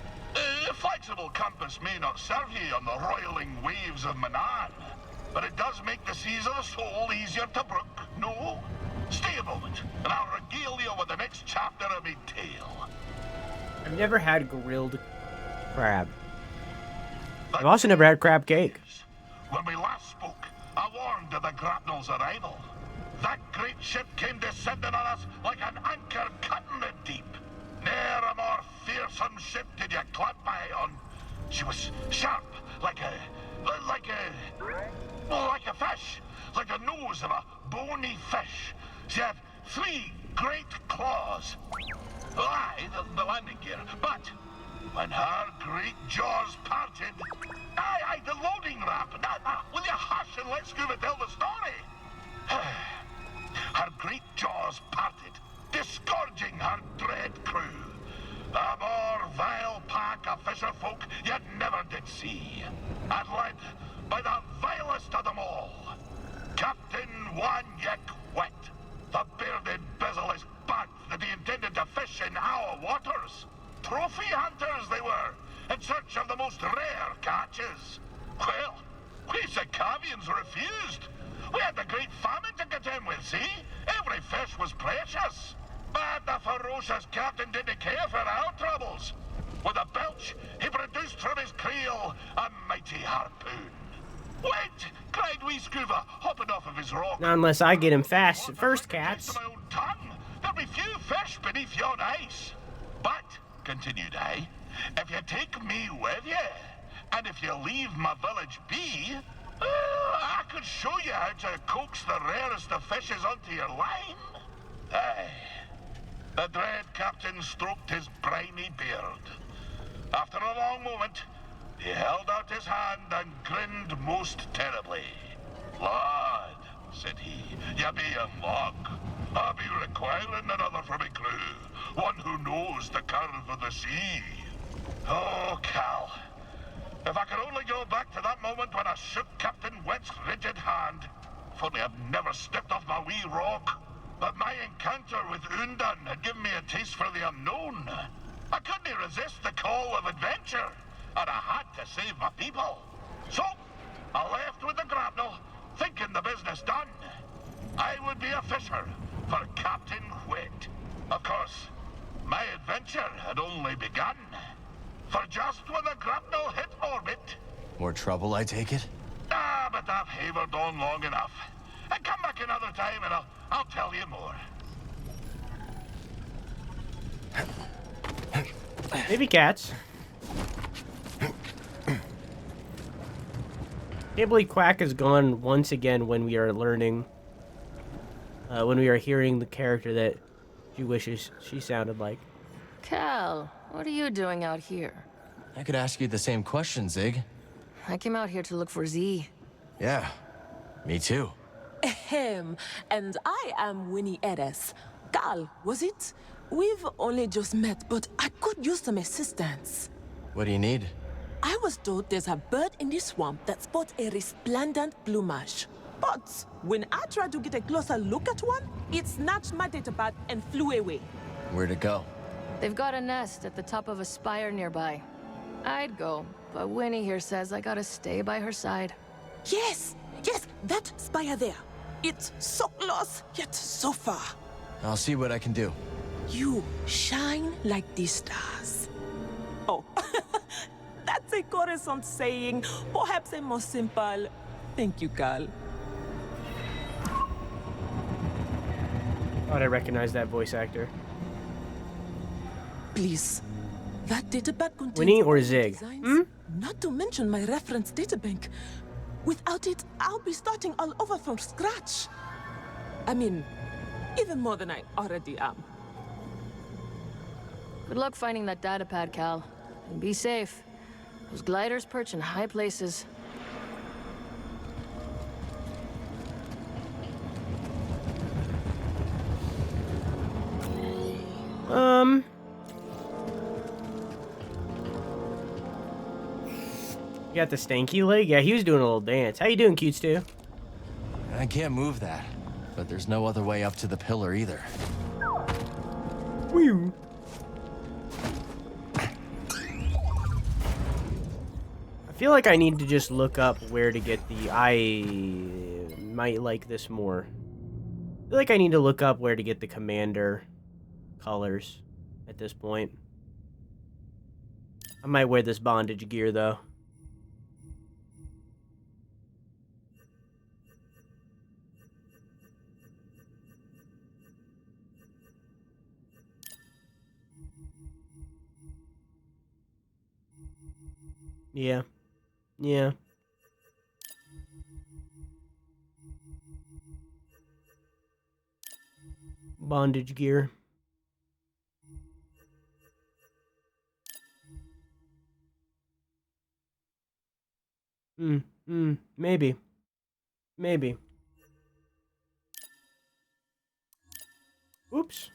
A flexible compass may not serve you on the roiling waves of Manan, but it does make the seas of the soul easier to brook, no? Stay a moment, and I'll regale you with the next chapter of my tale. I've never had grilled crab. I've also never had crab cake. When we last spoke, I warned of the grapnel's arrival. That great ship came descending on us like an anchor cut in the deep. Ne'er a more fearsome ship did you clap my on. She was sharp, like a fish, like the nose of a bony fish. She had 3 great claws. Aye, the landing gear, but when her great jaws parted, aye, the loading ramp. Now, will you hush and let Scuba tell the story? Her great jaws parted, disgorging her dread crew. A more vile pack of fisher folk you never did see, and led by the vilest of them all, Captain Wanyek Wet, the bearded, bezel-less bat that he intended to fish in our waters. Trophy hunters they were, in search of the most rare catches. Well, we Sakavians refused. We had the great famine to contend with, see? Every fish was precious. But the ferocious captain didn't care for our troubles. With a belch, he produced from his creel a mighty harpoon. Wait! Cried wee Scuba, hopping off of his rock. Not unless I get him fast first, cats. My own tongue. There'll be few fish beneath yon ice. But, continued I, if you take me with you, and if you leave my village be, I could show you how to coax the rarest of fishes onto your line. Aye. The dread captain stroked his briny beard. After a long moment, he held out his hand and grinned most terribly. Lad, said he, you be a mug. I'll be requiring another for my crew, one who knows the curve of the sea. Oh, Cal, if I could only go back to that moment when I shook Captain Wet's rigid hand. If only I'd never stepped off my wee rock. But my encounter with Undan had given me a taste for the unknown. I couldn't resist the call of adventure, and I had to save my people. So, I left with the grapnel, thinking the business done. I would be a fisher for Captain Wet. Of course, my adventure had only begun. For just when the grapnel hit orbit... More trouble, I take it? But I've havered on long enough. And come back another time and I'll tell you more. Maybe cats. Can't believe Quack is gone once again when we are learning, when we are hearing the character that she wishes she sounded like. Cal, what are you doing out here? I could ask you the same question, Zig. I came out here to look for Z. Yeah, me too. Ahem, and I am Winnie Eres. Cal, was it? We've only just met, but I could use some assistance. What do you need? I was told there's a bird in the swamp that sports a resplendent plumage. But when I tried to get a closer look at one, it snatched my datapad and flew away. Where'd it go? They've got a nest at the top of a spire nearby. I'd go, but Winnie here says I gotta stay by her side. Yes, that spire there. It's so close, yet so far. I'll see what I can do. You shine like the stars. Oh, that's a Coruscant saying, perhaps a more simple, Thank you, Carl. Thought I recognized that voice actor. Please. That databank contains Winnie or all the Zig? designs, not to mention my reference databank. Without it, I'll be starting all over from scratch. I mean, even more than I already am. Good luck finding that datapad, Cal. And be safe. Those gliders perch in high places. You got the stanky leg? Yeah, he was doing a little dance. How you doing, Cutes too? I can't move that, but there's no other way up to the pillar either. Whew. I feel like I need to just look up where to get the... I might like this more. I feel like I need to look up where to get the commander colors at this point. I might wear this bondage gear, though. Yeah. Yeah. Bondage gear. Maybe. Maybe. Oops.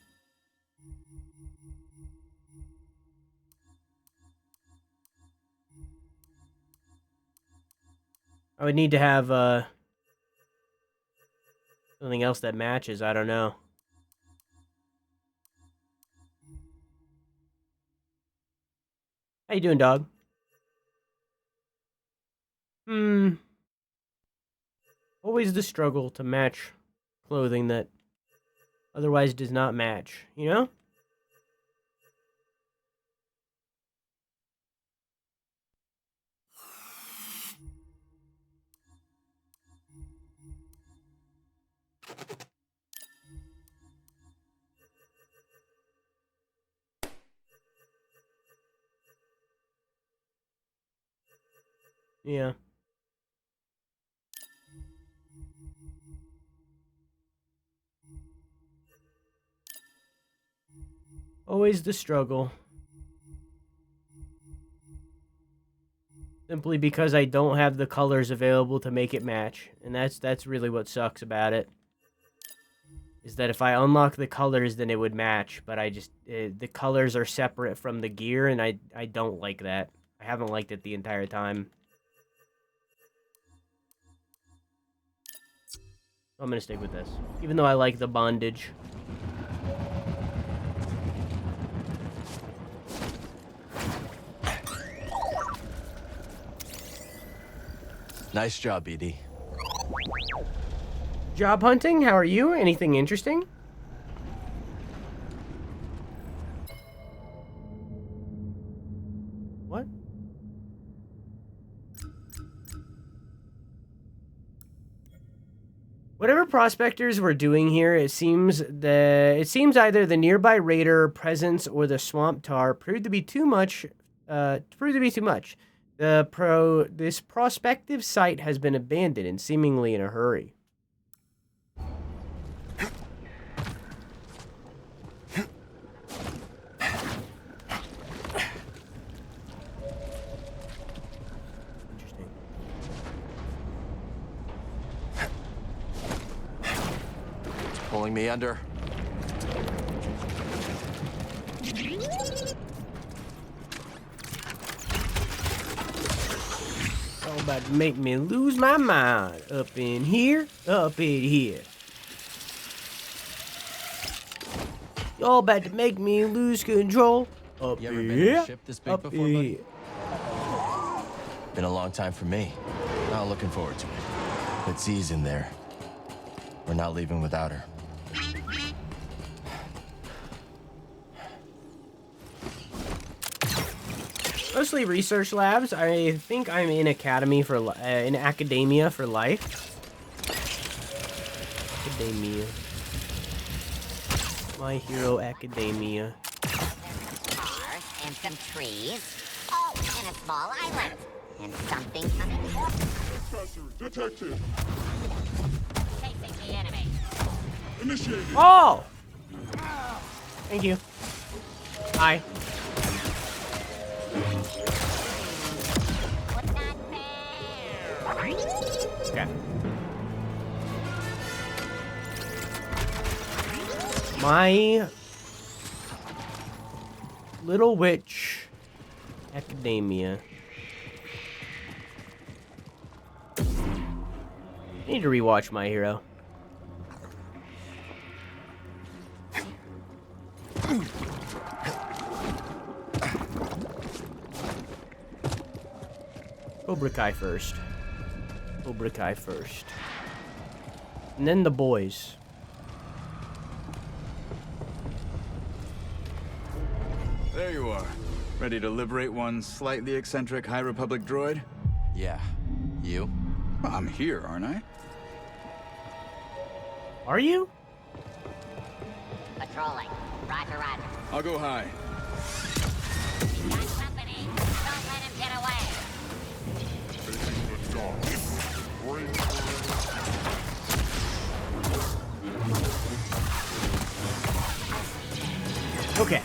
I would need to have, something else that matches. I don't know. How you doing, dog? Always the struggle to match clothing that otherwise does not match, you know? Yeah. Always the struggle. Simply because I don't have the colors available to make it match. And that's really what sucks about it. Is that if I unlock the colors, then it would match. But I just... the colors are separate from the gear, and I don't like that. I haven't liked it the entire time. I'm gonna stick with this. Even though I like the bondage. Nice job, BD. Job hunting? How are you? Anything interesting? What? Whatever prospectors were doing here, it seems either the nearby raider presence or the swamp tar proved to be too much. This prospective site has been abandoned and seemingly in a hurry. Interesting. It's pulling me under. About to make me lose my mind. Up in here, up in here. Y'all about to make me lose control. Up You ever in been in here, a ship this big up before, in buddy? here. Been a long time for me. Not looking forward to it. But Z's in there. We're not leaving without her. mostly research labs. I think I'm in academia for life. Academia. My Hero Academia. Cars and some trees. Oh, and a small island. And something coming. Trespassers detected. Chasing the enemy. Initiated. Oh! Thank you. Hi. Okay. My Little Witch Academia. I need to rewatch My Hero. Cobra Kai first. Cobra Kai first. And then the boys. There you are. Ready to liberate one slightly eccentric High Republic droid? Yeah. You? Well, I'm here, aren't I? Are you? Patrolling. Roger, roger. I'll go high. He's got company. Don't let him get away. Okay.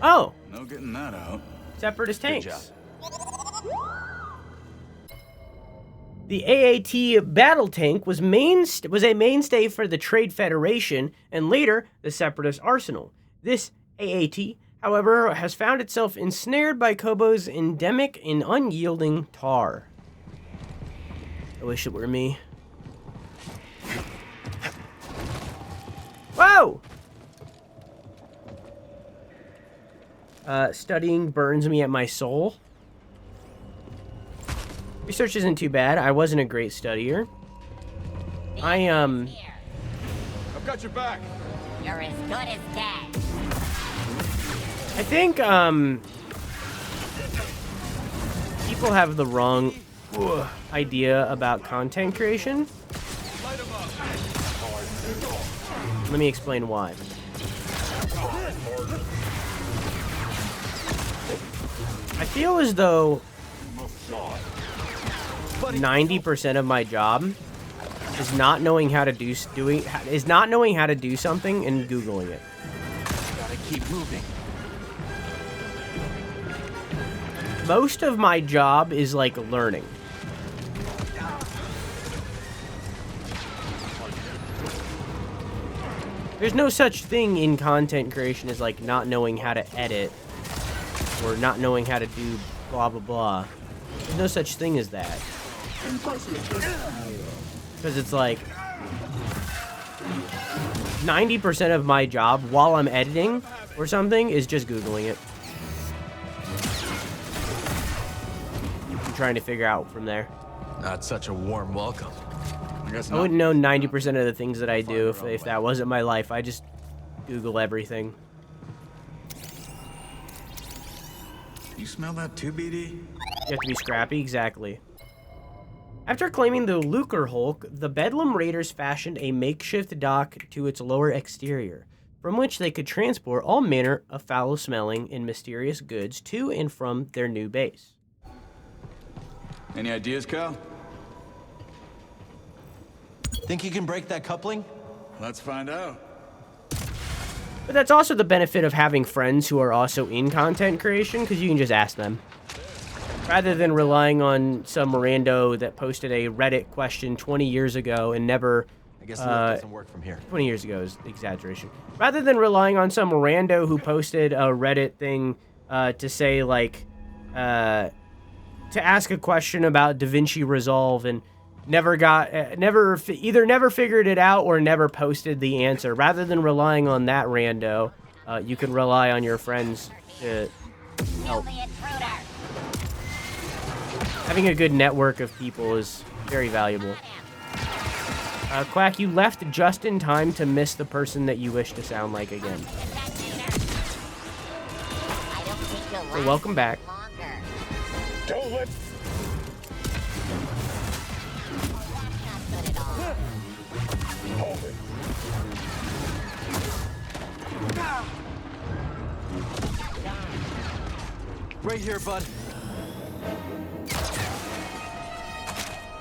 Oh! No getting that out. Separatist tanks. Good job. The AAT battle tank was a mainstay for the Trade Federation and later the Separatist arsenal. This AAT, however, has found itself ensnared by Kobo's endemic and unyielding tar. I wish it were me. Whoa! Studying burns me at my soul. Research isn't too bad. I wasn't a great studier. I've got your back. You're as good as dead. I think, people have the wrong idea about content creation. Let me explain why. I feel as though 90% of my job is not knowing how to do something and Googling it. Gotta keep moving. Most of my job is like learning. There's no such thing in content creation as like not knowing how to edit or not knowing how to do blah blah blah. There's no such thing as that. Because it's like 90% of my job while I'm editing or something is just Googling it. I'm trying to figure out from there. Not such a warm welcome. I wouldn't know 90% of the things that I do if that wasn't my life. I just Google everything. You smell that too, BD? You have to be scrappy, exactly. After claiming the Lucre Hulk, the Bedlam Raiders fashioned a makeshift dock to its lower exterior, from which they could transport all manner of foul-smelling and mysterious goods to and from their new base. Any ideas, Cal? Think you can break that coupling? Let's find out. But that's also the benefit of having friends who are also in content creation, because you can just ask them. Rather than relying on some rando that posted a Reddit question 20 years ago and never... I guess the lift doesn't work from here. 20 years ago is exaggeration. Rather than relying on some rando who posted a Reddit thing to say, like... to ask a question about DaVinci Resolve and never figured it out or never posted the answer. Rather than relying on that rando, you can rely on your friends to help. Having a good network of people is very valuable. Quack, you left just in time to miss the person that you wish to sound like again. So welcome back. Don't let... Right here, bud.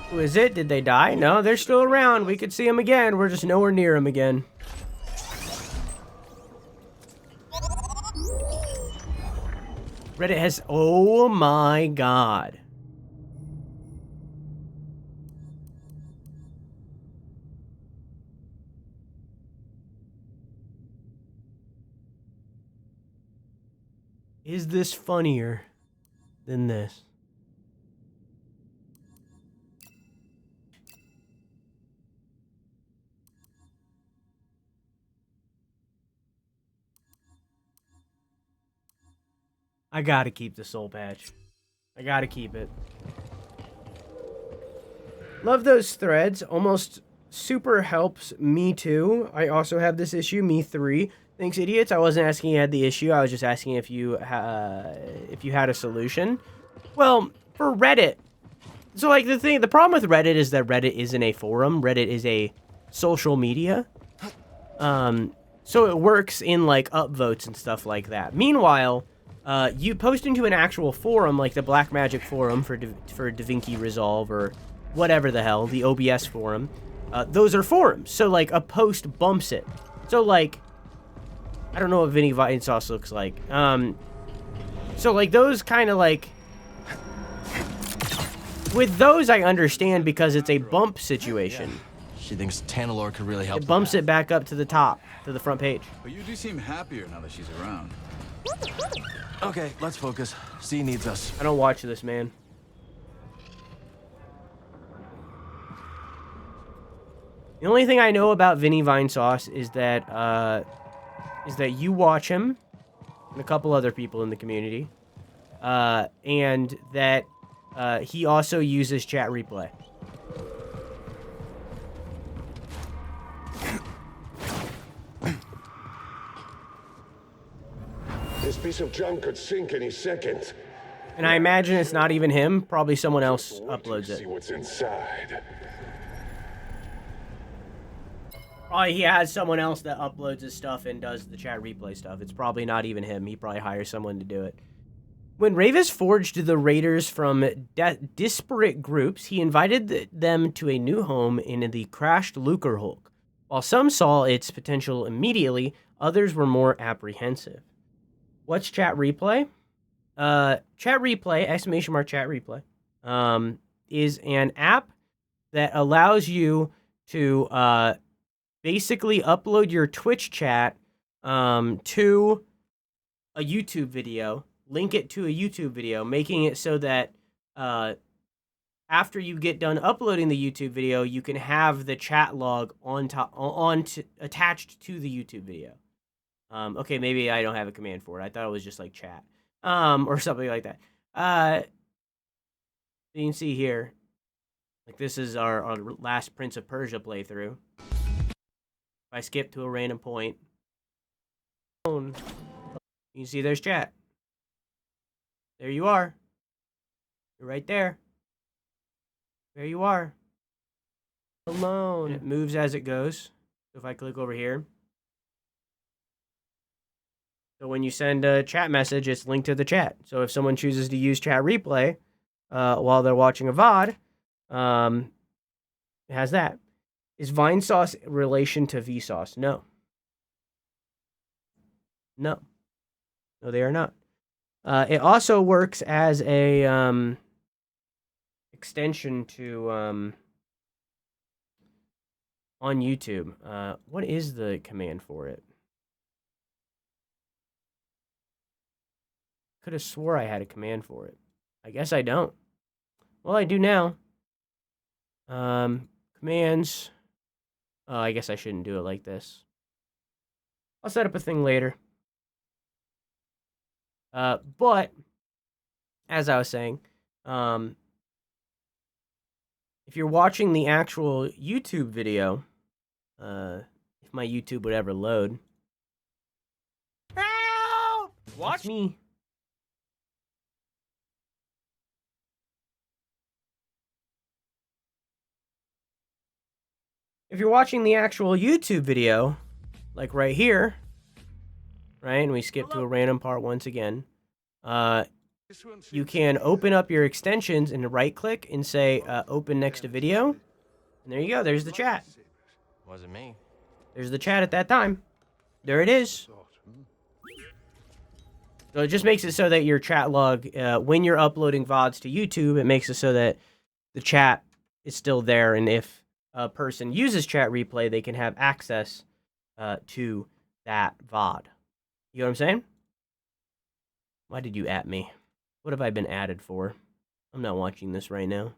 Who is it? Did they die? No, they're still around. We could see them again. We're just nowhere near them again. Reddit has... Oh my god. Is this funnier than this? I gotta keep the soul patch. I gotta keep it. Love those threads. Almost super helps me too. I also have this issue, me 3. Thanks, idiots. I wasn't asking you had the issue. I was just asking if you had a solution. Well, for Reddit. So like the problem with Reddit is that Reddit isn't a forum. Reddit is a social media. So it works in like upvotes and stuff like that. Meanwhile, you post into an actual forum like the Black Magic forum for DaVinci Resolve or whatever the hell, the OBS forum. Those are forums. So like a post bumps it. So like, I don't know what Vinny Vine Sauce looks like. So like those kind of like, with those I understand because it's a bump situation. She thinks Tanalorr could really help. It bumps it back up to the top, to the front page. But you do seem happier now that she's around. Okay, let's focus. C needs us. I don't watch this, man. The only thing I know about Vinny Vine Sauce is that you watch him and a couple other people in the community, and that he also uses ChatReplay. This piece of junk could sink any second. And I imagine it's not even him. Probably someone else uploads it. See what's inside. Probably he has someone else that uploads his stuff and does the ChatReplay stuff. It's probably not even him. He probably hires someone to do it. When Ravis forged the Raiders from disparate groups, he invited them to a new home in the crashed Lucre Hulk. While some saw its potential immediately, others were more apprehensive. What's ChatReplay? ChatReplay, exclamation mark ChatReplay, is an app that allows you to basically upload your Twitch chat to a YouTube video, link it to a YouTube video, making it so that after you get done uploading the YouTube video, you can have the chat log attached to the YouTube video. Okay, maybe I don't have a command for it. I thought it was just like chat, or something like that. You can see here, like this is our last Prince of Persia playthrough. If I skip to a random point, you can see there's chat. There you are. You're right there. There you are. Alone. It moves as it goes. So if I click over here. So when you send a chat message, it's linked to the chat. So if someone chooses to use ChatReplay while they're watching a VOD, it has that. Is Vine Sauce in relation to Vsauce? No. No. No, they are not. It also works as a extension to on YouTube. What is the command for it? Could have swore I had a command for it. I guess I don't. Well, I do now. Commands. Oh, I guess I shouldn't do it like this. I'll set up a thing later. But, as I was saying, if if you're watching the actual YouTube video, if my YouTube would ever load. Help! Watch me. If you're watching the actual YouTube video, like right here, right, and we skip to a random part once again, you can open up your extensions and right-click and say, open next to video. And there you go. There's the chat. Wasn't me. There's the chat at that time. There it is. So it just makes it so that your chat log, when you're uploading VODs to YouTube, it makes it so that the chat is still there. And if a person uses chat replay, they can have access to that VOD. You know what I'm saying? Why did you at me? What have I been added for? I'm not watching this right now.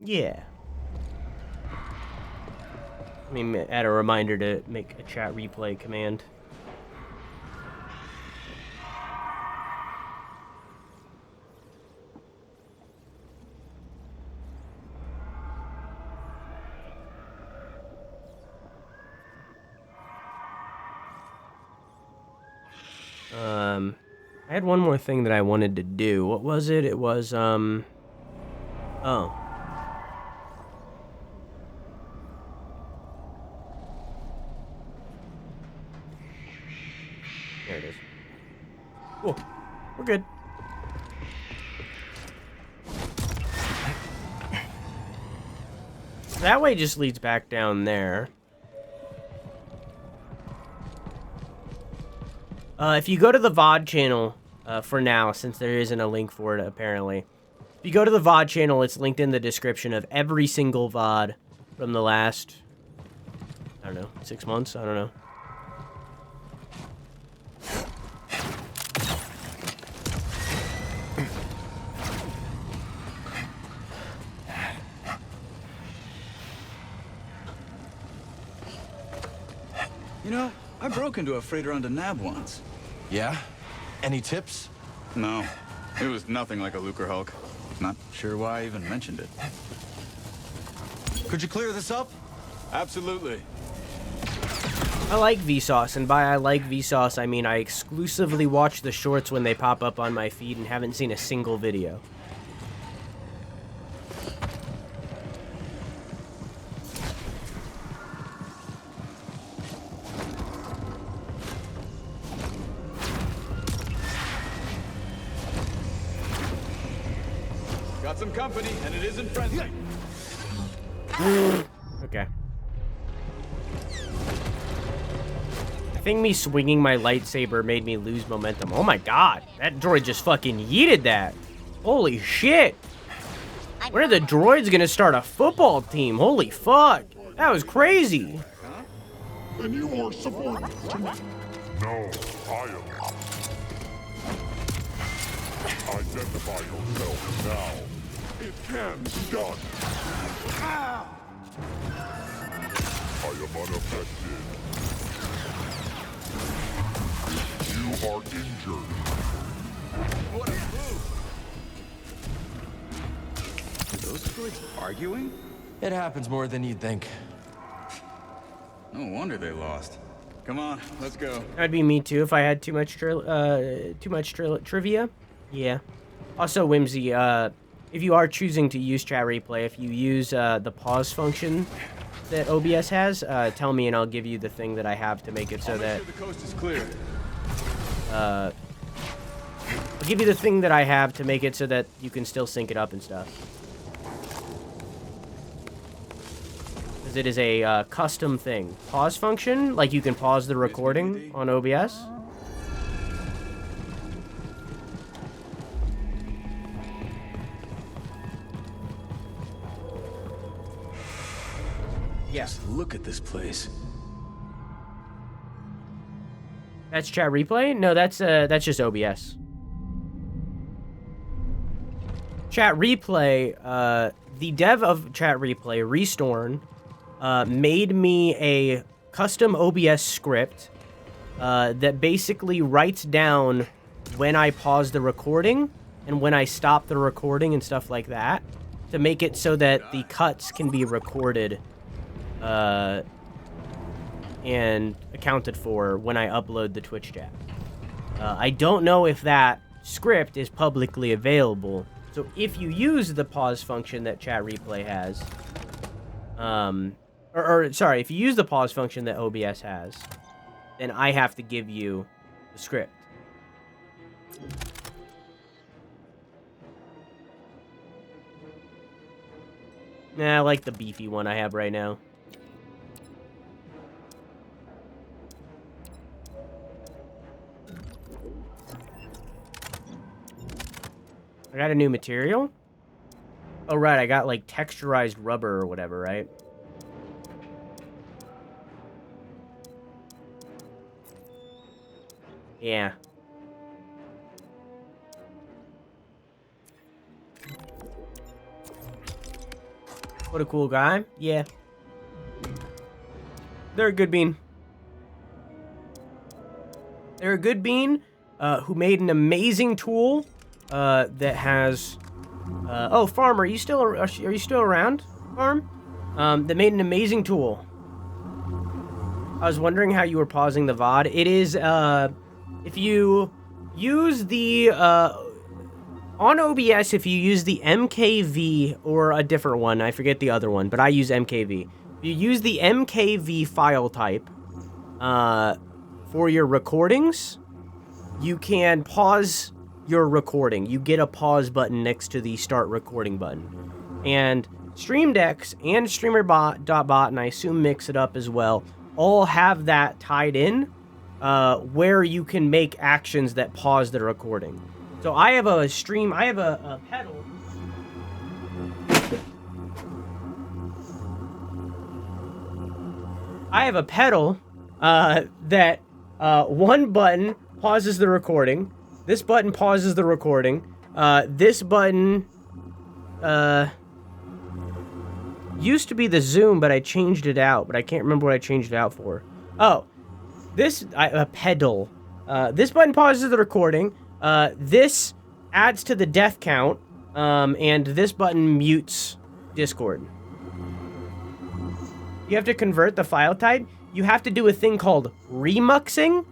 Yeah. I mean, add a reminder to make a chat replay command. I had one more thing that I wanted to do. What was it? It was, oh. There it is. Cool. We're good. That way just leads back down there. If you go to the VOD channel, for now, since there isn't a link for it, apparently. If you go to the VOD channel, it's linked in the description of every single VOD from the last, I don't know, 6 months? I don't know. You know, I broke into a freighter on Nab once. Yeah? Any tips? No. It was nothing like a Lucre Hulk. Not sure why I even mentioned it. Could you clear this up? Absolutely. I like Vsauce, and by I like Vsauce, I mean I exclusively watch the shorts when they pop up on my feed and haven't seen a single video. Got some company, and it isn't friendly. Okay. I think me swinging my lightsaber made me lose momentum. Oh my god, that droid just fucking yeeted that. Holy shit. When are the droids gonna start a football team? Holy fuck. That was crazy. Then you are subordinate to me. No, I am. Identify yourself now. It can be done. I am unaffected. You are injured. What a move! Are those droids arguing? It happens more than you'd think. No wonder they lost. Come on, let's go. That'd be me too if I had too much trivia. Yeah. Also, Whimsy, if you are choosing to use chat replay, if you use the pause function that OBS has, tell me and I'll give you the thing that I have to make it so that... Sure the coast is clear. I'll give you the thing that I have to make it so that you can still sync it up and stuff. Because it is a custom thing. Pause function, like you can pause the recording on OBS. Yes. Look at this place. That's chat replay? No, that's just OBS. Chat replay, the dev of chat replay, Restorn, made me a custom OBS script that basically writes down when I pause the recording and when I stop the recording and stuff like that, to make it so that the cuts can be recorded and accounted for when I upload the Twitch chat. I don't know if that script is publicly available, so if you use the pause function that ChatReplay has, sorry, if you use the pause function that OBS has, then I have to give you the script. Nah, I like the beefy one I have right now. I got a new material? Oh, right, I got, like, texturized rubber or whatever, right? Yeah. What a cool guy. Yeah. They're a good bean. They're a good bean who made an amazing tool that has... oh, Farm, are you still around, Farm? That made an amazing tool. I was wondering how you were pausing the VOD. It is, if you use the, on OBS, if you use the MKV or a different one, I forget the other one, but I use MKV. If you use the MKV file type for your recordings, you can pause your recording. You get a pause button next to the start recording button. And StreamDecks and StreamerBot, and I assume Mix It Up as well, all have that tied in where you can make actions that pause the recording. So I have a pedal. I have a pedal that one button pauses the recording. This button pauses the recording. This button used to be the zoom, but I changed it out. But I can't remember what I changed it out for. Oh, a pedal. This button pauses the recording. This adds to the death count, and this button mutes Discord. You have to convert the file type. You have to do a thing called remuxing,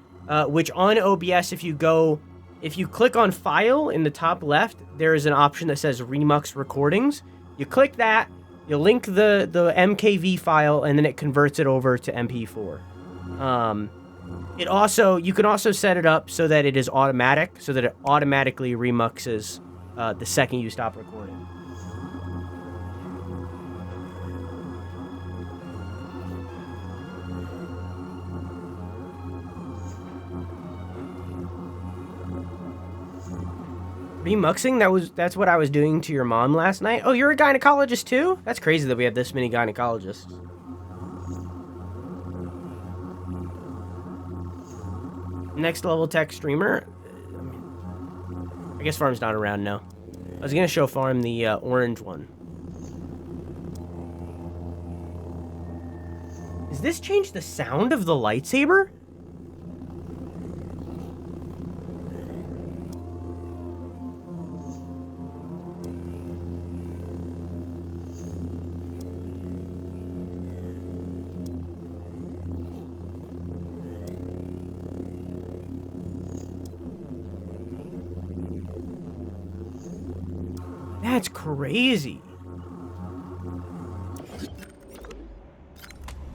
which on OBS, if you click on File in the top left, there is an option that says Remux Recordings. You click that, you link the MKV file, and then it converts it over to MP4. You can also set it up so that it is automatic, so that it automatically remuxes the second you stop recording. Remuxing? That's what I was doing to your mom last night? Oh, you're a gynecologist too? That's crazy that we have this many gynecologists. Next level tech streamer? I guess Farm's not around now. I was gonna show Farm the orange one. Does this change the sound of the lightsaber? That's crazy.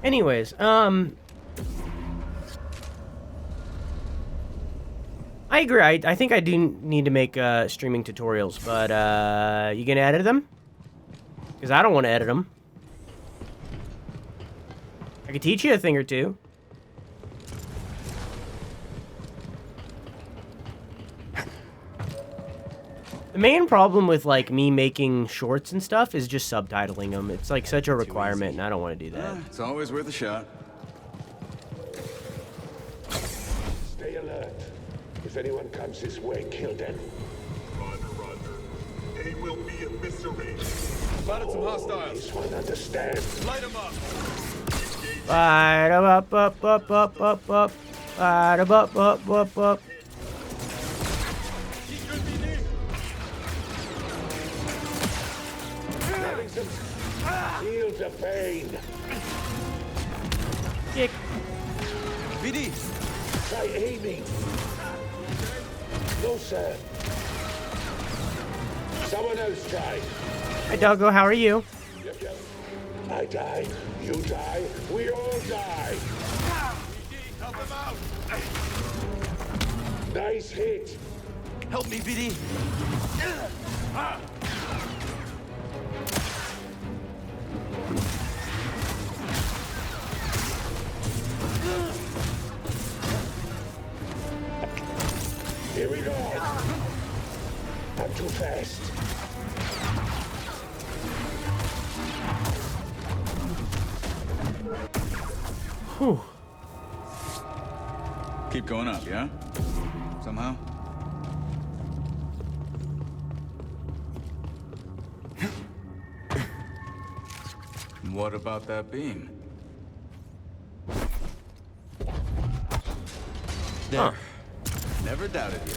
Anyways, I agree. I think I do need to make streaming tutorials, but you gonna edit them? Because I don't want to edit them. I could teach you a thing or two. The main problem with, like, me making shorts and stuff is just subtitling them. It's, like, such a requirement, and I don't want to do that. It's always worth a shot. Stay alert. If anyone comes this way, kill them. Roger. They will be eviscerated. Spotted some hostiles. This one understands. Light them up. Light 'em up. Light 'em up. the pain. Kick. BD. Try aiming. No, sir. Someone else try. Hi, Doggo. How are you? I die. You die. We all die. BD, help him out. Nice hit. Help me, BD. Here we go. I'm too fast. Whew. Keep going up, yeah? Somehow? What about that beam? There. Huh. Never doubted you.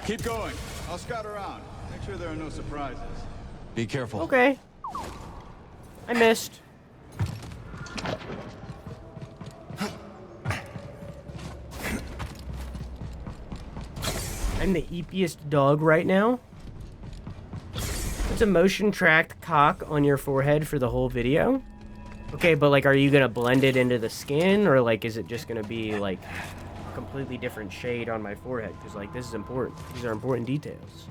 Keep going. I'll scout around. Make sure there are no surprises. Be careful. Okay. I missed. I'm the eepiest dog right now. It's a motion tracked cock on your forehead for the whole video. Okay, but like, are you gonna blend it into the skin, or like, is it just gonna be like a completely different shade on my forehead? Because like, this is important. These are important details.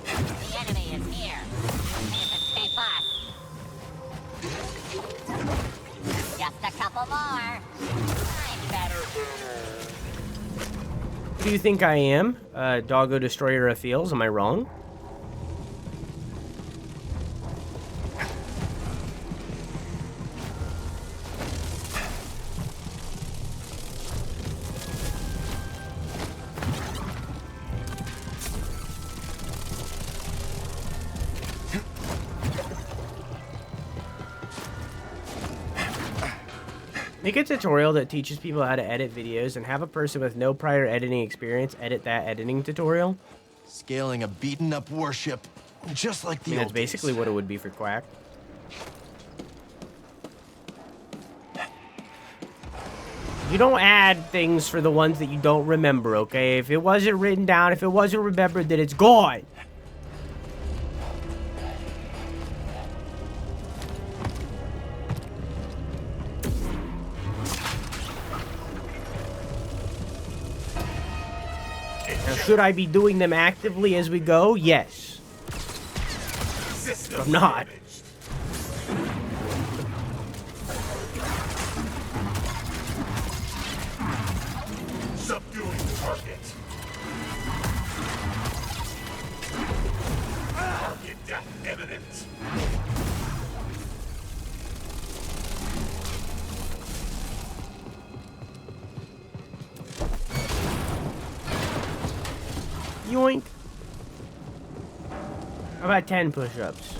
The enemy is here. Please escape us. Just a couple more. I'm better sooner. Who do you think I am? Doggo Destroyer of Fields? Am I wrong? Make a tutorial that teaches people how to edit videos and have a person with no prior editing experience edit that editing tutorial. Scaling a beaten up warship, just like the I mean, old that's basically what it would be for Quack. You don't add things for the ones that you don't remember, okay? If it wasn't written down, if it wasn't remembered, then it's gone. Now, should I be doing them actively as we go? Yes. But I'm not. Subduing target. Target death evident. Yoink. How about 10 push-ups?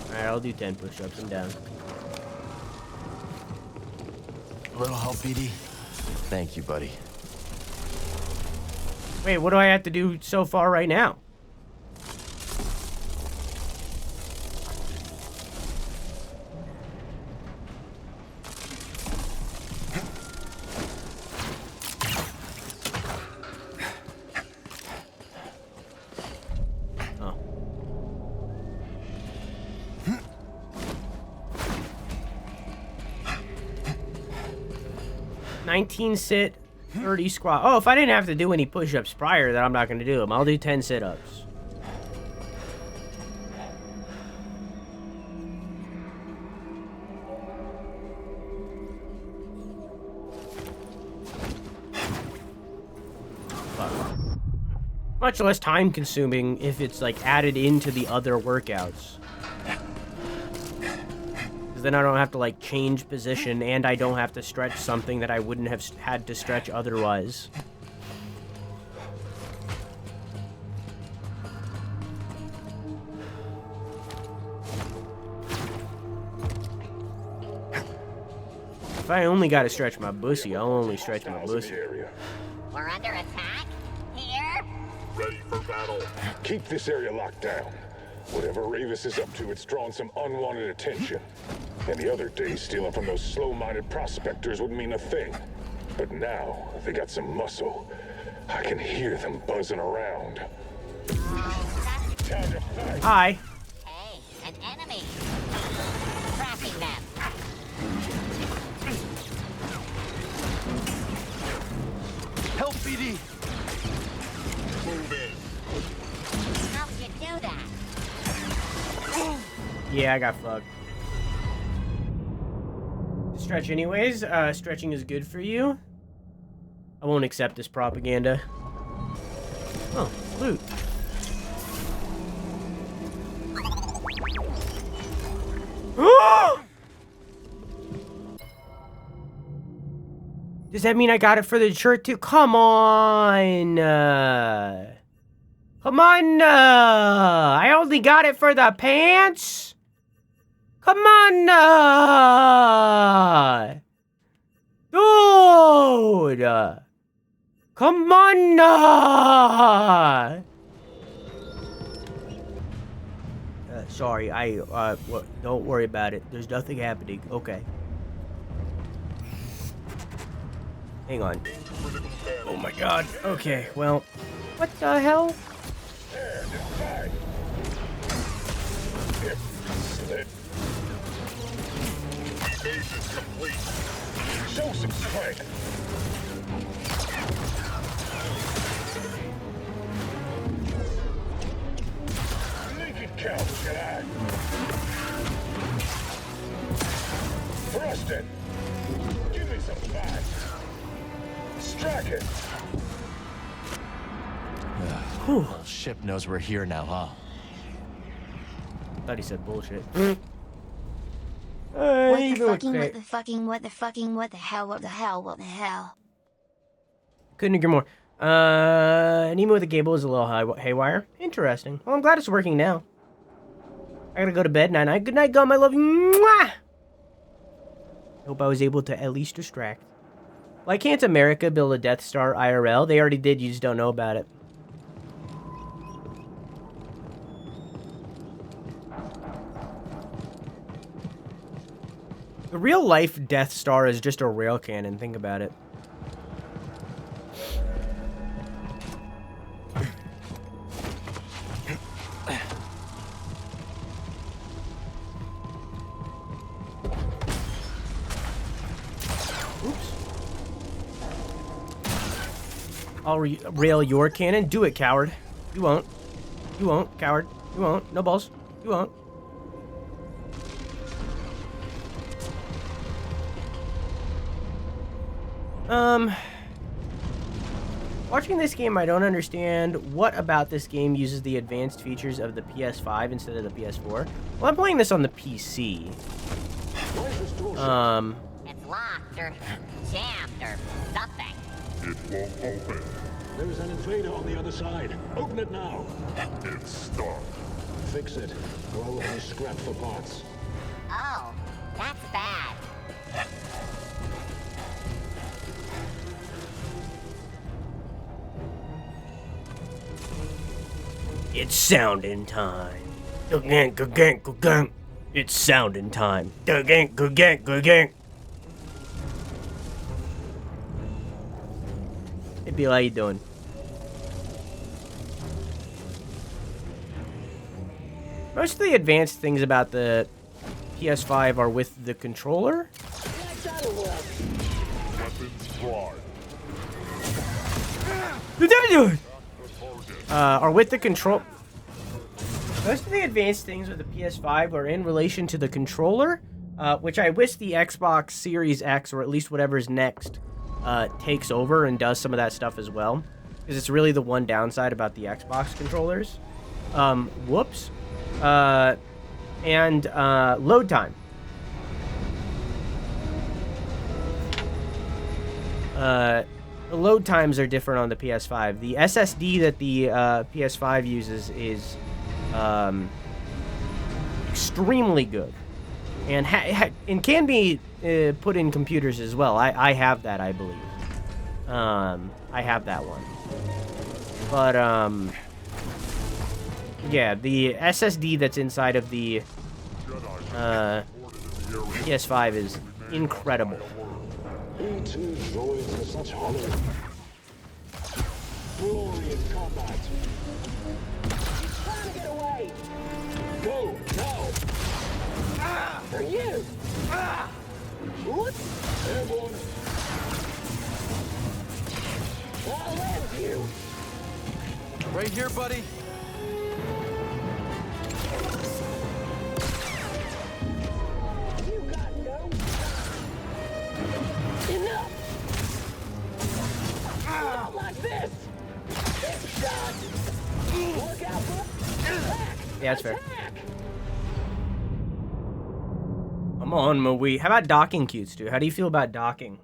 Alright, I'll do 10 push-ups. I'm down. A little help, BD? Thank you, buddy. Wait, what do I have to do so far right now? Oh. 19 sit, 30 squat. Oh, if I didn't have to do any push-ups prior, then I'm not going to do them. I'll do 10 sit-ups. Much less time-consuming if it's, like, added into the other workouts. Then I don't have to like change position, and I don't have to stretch something that I wouldn't have had to stretch otherwise. If I only gotta stretch my bussy, I'll only stretch my bussy. We're under attack? Here? Ready for battle. Keep this area locked down. Whatever Ravis is up to, it's drawn some unwanted attention. Any other day, stealing from those slow-minded prospectors would mean a thing. But now, they got some muscle. I can hear them buzzing around. Time to fight. Hi. Hey, an enemy. Tracking them. Help, BD. Move in. How'd you do that? Yeah, I got fucked. Stretch anyways. Stretching is good for you. I won't accept this propaganda. Oh, loot. Does that mean I got it for the shirt too? Come on! Come on! I only got it for the pants? Come on! Dude! Come on! Sorry, don't worry about it. There's nothing happening. Okay. Hang on. Oh my god. Okay, well, what the hell? Show some strength. Make it count, Jedi. Thrust it. Give me some back. Strike it. Whew. Ship knows we're here now, huh? Thought he said bullshit. What the hell? Couldn't agree more. An emo with the cable is a little haywire. Interesting. Well, I'm glad it's working now. I gotta go to bed. Night-night. Good night, gum. I love you. Mwah! Hope I was able to at least distract. Why can't America build a Death Star IRL? They already did, you just don't know about it. The real-life Death Star is just a rail cannon, think about it. I'll rail your cannon. Do it, coward. You won't. You won't, coward. You won't. No balls. You won't. Watching this game, I don't understand what about this game uses the advanced features of the PS5 instead of the PS4. Well, I'm playing this on the PC. It's locked or jammed or something. It won't open. There's an invader on the other side. Open it now. It's stuck. Fix it, or I'll only scrap for parts. Oh, that's bad. It's sounding time. Go-gank, go-gank, go-gank. It's sounding time. Go-gank, go-gank, go-gank. Hey, Bill, how you doing? Most of the advanced things about the PS5 are with the controller. Are with the control. Most of the advanced things with the PS5 are in relation to the controller, which I wish the Xbox Series X, or at least whatever's next, takes over and does some of that stuff as well. Because it's really the one downside about the Xbox controllers. Whoops. And load time. The load times are different on the PS5. The SSD that the PS5 uses is extremely good. and can be put in computers as well. I have that, I believe. I have that one. But yeah, the SSD that's inside of the PS5 is incredible. E2 droids are such hollow. Glorious combat. He's trying to get away. Go now. For you. Whoops. Airborne. I'll land you. Right here, buddy. You got no. Enough. Not like this. It's done. Look out for attack. Yeah, that's fair. Come on, Maui. How about docking cutes, dude? How do you feel about docking?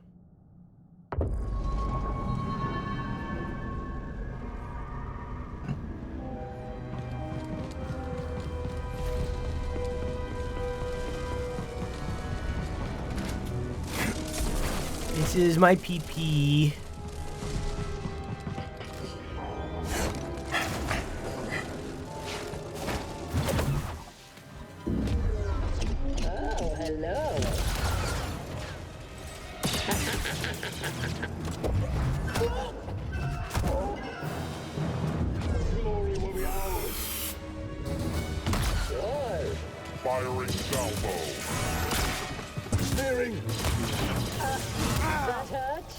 This is my PP. Oh, hello. Glory will be ours. Sure. Firing salvo. Steering. That hurt?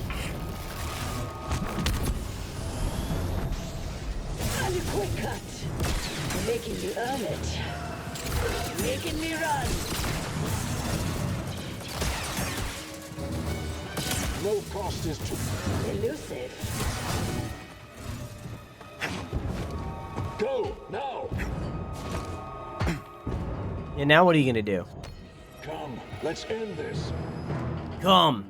And a quick cut. Making you earn it. Making me run. No cost is too elusive. Go now. And now what are you gonna do? Come, let's end this. Come.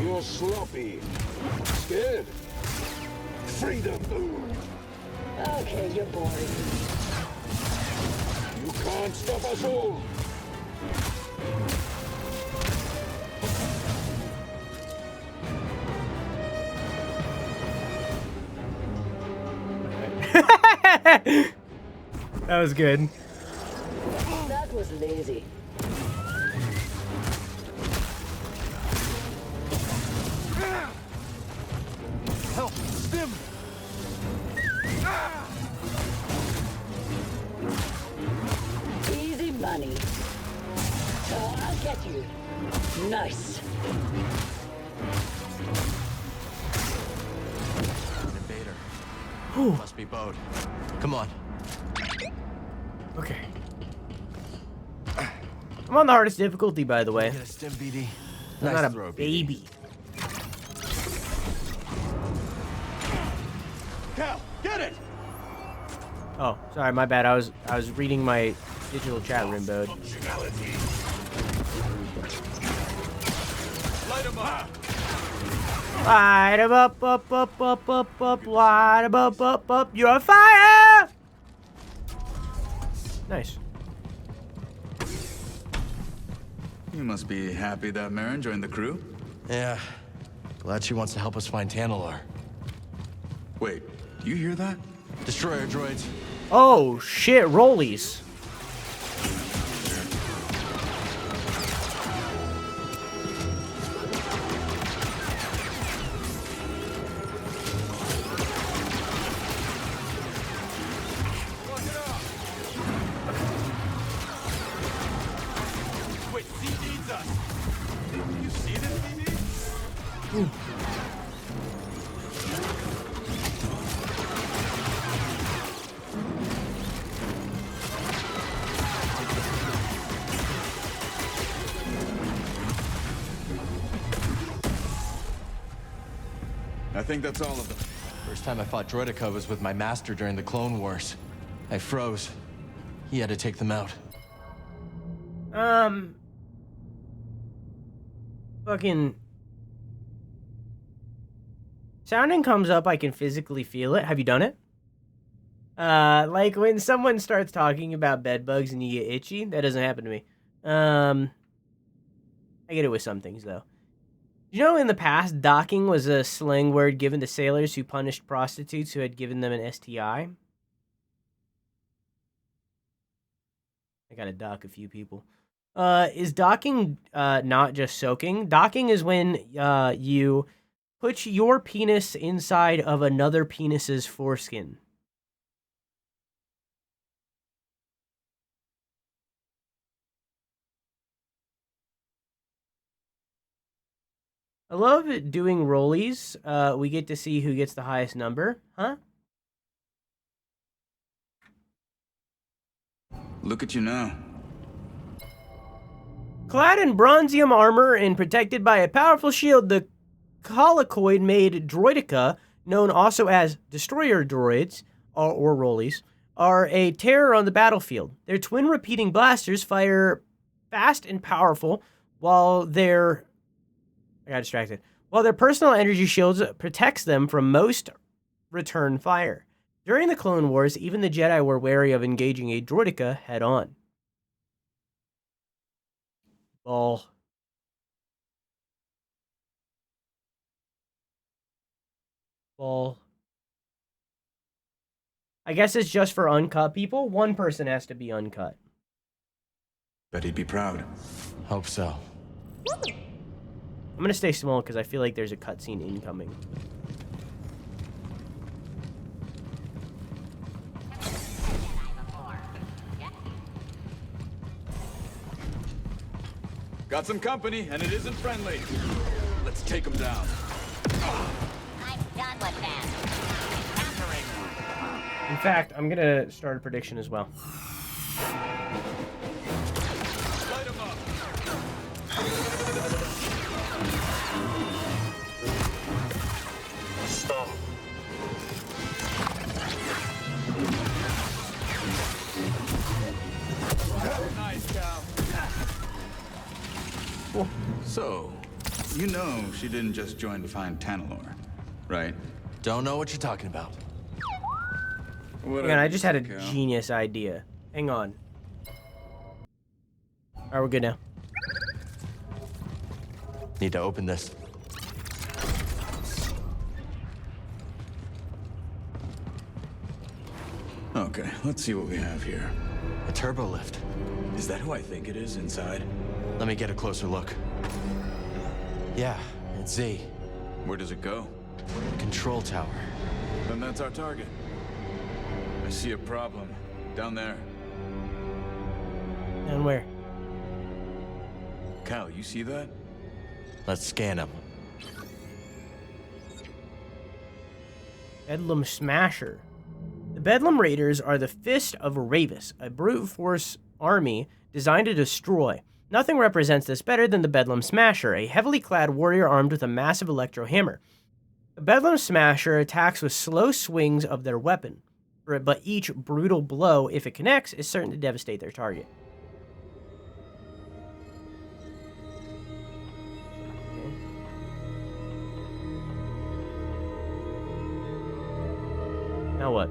You're sloppy. Scared? Freedom. Okay, you're boring. You can't stop us all. That was good. That was lazy. Help! Stim! Easy money. So I'll get you. Nice. Invader. Must be Bode. Come on. Okay. I'm on the hardest difficulty, by the way. Get a stim, BD. I'm Nice not a throw, BD. baby. Cal, get it! Oh, sorry, my bad. I was reading my digital chat room mode. Light him up! Light 'em up, up, up, up, up, up, light 'em up, up. You're on fire! Nice. You must be happy that Marin joined the crew. Yeah. Glad she wants to help us find Tantalar. Wait, do you hear that? Destroyer droids. Oh, shit, rollies. Wait, he needs us! You see this, BD? I think that's all of them. First time I fought Droideka was with my master during the Clone Wars. I froze. He had to take them out. Fucking... Sounding comes up, I can physically feel it. Have you done it? Like when someone starts talking about bed bugs and you get itchy. That doesn't happen to me. I get it with some things, though. You know, in the past, docking was a slang word given to sailors who punished prostitutes who had given them an STI. I gotta dock a few people. Is docking not just soaking? Docking is when you put your penis inside of another penis's foreskin. I love doing rollies. We get to see who gets the highest number. Huh? Look at you now. Clad in bronzium armor and protected by a powerful shield, the Colicoid-made droideka, known also as destroyer droids, or rollies, are a terror on the battlefield. Their twin repeating blasters fire fast and powerful, while their... I got distracted. While their personal energy shields protects them from most return fire. During the Clone Wars, even the Jedi were wary of engaging a droideka head-on. Ball. I guess it's just for uncut people. One person has to be uncut. Bet he'd be proud. Hope so. I'm gonna stay small because I feel like there's a cutscene incoming. Got some company, and it isn't friendly. Let's take them down. I'm done with them. In fact, I'm gonna start a prediction as well. Light 'em up. Stop. Nice, Cal. So, you know she didn't just join to find Tanalorr, right? Don't know what you're talking about. Hang on, I just had a genius idea. Hang on. Alright, we're good now. Need to open this. Okay, let's see what we have here. A turbo lift. Is that who I think it is inside? Let me get a closer look. Yeah, it's Z. Where does it go? Control tower. Then that's our target. I see a problem. Down there. And where? Cal, you see that? Let's scan him. Bedlam Smasher. The Bedlam Raiders are the Fist of Ravis, a brute force army designed to destroy. Nothing represents this better than the Bedlam Smasher, a heavily clad warrior armed with a massive electro hammer. The Bedlam Smasher attacks with slow swings of their weapon, but each brutal blow, if it connects, is certain to devastate their target. Now what?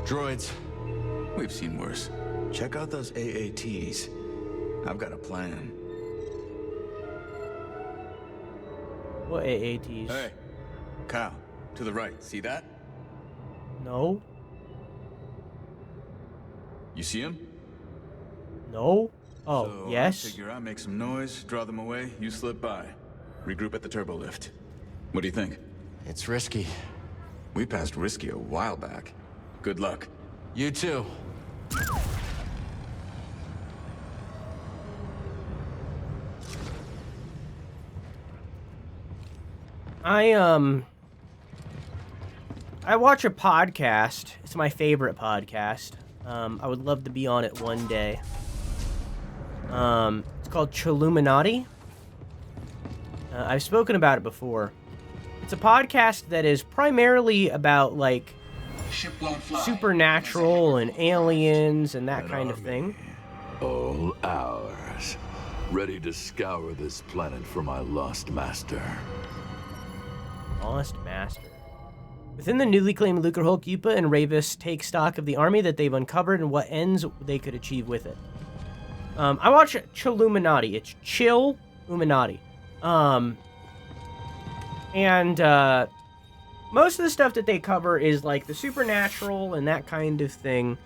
Droids. We've seen worse. Check out those AATs. I've got a plan. What AATs? Hey, Kyle, to the right. See that? No. You see him? No. Oh, So yes. I figure I make some noise, draw them away, you slip by. Regroup at the turbo lift. What do you think? It's risky. We passed risky a while back. Good luck. You too. I watch a podcast. It's my favorite podcast. I would love to be on it one day. It's called Chilluminati. I've spoken about it before. It's a podcast that is primarily about, like, supernatural and aliens and that kind of thing. All ours. Ready to scour this planet for my lost master. Lost master. Within the newly claimed Lucrehulk, Yupa and Ravis take stock of the army that they've uncovered and what ends they could achieve with it. I watch Chilluminati. It's Chilluminati. And most of the stuff that they cover is like the supernatural and that kind of thing.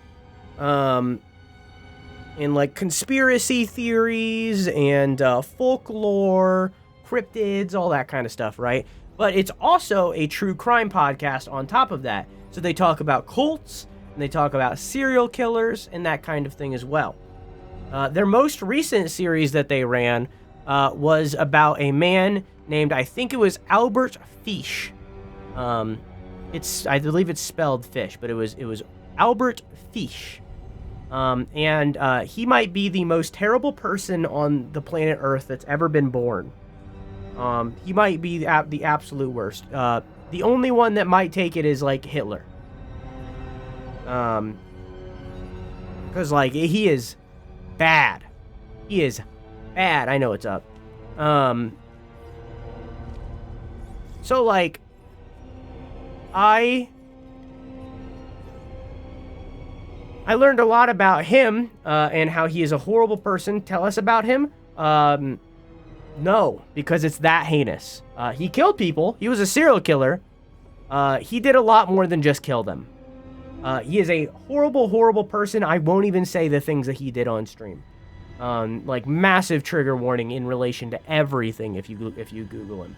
And like conspiracy theories and folklore, cryptids, all that kind of stuff, right? But it's also a true crime podcast on top of that. So they talk about cults, and they talk about serial killers, and that kind of thing as well. Their most recent series that they ran was about a man named, I think it was Albert Fish. I believe it's spelled fish, but it was Albert Fish. And he might be the most terrible person on the planet Earth that's ever been born. He might be the absolute worst. The only one that might take it is like Hitler. Because like he is bad. He is bad. I know what's up. So like I learned a lot about him and how he is a horrible person. Tell us about him. No, because it's that heinous. He killed people. He was a serial killer. He did a lot more than just kill them. He is a horrible, horrible person. I won't even say the things that he did on stream. Like massive trigger warning in relation to everything if you Google him.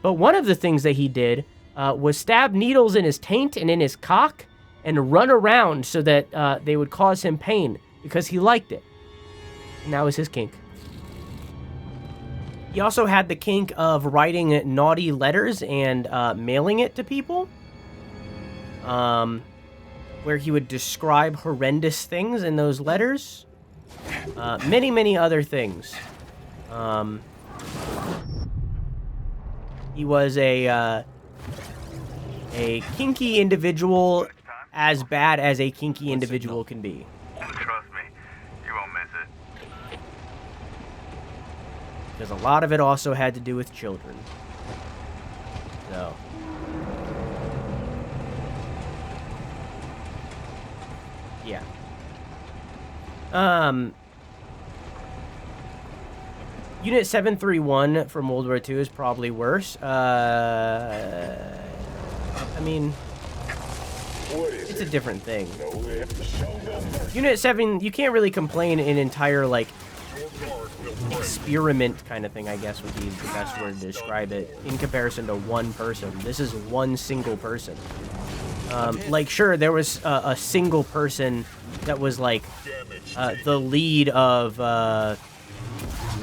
But one of the things that he did was stab needles in his taint and in his cock and run around so that they would cause him pain because he liked it. And that was his kink. He also had the kink of writing naughty letters and mailing it to people. Where he would describe horrendous things in those letters. Many, many other things. He was a kinky individual, as bad as a kinky individual can be. Trust me, you won't miss it. Because a lot of it also had to do with children. So. Yeah. Unit 731 from World War II is probably worse. I mean, it's a different thing. Unit 7, you can't really complain an entire, like, experiment kind of thing, I guess would be the best word to describe it, in comparison to one person. This is one single person. Like, sure, there was a single person that was, like, the lead of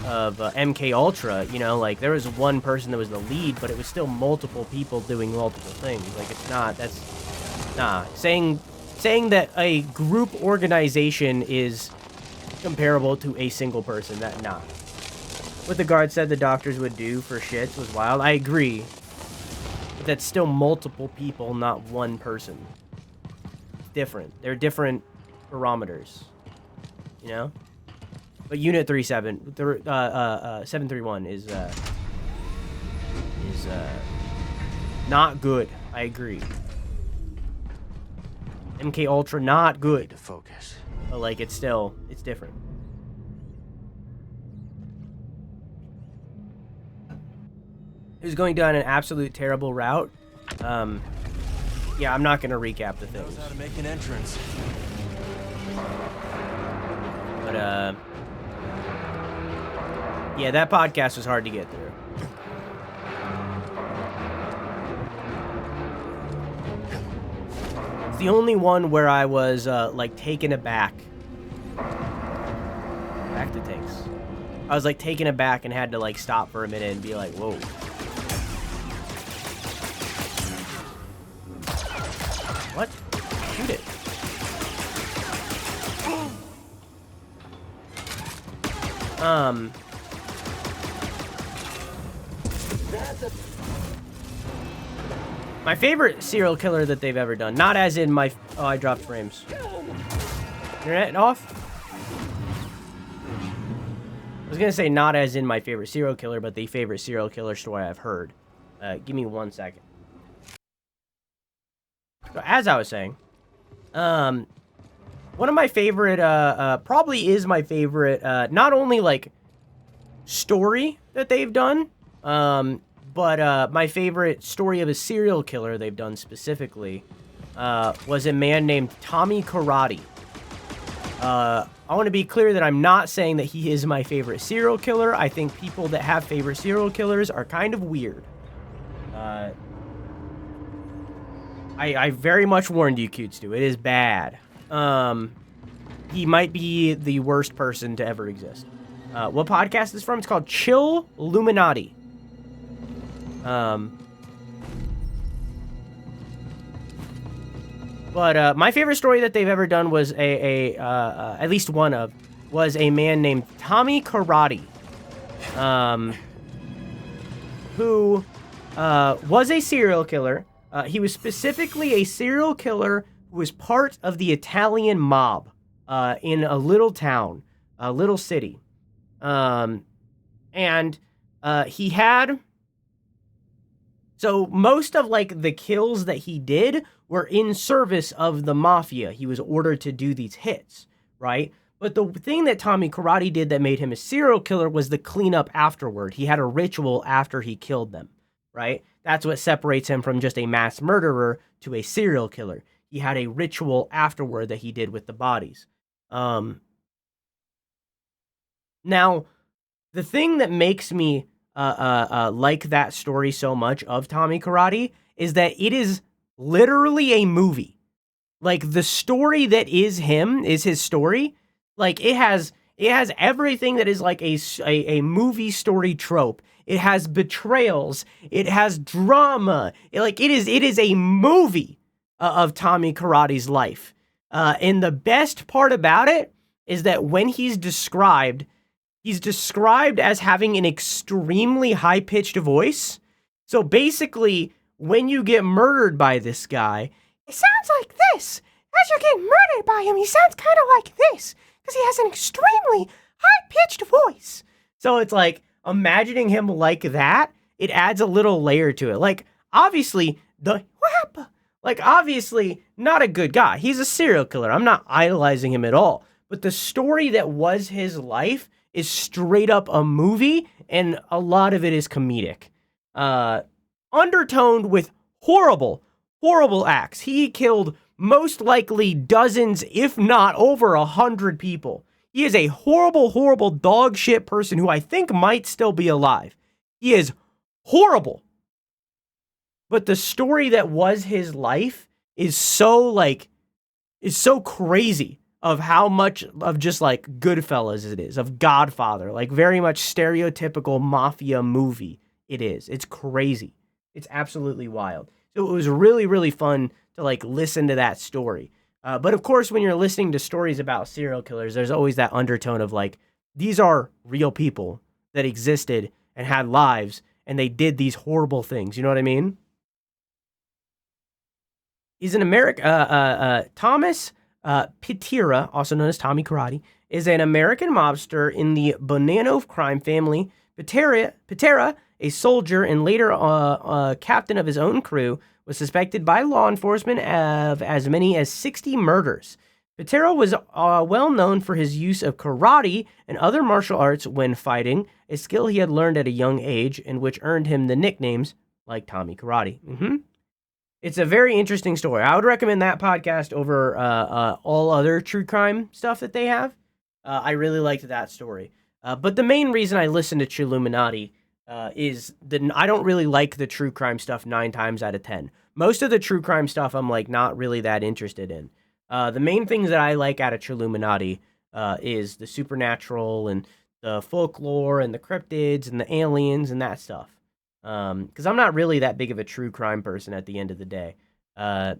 MK Ultra, you know, like, there was one person that was the lead, but it was still multiple people doing multiple things. Like, it's not, saying that a group organization is comparable to a single person, what the guard said the doctors would do for shits was wild. I agree, but that's still multiple people, not one person. Different. They're different barometers, you know. But Unit 731 is not good. I agree. MK Ultra not good. To focus. But like it's different. He was going down an absolute terrible route. Yeah, I'm not gonna recap the things. Knows how to make an entrance. But yeah, that podcast was hard to get through. It's the only one where I was like taken aback. Back to tanks. I was like taken aback and had to like stop for a minute and be like, whoa. What? Shoot it. My favorite serial killer that they've ever done. Not as in my... Oh, I dropped frames. Internet off? was going to say not as in my favorite serial killer, but the favorite serial killer story I've heard. Give me 1 second. So as I was saying, one of my favorite, probably is my favorite, not only like story that they've done, but my favorite story of a serial killer they've done specifically was a man named Tommy Karate. I want to be clear that I'm not saying that he is my favorite serial killer. I think people that have favorite serial killers are kind of weird. I very much warned you, Cutestoo. It is bad. He might be the worst person to ever exist. What podcast is this from? It's called Chill Illuminati. But my favorite story that they've ever done was at least one of, was a man named Tommy Karate, who was a serial killer. He was specifically a serial killer who was part of the Italian mob in a little town, a little city. And he had... So most of, like, the kills that he did were in service of the mafia. He was ordered to do these hits, right? But the thing that Tommy Karate did that made him a serial killer was the cleanup afterward. He had a ritual after he killed them, right? That's what separates him from just a mass murderer to a serial killer. He had a ritual afterward that he did with the bodies. Now, the thing that makes me like that story so much of Tommy Karate is that it is literally a movie. Like, the story that is him is his story. Like, it has everything that is like a movie story trope. It has betrayals. It has drama. It is a movie of Tommy Karate's life. And the best part about it is that when he's described as having an extremely high-pitched voice. So basically, when you get murdered by this guy, it sounds like this. As you're getting murdered by him, he sounds kind of like this, because he has an extremely high-pitched voice. So it's like, imagining him like that, it adds a little layer to it. Like, obviously, obviously, not a good guy. He's a serial killer. I'm not idolizing him at all. But the story that was his life is straight up a movie, and a lot of it is comedic. Undertoned with horrible acts. He killed most likely dozens, if not over 100 people. He is a horrible dog shit person who I think might still be alive. He is horrible. But the story that was his life is so crazy. Of how much of just like Goodfellas it is, of Godfather, like very much stereotypical mafia movie it is. It's crazy. It's absolutely wild. So it was really, really fun to like listen to that story. But of course, when you're listening to stories about serial killers, there's always that undertone of like, these are real people that existed and had lives and they did these horrible things. You know what I mean? He's an Thomas Pitera, also known as Tommy Karate, is an American mobster in the Bonanno crime family. Pitera, a soldier and later captain of his own crew, was suspected by law enforcement of as many as 60 murders. Pitera was well known for his use of karate and other martial arts when fighting, a skill he had learned at a young age and which earned him the nicknames like Tommy Karate. It's a very interesting story. I would recommend that podcast over all other true crime stuff that they have. I really liked that story. But the main reason I listen to Chilluminati is that I don't really like the true crime stuff 9 times out of 10. Most of the true crime stuff I'm like not really that interested in. The main things that I like out of Chilluminati is the supernatural and the folklore and the cryptids and the aliens and that stuff. Because I'm not really that big of a true crime person at the end of the day. So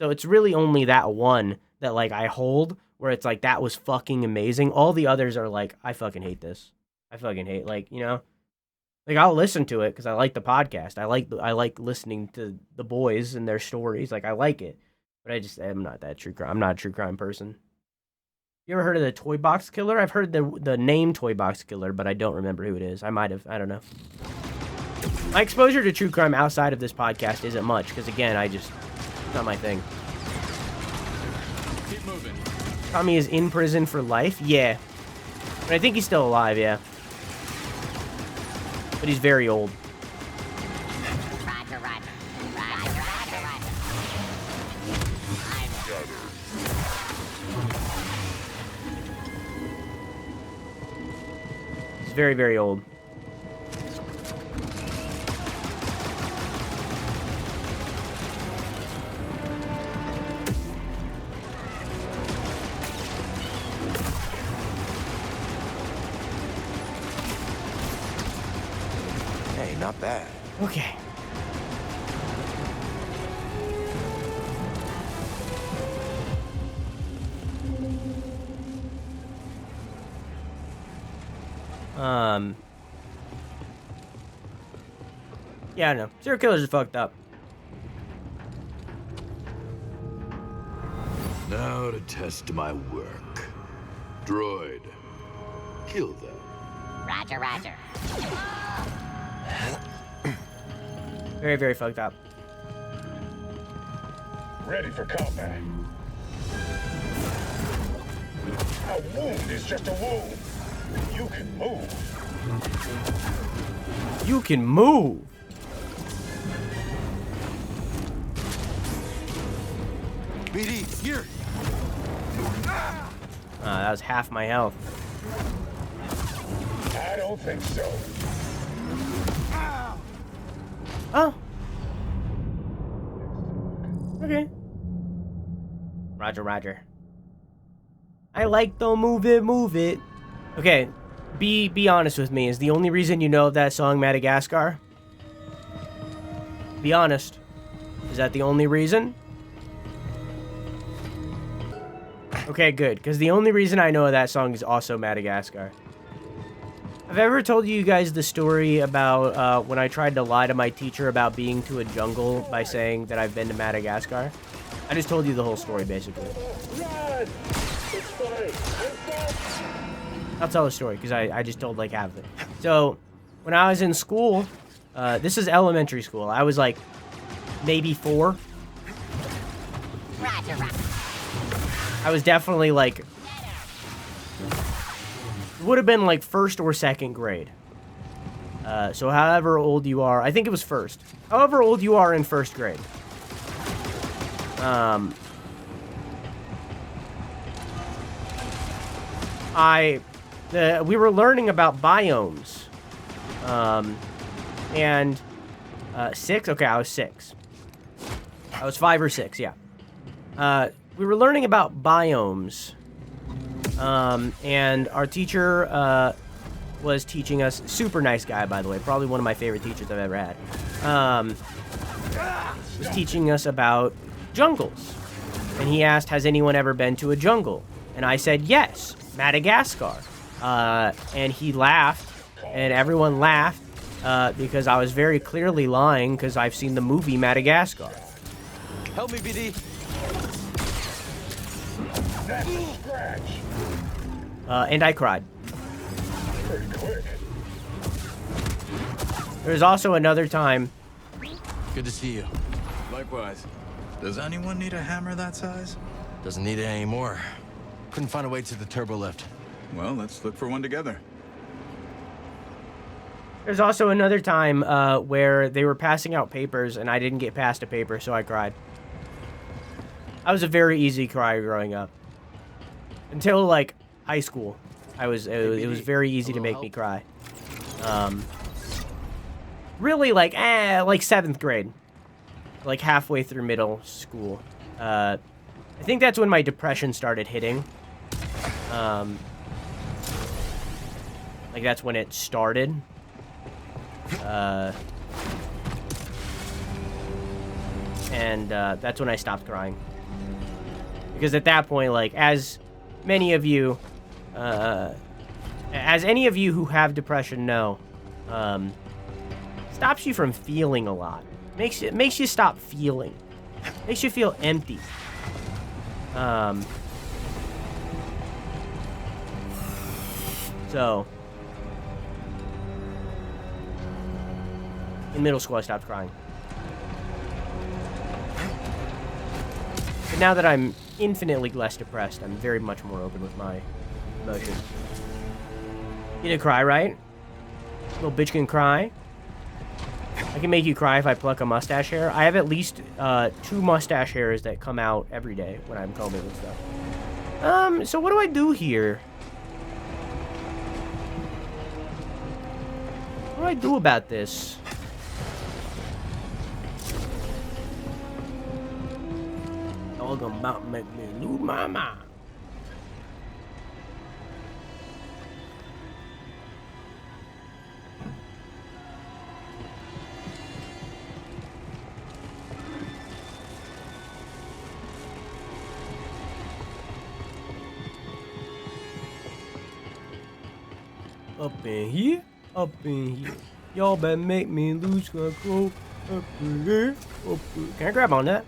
it's really only that one that like I hold where it's like, that was fucking amazing. All the others are like, I fucking hate this. I fucking hate, like, you know, like I'll listen to it because I like the podcast. I like listening to the boys and their stories. Like I like it, but I'm not that true crime. I'm not a true crime person. You ever heard of the Toy Box Killer? I've heard the name Toy Box Killer, but I don't remember who it is. I might have. I don't know. My exposure to true crime outside of this podcast isn't much, because again, it's not my thing. Keep moving. Tommy is in prison for life? Yeah. But I think he's still alive, yeah. But he's very old. Roger, roger. Roger, roger, roger. He's very, very old. Hey, not bad. Okay. Yeah, I know. Serial killers are fucked up. Now to test my work. Droid, kill them. Roger, roger. Very, very fucked up. Ready for combat. A wound is just a wound. You can move. You can move. BD, here. That was half my health. I don't think so. Oh. Okay. Roger, roger. I like the move it. Okay, be honest with me. Is the only reason you know of that song Madagascar? Be honest. Is that the only reason? Okay, good. Because the only reason I know of that song is also Madagascar. Have I ever told you guys the story about when I tried to lie to my teacher about being to a jungle by saying that I've been to Madagascar? I just told you the whole story, basically. I'll tell the story, because I just told, like, half of it. So, when I was in school, this is elementary school. I was, like, maybe 4. Roger, roger. I was definitely, like... would have been, like, 1st or 2nd grade. So however old you are... I think it was 1st. However old you are in 1st grade. We were learning about biomes. And 6? Okay, I was 6. I was 5 or 6, yeah. We were learning about biomes. And our teacher was teaching us, super nice guy, by the way, probably one of my favorite teachers I've ever had, was teaching us about jungles. And he asked, has anyone ever been to a jungle? And I said, yes, Madagascar. And he laughed, and everyone laughed, because I was very clearly lying, because I've seen the movie Madagascar. Help me, BD. That's a scratch. And I cried. Pretty quick. There's also another time. Good to see you. Likewise. Does anyone need a hammer that size? Doesn't need it anymore. Couldn't find a way to the turbo lift. Well, let's look for one together. There's also another time where they were passing out papers and I didn't get past a paper, so I cried. I was a very easy crier growing up. Until, like, high school. It was very easy to make me cry. Really, like 7th grade. Like, halfway through middle school. I think that's when my depression started hitting. Like, that's when it started. And that's when I stopped crying. Because at that point, like, as many of you, as any of you who have depression know, stops you from feeling a lot. Makes you stop feeling. Makes you feel empty. So, in middle school, I stopped crying. But now that I'm infinitely less depressed, I'm very much more open with my emotions. You didn't cry, right? Little bitch can cry. I can make you cry if I pluck a mustache hair. I have at least 2 mustache hairs that come out every day when I'm combing and stuff. So what do I do here? What do I do about this? Dog about to make me lose my mind. Up in here, up in here. Y'all better make me lose control. Up in here, up in. Can I grab on that?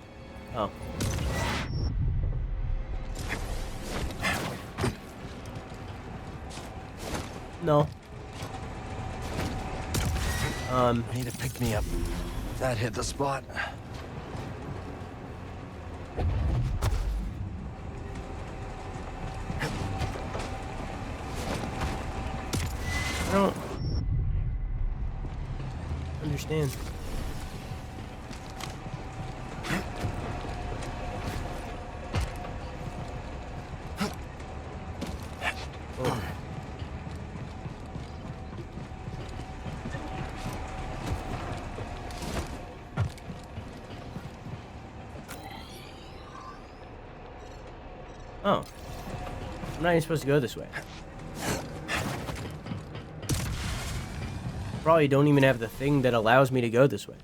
Oh. No. I need to pick me up. That hit the spot. I don't understand. Oh. Oh. I'm not even supposed to go this way. Probably don't even have the thing that allows me to go this way.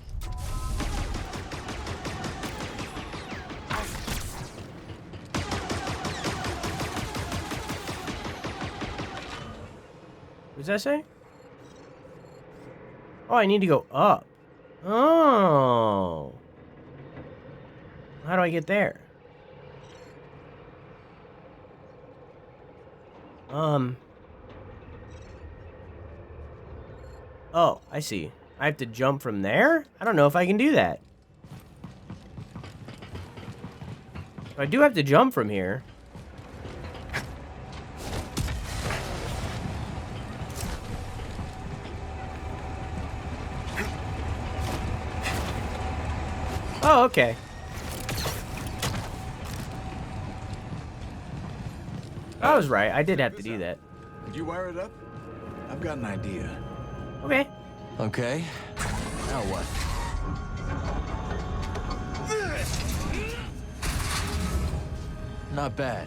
What does that say? Oh, I need to go up. Oh. How do I get there? Oh, I see. I have to jump from there? I don't know if I can do that. I do have to jump from here. Oh, okay. I was right. I did have to do that. Did you wire it up? I've got an idea. Okay. Okay. Now what? Not bad.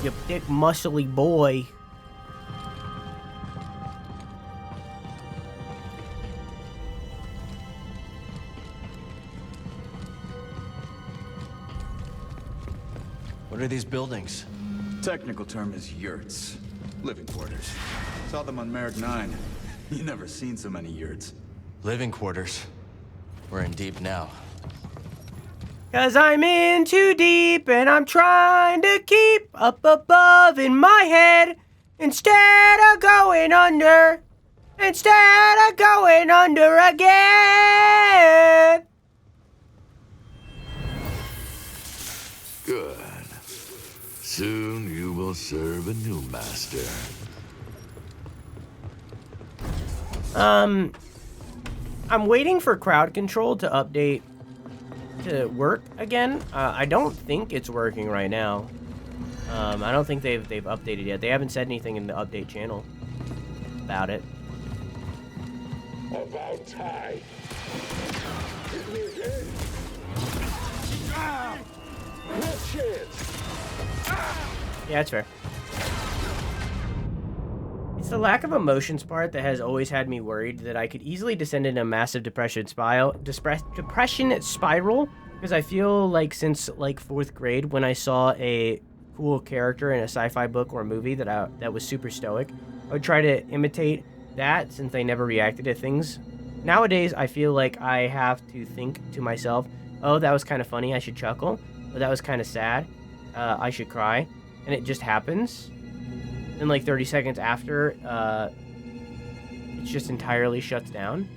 You thick, muscly boy. What are these buildings? Technical term is yurts. Living quarters. Saw them on Merrick 9. You never seen so many yurts. Living quarters. We're in deep now. 'Cause I'm in too deep and I'm trying to keep up above in my head instead of going under. Instead of going under again. Good. Soon you will serve a new master. I'm waiting for crowd control to update to work again. I don't think it's working right now. I don't think they've updated yet. They haven't said anything in the update channel about it. About time. Hit me again. No chance. Yeah, that's fair. It's the lack of emotions part that has always had me worried that I could easily descend into a massive depression spiral, because I feel like since like 4th grade when I saw a cool character in a sci-fi book or a movie that was super stoic, I would try to imitate that since they never reacted to things. Nowadays, I feel like I have to think to myself, oh, that was kind of funny, I should chuckle. Oh, that was kind of sad, I should cry. And it just happens. then like 30 seconds after, it just entirely shuts down.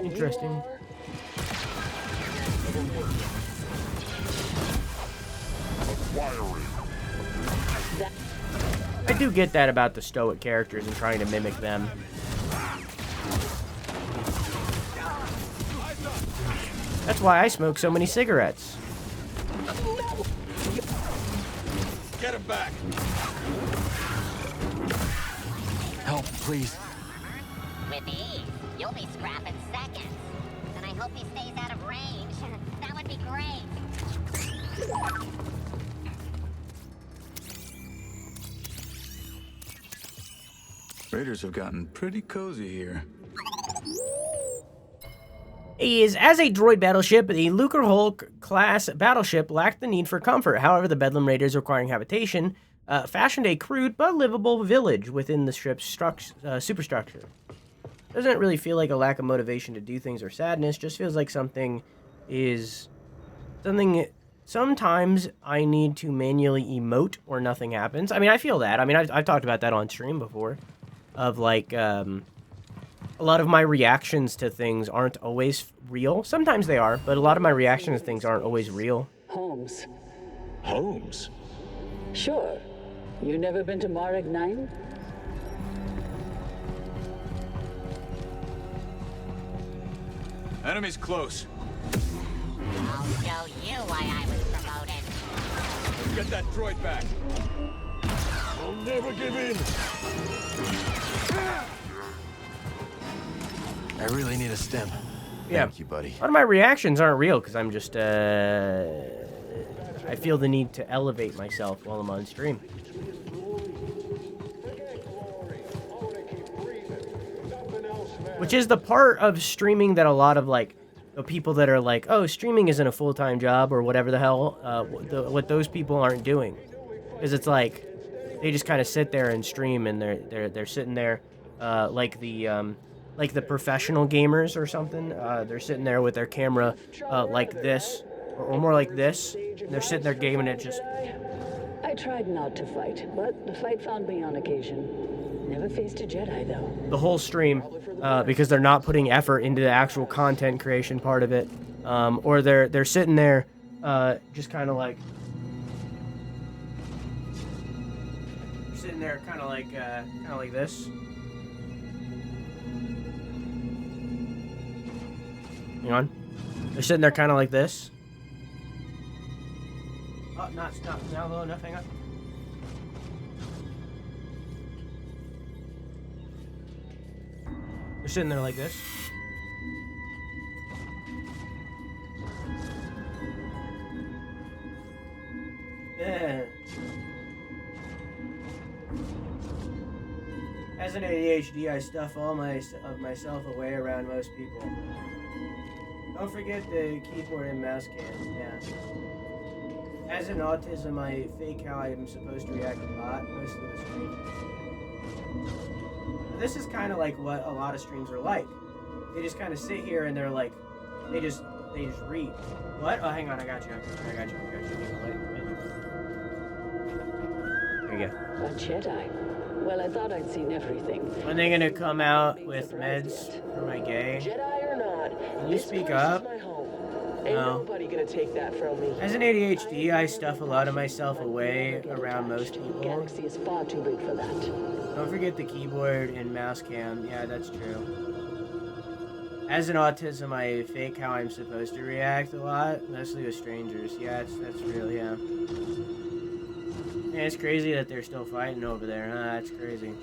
Interesting. I do get that about the stoic characters and trying to mimic them. That's why I smoke so many cigarettes. Get him back. Help, please. With ease, you'll be scrapping seconds. And I hope he stays out of range. That would be great. Raiders have gotten pretty cozy here. As a droid battleship, the Lucrehulk class battleship lacked the need for comfort. However, the Bedlam Raiders, requiring habitation, fashioned a crude but livable village within the ship's superstructure. Doesn't really feel like a lack of motivation to do things or sadness. Just feels like something is something. Sometimes I need to manually emote or nothing happens. I mean, I feel that. I mean, I've talked about that on stream before, of like. A lot of my reactions to things aren't always real. Sometimes they are, but a lot of my reactions to things aren't always real. Holmes. Holmes? Sure. You never been to Marek 9? Enemy's close. I'll show you why I was promoted. Get that droid back. I'll never give in. I really need a stim. Yeah. Thank you, buddy. A lot of my reactions aren't real because I'm just, I feel the need to elevate myself while I'm on stream. Which is the part of streaming that a lot of, like, the people that are like, oh, streaming isn't a full-time job or whatever the hell, what those people aren't doing. Because it's like, they just kind of sit there and stream and they're sitting there, like the professional gamers or something. They're sitting there with their camera like this, or more like this. And they're sitting there gaming it just... I tried not to fight, but the fight found me on occasion. Never faced a Jedi, though. The whole stream, because they're not putting effort into the actual content creation part of it. Or they're sitting there just kind of like... Sitting there kind of like this. Hang on. They're sitting there kind of like this. Oh, not now low enough. Hang on. They're sitting there like this. Yeah. As an ADHD, I stuff all of myself away around most people. Don't forget the keyboard and mouse cam, yeah. As an autism, I fake how I'm supposed to react a lot, mostly with streams. This is kind of like what a lot of streams are like. They just kind of sit here and they're like, they just read. What? Oh, hang on, I got you. Wait. There you go. A Jedi? Well, I thought I'd seen everything. When they gonna come out with meds for my gay? Jedi or not, Can you speak up? Ain't nobody gonna take that from me. As an ADHD, I stuff a lot of myself away around most people. The galaxy is far too big for that. Don't forget the keyboard and mouse cam. Yeah, that's true. As an autism, I fake how I'm supposed to react a lot, mostly with strangers. Yeah, that's real, yeah. Yeah, it's crazy that they're still fighting over there, huh? That's crazy.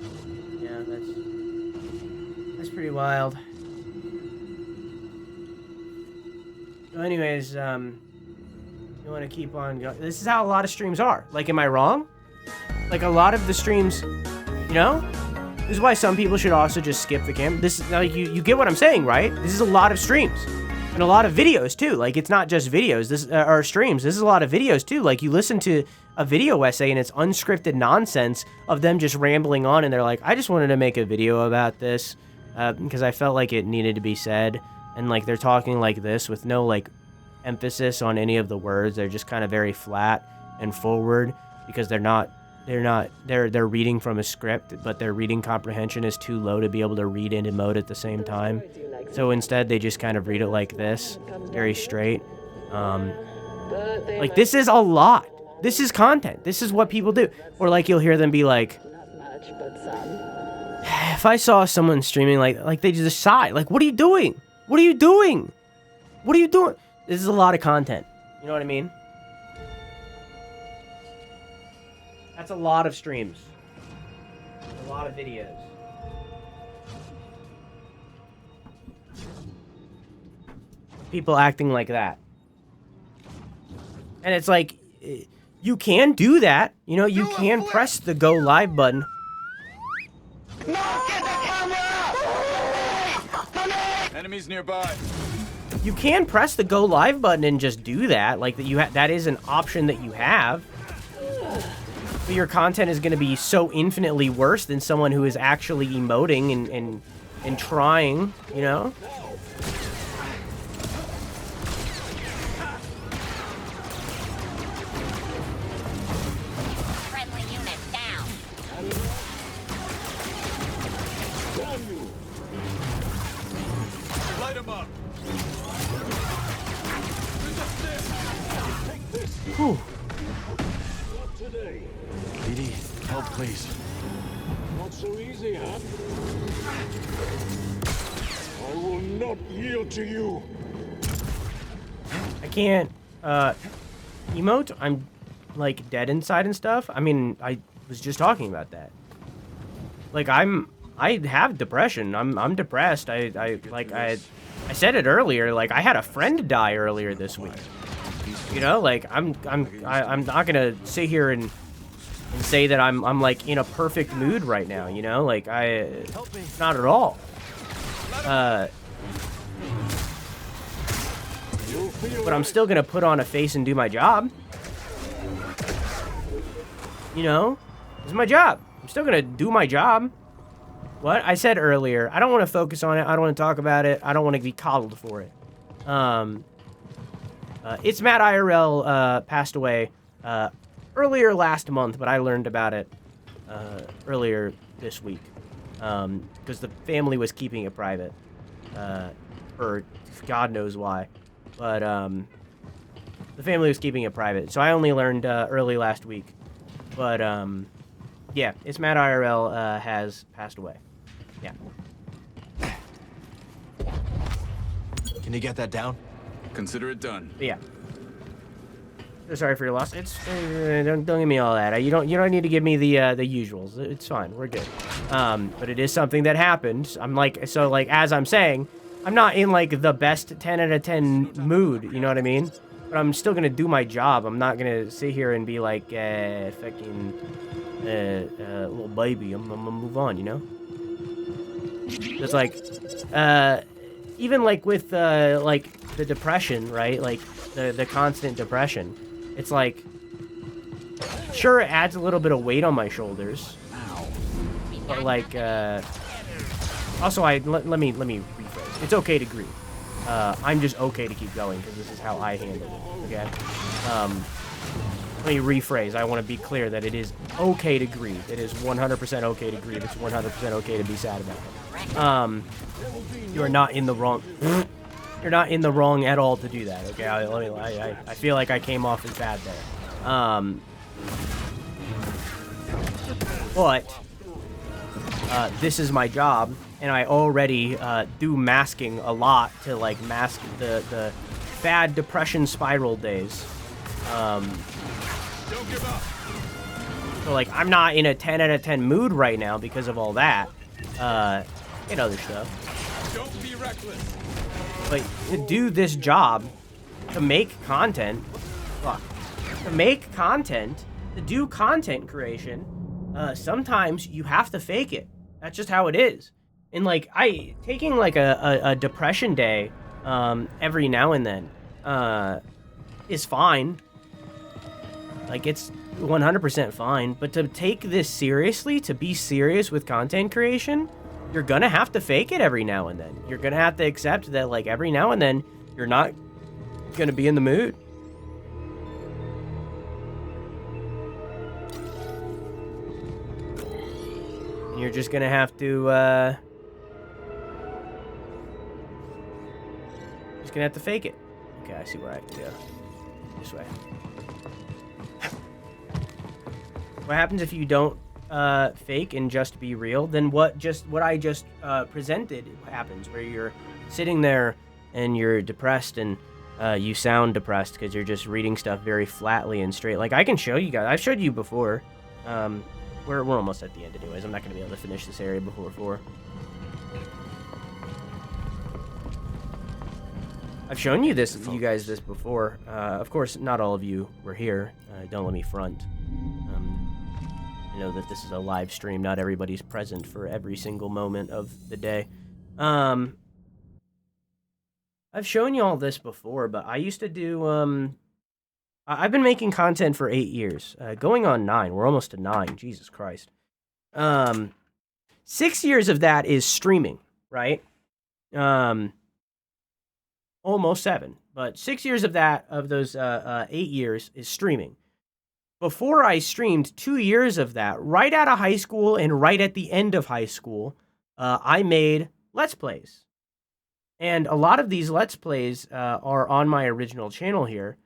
Yeah, that's pretty wild. So anyways, you want to keep on going. This is how a lot of streams are. Like, am I wrong? Like, a lot of the streams, you know? This is why some people should also just skip the camera. This is like you get what I'm saying, right? This is a lot of streams and a lot of videos too. Like it's not just videos. This or streams. This is a lot of videos too. Like you listen to a video essay and it's unscripted nonsense of them just rambling on, and they're like, I just wanted to make a video about this because I felt like it needed to be said, and like they're talking like this with no like emphasis on any of the words. They're just kind of very flat and forward because they're reading from a script, but their reading comprehension is too low to be able to read and emote at the same time. So instead they just kind of read it like this, very straight. Like this is a lot. This is content. This is what people do. Or like you'll hear them be like, if I saw someone streaming like they just sigh, like, what are you doing? What are you doing? What are you doing? This is a lot of content. You know what I mean? That's a lot of streams. A lot of videos. People acting like that. And it's like, you can do that. You know, you can press the go live button. Enemies nearby. You can press the go live button and just do that. Like that is an option that you have. But your content is going to be so infinitely worse than someone who is actually emoting and trying, you know? Friendly unit down. Light him up. Whew. BD, help, please. Not so easy, huh? I will not yield to you. I can't, emote? I'm, like, dead inside and stuff? I mean, I was just talking about that. Like, I have depression. I'm depressed. I said it earlier, like, I had a friend die earlier this week. You know, like, I'm not gonna sit here and say that I'm like in a perfect mood right now, you know? Like not at all. But I'm still gonna put on a face and do my job. You know? It's my job. I'm still gonna do my job. What? I said earlier, I don't want to focus on it. I don't want to talk about it. I don't want to be coddled for it. It's Matt IRL passed away earlier last month, but I learned about it earlier this week because the family was keeping it private for God knows why. But the family was keeping it private, so I only learned early last week. But yeah, it's Matt IRL has passed away. Yeah. Can you get that down? Consider it done. Yeah. Sorry for your loss. It's don't give me all that. You don't need to give me the usuals. It's fine. We're good. But it is something that happened. I'm like, so like as I'm saying, I'm not in like the best 10 out of 10 mood. You know what I mean? But I'm still gonna do my job. I'm not gonna sit here and be like fucking little baby. I'm gonna move on. You know? It's like even like with like the depression, right? Like the constant depression. It's like, sure, it adds a little bit of weight on my shoulders. But like, also let me rephrase. It's okay to grieve. I'm just okay to keep going because this is how I handle it. Okay. Let me rephrase. I want to be clear that it is okay to grieve. It is 100% okay to grieve. It's 100% okay to be sad about it. You are not in the wrong. You're not in the wrong at all to do that, okay? I feel like I came off as bad there. But this is my job, and I already do masking a lot to like mask the bad depression spiral days. Don't give up. So like I'm not in a 10 out of 10 mood right now because of all that, and other stuff. Don't be reckless. But to do this job, to make content, to do content creation, sometimes you have to fake it. That's just how it is. And like taking like a depression day every now and then is fine. Like it's 100% fine, but to take this seriously, to be serious with content creation, you're gonna have to fake it every now and then. You're gonna have to accept that like every now and then you're not gonna be in the mood. And you're just gonna have to fake it. Okay, I see where I have to go. This way. What happens if you don't fake and just be real? Then what I just presented happens, where you're sitting there and you're depressed and you sound depressed because you're just reading stuff very flatly and straight. Like I can show you guys. I've showed you before. We're almost at the end anyways. I'm not gonna be able to finish this area before 4. I've shown you guys this before. Of course, not all of you were here. Don't let me front. I know that this is a live stream. Not everybody's present for every single moment of the day. I've shown you all this before, but I used to do... I've been making content for 8 years. Going on 9. We're almost to 9. Jesus Christ. 6 years of that is streaming, right? Almost 7. But 6 years of that, of those 8 years, is streaming. Before I streamed, 2 years of that, right out of high school and right at the end of high school, I made Let's Plays. And a lot of these Let's Plays are on my original channel here.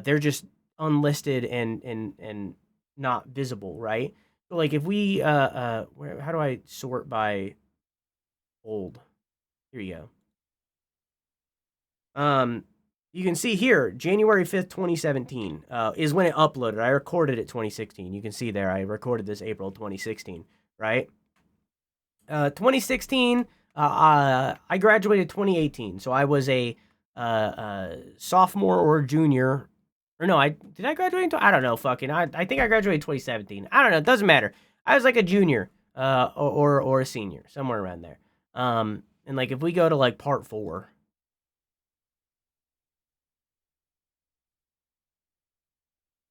They're just unlisted and not visible, right? So like if we, how do I sort by old? Here you go. You can see here, January 5th, 2017 is when it uploaded. I recorded it 2016. You can see there, I recorded this April 2016, right? 2016, I graduated 2018. So I was a sophomore or junior. Or no, did I graduate? I don't know, fucking. I think I graduated 2017. I don't know, it doesn't matter. I was like a junior or a senior, somewhere around there. And like if we go to like part 4.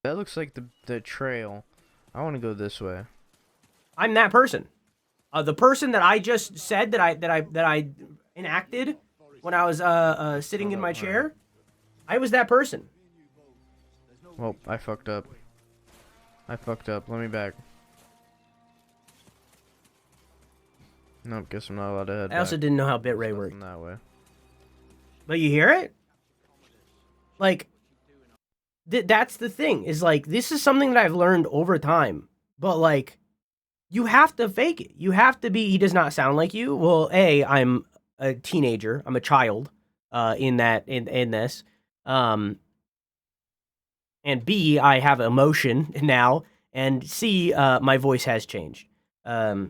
That looks like the trail. I want to go this way. I'm that person. The person that I just said that I enacted when I was sitting in my chair. I was that person. Well, I fucked up. Let me back. Nope, guess I'm not allowed to head I also didn't know how bitrate worked. That way. But you hear it? Like, that's the thing, is like, this is something that I've learned over time. But like, you have to fake it. You have to be, he does not sound like you. Well, A, I'm a teenager. I'm a child in this. And B, I have emotion now. And C, my voice has changed. What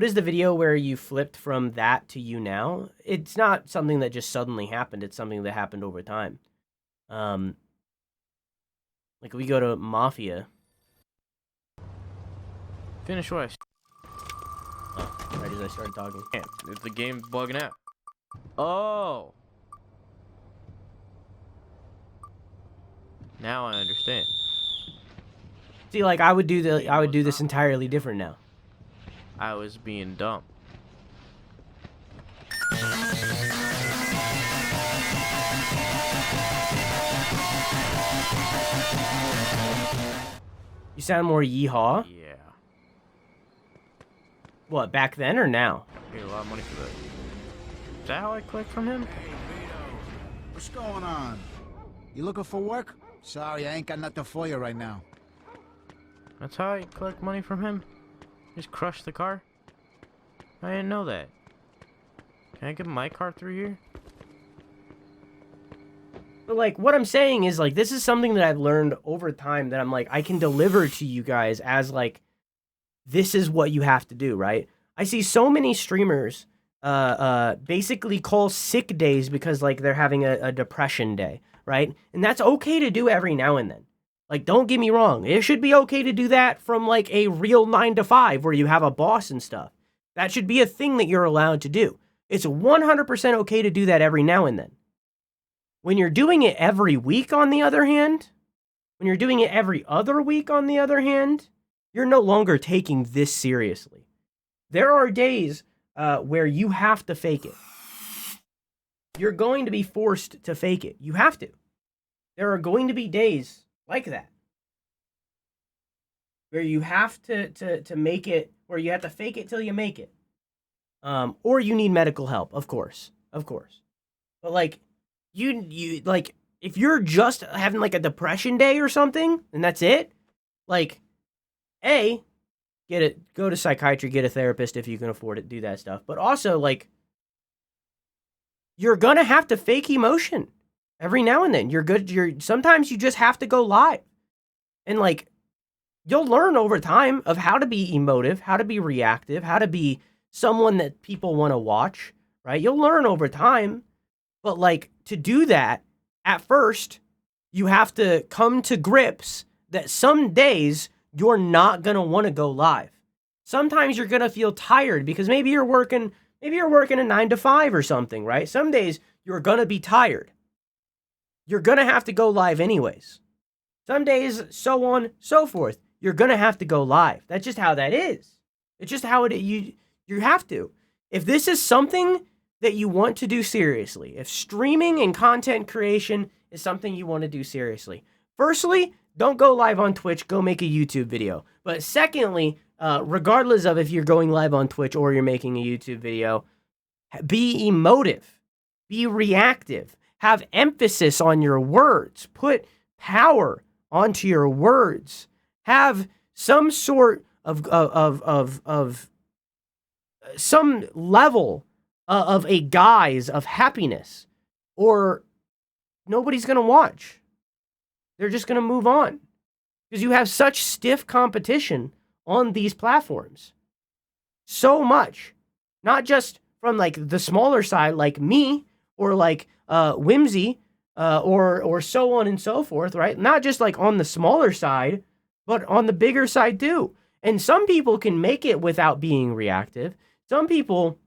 is the video where you flipped from that to you now? It's not something that just suddenly happened. It's something that happened over time. Like we go to Mafia. Finish what? Oh, right as I started talking. Is the game bugging out? Oh. Now I understand. See, like I would do this entirely different now. I was being dumb. You sound more yeehaw? Yeah. What, back then or now? I paid a lot of money for that. Is that how I collect from him? What's going on? You looking for work? Sorry, I ain't got nothing for you right now. That's how I collect money from him? Just crush the car? I didn't know that. Can I get my car through here? But like, what I'm saying is like, this is something that I've learned over time that I'm like, I can deliver to you guys as like, this is what you have to do, right? I see so many streamers basically call sick days because like they're having a depression day, right? And that's okay to do every now and then. Like, don't get me wrong. It should be okay to do that from like a real 9 to 5 where you have a boss and stuff. That should be a thing that you're allowed to do. It's 100% okay to do that every now and then. When you're doing it every week, on the other hand, when you're doing it every other week, on the other hand, you're no longer taking this seriously. There are days where you have to fake it. You're going to be forced to fake it. You have to. There are going to be days like that where you have to make it, where you have to fake it till you make it. Or you need medical help, of course. But like, you like, if you're just having like a depression day or something, and that's it, like, go to psychiatry, get a therapist if you can afford it, do that stuff. But also, like, you're gonna have to fake emotion every now and then. Sometimes you just have to go live. And like, you'll learn over time of how to be emotive, how to be reactive, how to be someone that people want to watch, right? You'll learn over time. But like, to do that, at first, you have to come to grips that some days you're not going to want to go live. Sometimes you're going to feel tired because maybe you're working a 9 to 5 or something, right? Some days you're going to be tired. You're going to have to go live anyways. Some days, so on, so forth. You're going to have to go live. That's just how that is. It's just how you have to. If this is something that you want to do seriously, if streaming and content creation is something you want to do seriously, firstly, don't go live on Twitch, go make a YouTube video. But secondly, regardless of if you're going live on Twitch or you're making a YouTube video, be emotive, be reactive, have emphasis on your words, put power onto your words, have some sort of some level of a guise of happiness, or nobody's going to watch. They're just going to move on because you have such stiff competition on these platforms. So much, not just from like the smaller side, like me, or like Whimsy, or so on and so forth, right? Not just like on the smaller side, but on the bigger side too. And some people can make it without being reactive. Some people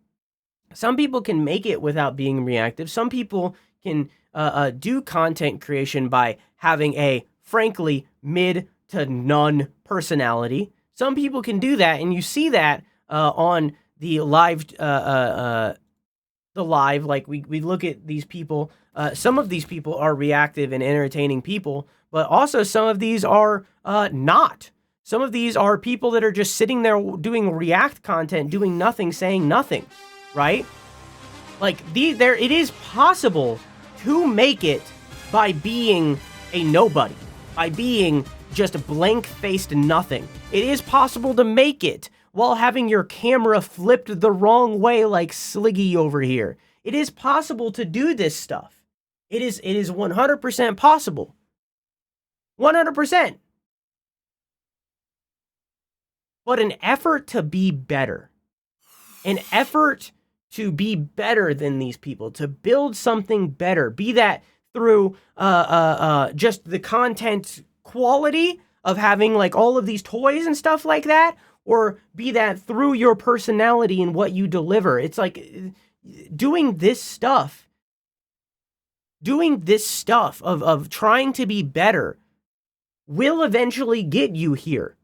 can make it without being reactive. Some people can do content creation by having a, frankly, mid to none personality. Some people can do that, and you see that on the live. Like we look at these people. Some of these people are reactive and entertaining people, but also some of these are not. Some of these are people that are just sitting there doing react content, doing nothing, saying nothing, right? Like, it is possible to make it by being a nobody, by being just a blank-faced nothing. It is possible to make it while having your camera flipped the wrong way like Sliggy over here. It is possible to do this stuff. It is 100% possible. 100%. But an effort to be better. An effort to be better than these people, to build something better, be that through just the content quality of having like all of these toys and stuff like that, or be that through your personality and what you deliver. It's like doing this stuff of trying to be better will eventually get you here.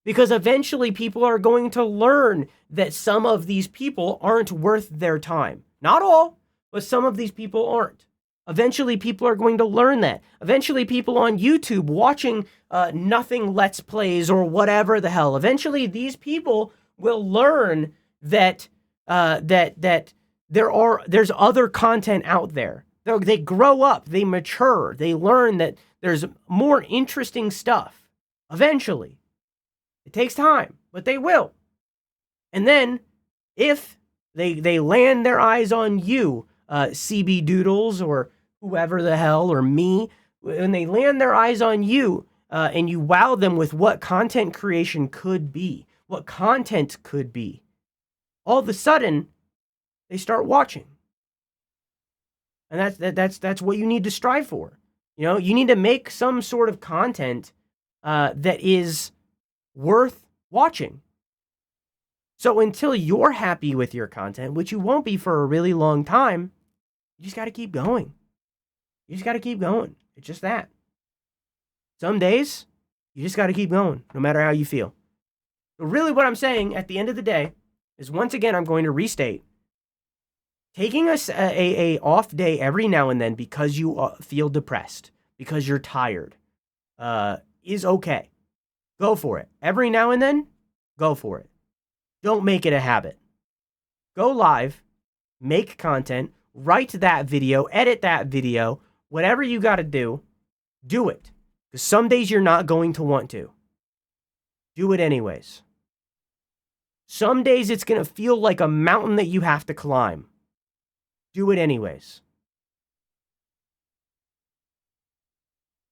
Because eventually people are going to learn that some of these people aren't worth their time. Not all, but some of these people aren't. Eventually people are going to learn that. Eventually people on YouTube watching nothing Let's Plays or whatever the hell. Eventually these people will learn that there's other content out there. They grow up, they mature, they learn that there's more interesting stuff. Eventually. It takes time, but they will. And then, if they land their eyes on you, CB Doodles or whoever the hell, or me, when they land their eyes on you and you wow them with what content creation could be, what content could be, all of a sudden, they start watching. And that's what you need to strive for. You know, you need to make some sort of content that is worth watching. So until you're happy with your content, which you won't be for a really long time, you just got to keep going. You just got to keep going. It's just that. Some days, you just got to keep going, no matter how you feel. So really what I'm saying at the end of the day is, once again, I'm going to restate, taking a off day every now and then because you feel depressed, because you're tired, is okay. Go for it. Every now and then, go for it. Don't make it a habit. Go live, make content, write that video, edit that video, whatever you got to do it. Because some days you're not going to want to. Do it anyways. Some days it's going to feel like a mountain that you have to climb. Do it anyways.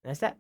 That's that.